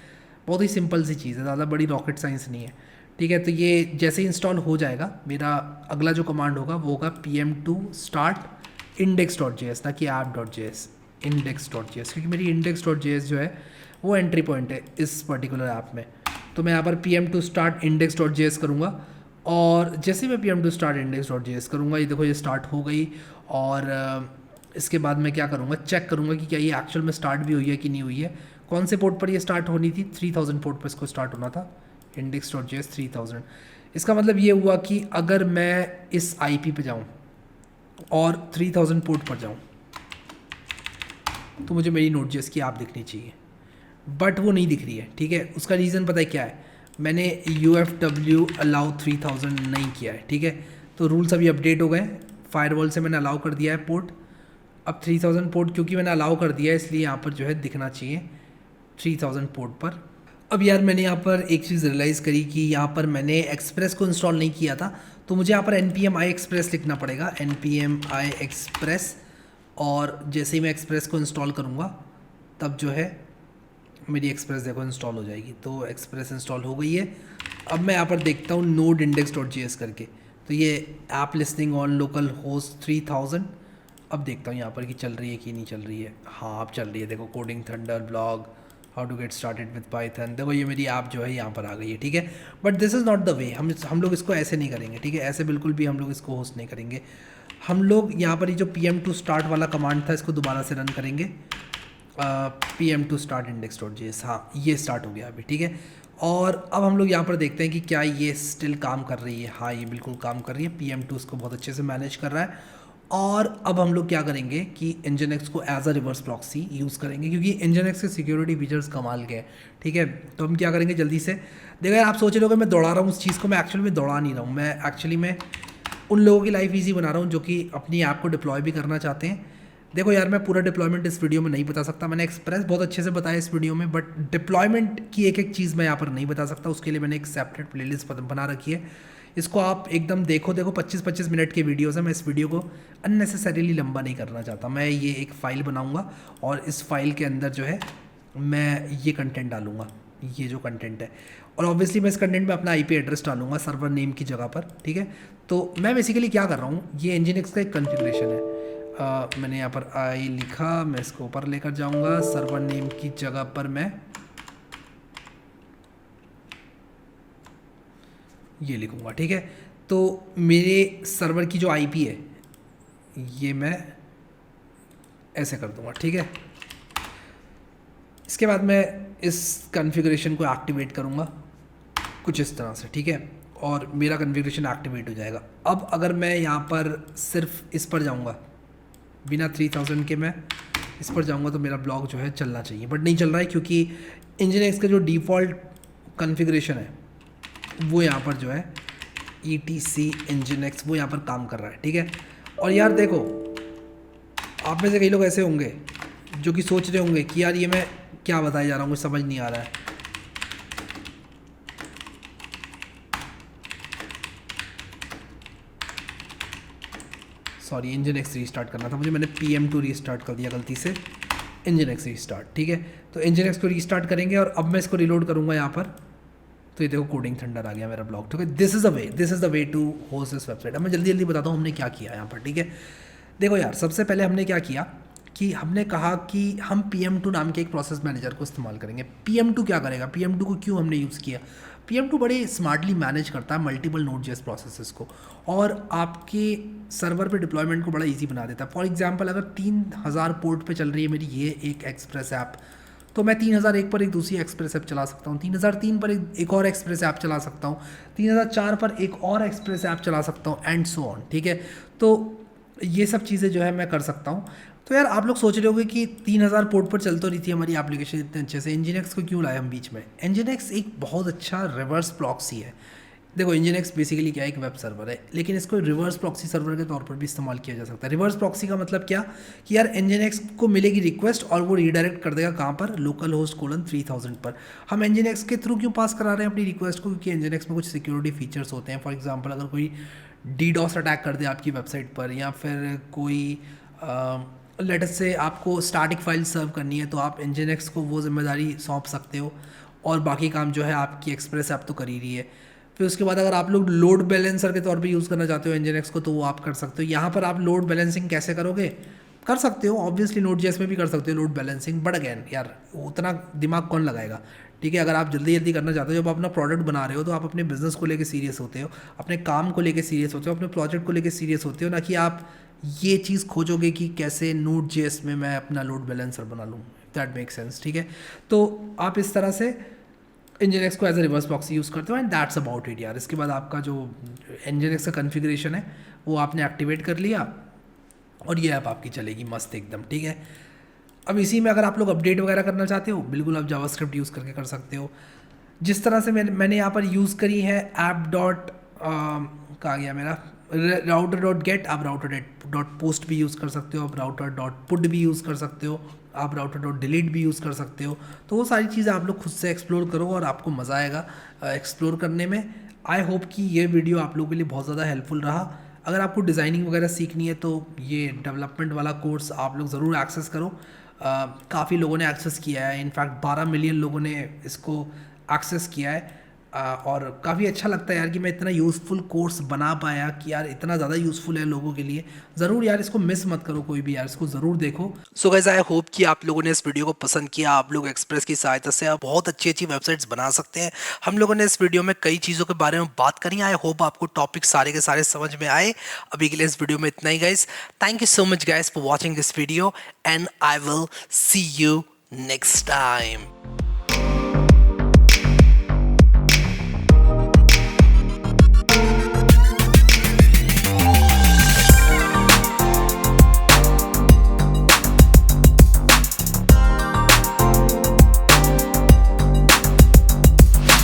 A: बहुत ही सिंपल सी चीज़ है, ज़्यादा बड़ी रॉकेट साइंस नहीं है, ठीक है। तो ये जैसे ही इंस्टॉल हो जाएगा, मेरा अगला जो कमांड होगा वो होगा pm2 स्टार्ट index.js, ना कि app.js, index.js, क्योंकि मेरी index.js जो है वो एंट्री पॉइंट है इस पर्टिकुलर ऐप में। तो मैं यहाँ पर pm2 स्टार्ट index.js करूँगा और जैसे मैं pm2 स्टार्ट index.js करूँगा, ये देखो ये स्टार्ट हो गई। और इसके बाद मैं क्या करूँगा, चेक करूँगा कि क्या ये एक्चुअल में स्टार्ट भी हुई है कि नहीं हुई है। कौन से पोर्ट पर ये स्टार्ट होनी थी, 3000 पोर्ट पर इसको स्टार्ट होना था, index.js 3000। इसका मतलब ये हुआ कि अगर मैं इस IP पे जाऊँ और 3000 पोर्ट पर जाऊँ तो मुझे मेरी Node.js की ऐप दिखनी चाहिए, बट वो नहीं दिख रही है, ठीक है। उसका रीज़न पता है क्या है, मैंने UFW अलाउ 3000 नहीं किया है, ठीक है। तो रूल्स अभी अपडेट हो गए, फायरवॉल से मैंने अलाउ कर दिया है पोर्ट। अब 3000 पोर्ट क्योंकि मैंने अलाउ कर दिया है, इसलिए यहाँ पर जो है दिखना चाहिए 3000 पोर्ट पर। अब यार मैंने यहाँ पर एक चीज़ रियलाइज़ करी कि यहाँ पर मैंने एक्सप्रेस को इंस्टॉल नहीं किया था, तो मुझे यहाँ पर npm i express लिखना पड़ेगा, npm i express। और जैसे ही मैं एक्सप्रेस को इंस्टॉल करूँगा तब जो है मेरी एक्सप्रेस देखो इंस्टॉल हो जाएगी। तो एक्सप्रेस इंस्टॉल हो गई है। अब मैं यहाँ पर देखता हूँ नोड index.js करके, तो ये app listing on local host 3000। अब देखता हूँ यहाँ पर कि चल रही है कि नहीं चल रही है। हाँ अब चल रही है, देखो coding thunder blog, how to get started with Python, देखो ये मेरी ऐप जो है यहाँ पर आ गई है, ठीक है। But this is not the way, हम लोग इसको ऐसे नहीं करेंगे, ठीक है। ऐसे बिल्कुल भी हम लोग इसको होस्ट नहीं करेंगे। हम लोग यहाँ पर ये जो pm2 स्टार्ट वाला कमांड था इसको दोबारा से रन करेंगे, pm2 स्टार्ट index.js, हाँ ये स्टार्ट हो गया अभी, ठीक है। और अब हम लोग यहाँ पर देखते हैं कि क्या ये स्टिल काम कर रही है। हाँ ये बिल्कुल काम कर रही है, pm2 इसको बहुत अच्छे से मैनेज कर रहा है। और अब हम लोग क्या करेंगे कि nginx को as a reverse proxy use करेंगे, क्योंकि nginx के सिक्योरिटी फीचर्स कमाल के हैं, ठीक है। तो हम क्या करेंगे जल्दी से, देखो यार आप सोच रहे हो मैं दौड़ा रहा हूँ उस चीज़ को, मैं एक्चुअली में दौड़ा नहीं रहा हूँ, मैं एक्चुअली में उन लोगों की लाइफ ईजी बना रहा हूँ जो कि अपनी ऐप को डिप्लॉय भी करना चाहते हैं। देखो यार मैं पूरा डिप्लॉयमेंट इस वीडियो में नहीं बता सकता, मैंने एक्सप्रेस बहुत अच्छे से बताया इस वीडियो में, बट डिप्लॉयमेंट की एक एक चीज़ मैं यहाँ पर नहीं बता सकता। उसके लिए मैंने एक सेपरेट प्लेलिस्ट बना रखी है, इसको आप एकदम देखो 25-25 मिनट के वीडियोज़ है। मैं इस वीडियो को अननेसेसरीली लंबा नहीं करना चाहता। मैं ये एक फ़ाइल बनाऊँगा और इस फाइल के अंदर जो है मैं ये कंटेंट डालूँगा, ये जो कंटेंट है, और ऑब्वियसली मैं इस कंटेंट में अपना IP एड्रेस डालूंगा सर्वर नेम की जगह पर, ठीक है। तो मैं बेसिकली क्या कर रहा हूँ, ये nginx का एक कॉन्फ़िगरेशन है, मैंने यहाँ पर आई लिखा, मैं इसको ऊपर लेकर जाऊँगा, सर्वर नेम की जगह पर मैं ये लिखूँगा, ठीक है। तो मेरे सर्वर की जो IP है ये मैं ऐसे कर दूँगा, ठीक है। इसके बाद मैं इस कॉन्फ़िगरेशन को एक्टिवेट करूँगा कुछ इस तरह से, ठीक है, और मेरा कॉन्फ़िगरेशन एक्टिवेट हो जाएगा। अब अगर मैं यहाँ पर सिर्फ इस पर जाऊँगा बिना 3000 के, मैं इस पर जाऊँगा तो मेरा ब्लॉग जो है चलना चाहिए, बट नहीं चल रहा है क्योंकि nginx का जो डिफ़ॉल्ट कॉन्फ़िगरेशन है वो यहाँ पर जो है etc nginx वो यहाँ पर काम कर रहा है, ठीक है। और यार देखो आप में से कई लोग ऐसे होंगे जो कि सोच रहे होंगे कि यार ये मैं क्या बताया जा रहा हूँ, मुझे समझ नहीं आ रहा है। सॉरी nginx रीस्टार्ट करना था मुझे, मैंने pm2 रीस्टार्ट कर दिया गलती से, nginx रीस्टार्ट, ठीक है। तो nginx को रीस्टार्ट करेंगे और अब मैं इसको रिलोड करूँगा यहाँ पर, तो ये देखो कोडिंग थंडर आ गया मेरा ब्लॉग, ठीक है। This is the way to host this website. अब मैं जल्दी जल्दी बताता हूँ हमने क्या किया यहाँ पर, ठीक है। देखो यार सबसे पहले हमने क्या किया कि हमने कहा कि हम pm2 नाम के एक प्रोसेस मैनेजर को इस्तेमाल करेंगे। pm2 क्या करेगा, pm2 को क्यों हमने यूज़ किया, pm2 बड़े स्मार्टली मैनेज करता है मल्टीपल Node.js प्रोसेसेस को और आपके सर्वर पे डिप्लॉयमेंट को बड़ा इजी बना देता है। फॉर एग्जांपल अगर 3000 पोर्ट पे चल रही है मेरी ये एक एक्सप्रेस ऐप, तो मैं 3001 पर एक दूसरी एक्सप्रेस ऐप चला सकता हूँ, 3003 पर एक और एक्सप्रेस ऐप चला सकता हूँ, 3004 पर एक और एक्सप्रेस ऐप चला सकता हूँ, एंड सो ऑन, ठीक है। तो ये सब चीज़ें जो है मैं कर सकता हूँ। तो यार आप लोग सोच रहे होगे कि 3000 पोर्ट पर चल तो रही थी हमारी एप्लीकेशन इतने अच्छे से, Nginx को क्यों लाए हम बीच में? Nginx एक बहुत अच्छा रिवर्स प्रॉक्सी है। देखो Nginx बेसिकली क्या है, एक वेब सर्वर है, लेकिन इसको रिवर्स प्रॉक्सी सर्वर के तौर पर भी इस्तेमाल किया जा सकता है। रिवर्स प्रॉक्सी का मतलब क्या कि यार Nginx को मिलेगी रिक्वेस्ट और वो रीडायरेक्ट कर देगा कहाँ पर, लोकल होस्ट कोलन 3000 पर। हम Nginx के थ्रू क्यों पास करा रहे हैं अपनी रिक्वेस्ट को? क्योंकि Nginx में कुछ सिक्योरिटी फीचर्स होते हैं। फॉर एग्जाम्पल अगर कोई डीडॉस अटैक कर दे आपकी वेबसाइट पर, या फिर कोई लेटर से आपको स्टैटिक फाइल सर्व करनी है, तो आप Nginx को वो जिम्मेदारी सौंप सकते हो, और बाकी काम जो है आपकी एक्सप्रेस ऐप तो कर ही रही है। फिर उसके बाद अगर आप लोग लोड बैलेंसर के तौर पे यूज़ करना चाहते हो Nginx को, तो वो आप कर सकते हो। यहाँ पर आप लोड बैलेंसिंग कैसे करोगे? कर सकते हो ऑब्वियसली, Node.js में भी कर सकते हो लोड बैलेंसिंग, बट अगेन यार उतना दिमाग कौन लगाएगा? ठीक है, अगर आप जल्दी जल्दी करना चाहते हो, जब आप अपना प्रोडक्ट बना रहे हो, तो आप अपने बिजनेस को लेकर सीरियस होते हो, अपने काम को लेकर सीरियस होते हो, अपने प्रोजेक्ट को लेकर सीरियस होते हो, ना कि आप ये चीज़ खोजोगे कि कैसे Node.js में मैं अपना लोड बैलेंसर बना लूँ। दैट मेक सेंस, ठीक है? तो आप इस तरह से Nginx को as a reverse proxy use करते हो, एंड दैट्स अबाउट इट यार। इसके बाद आपका जो Nginx का कन्फिग्रेशन है वो आपने एक्टिवेट कर लिया, और ये ऐप आपकी चलेगी मस्त एकदम, ठीक है? अब इसी में अगर आप लोग अपडेट वगैरह करना चाहते हो, बिल्कुल आप जावास्क्रिप्ट यूज़ करके कर सकते हो। जिस तरह से मैंने यहाँ पर यूज़ करी है ऐप डॉट कहाँ गया मेरा, राउटर डॉट गेट, आप राउटर डॉट पोस्ट भी यूज़ कर सकते हो, आप राउटर डॉट पुट भी यूज़ कर सकते हो, आप राउटर डॉट डिलीट भी यूज़ कर सकते हो। तो वो सारी चीज़ें आप लोग खुद से एक्सप्लोर करो, और आपको मज़ा आएगा एक्सप्लोर करने में। आई होप कि ये वीडियो आप लोगों के लिए बहुत ज़्यादा हेल्पफुल रहा। अगर आपको डिज़ाइनिंग वगैरह सीखनी है, तो ये डेवलपमेंट वाला कोर्स आप लोग ज़रूर एक्सेस करो। काफ़ी लोगों ने एक्सेस किया है, इनफैक्ट 12 मिलियन लोगों ने इसको एक्सेस किया है। और काफ़ी अच्छा लगता है यार कि मैं इतना यूज़फुल कोर्स बना पाया, कि यार इतना ज़्यादा यूज़फुल है लोगों के लिए। ज़रूर यार इसको मिस मत करो कोई भी यार, इसको ज़रूर देखो। सो गाइस आई होप कि आप लोगों ने इस वीडियो को पसंद किया। आप लोग एक्सप्रेस की सहायता से आप बहुत अच्छी अच्छी वेबसाइट्स बना सकते हैं। हम लोगों ने इस वीडियो में कई चीज़ों के बारे में बात करी। आई होप आपको टॉपिक सारे के सारे समझ में आए। अभी के लिए इस वीडियो में इतना ही guys. Thank you so much guys for watching this video, and I will see you next time.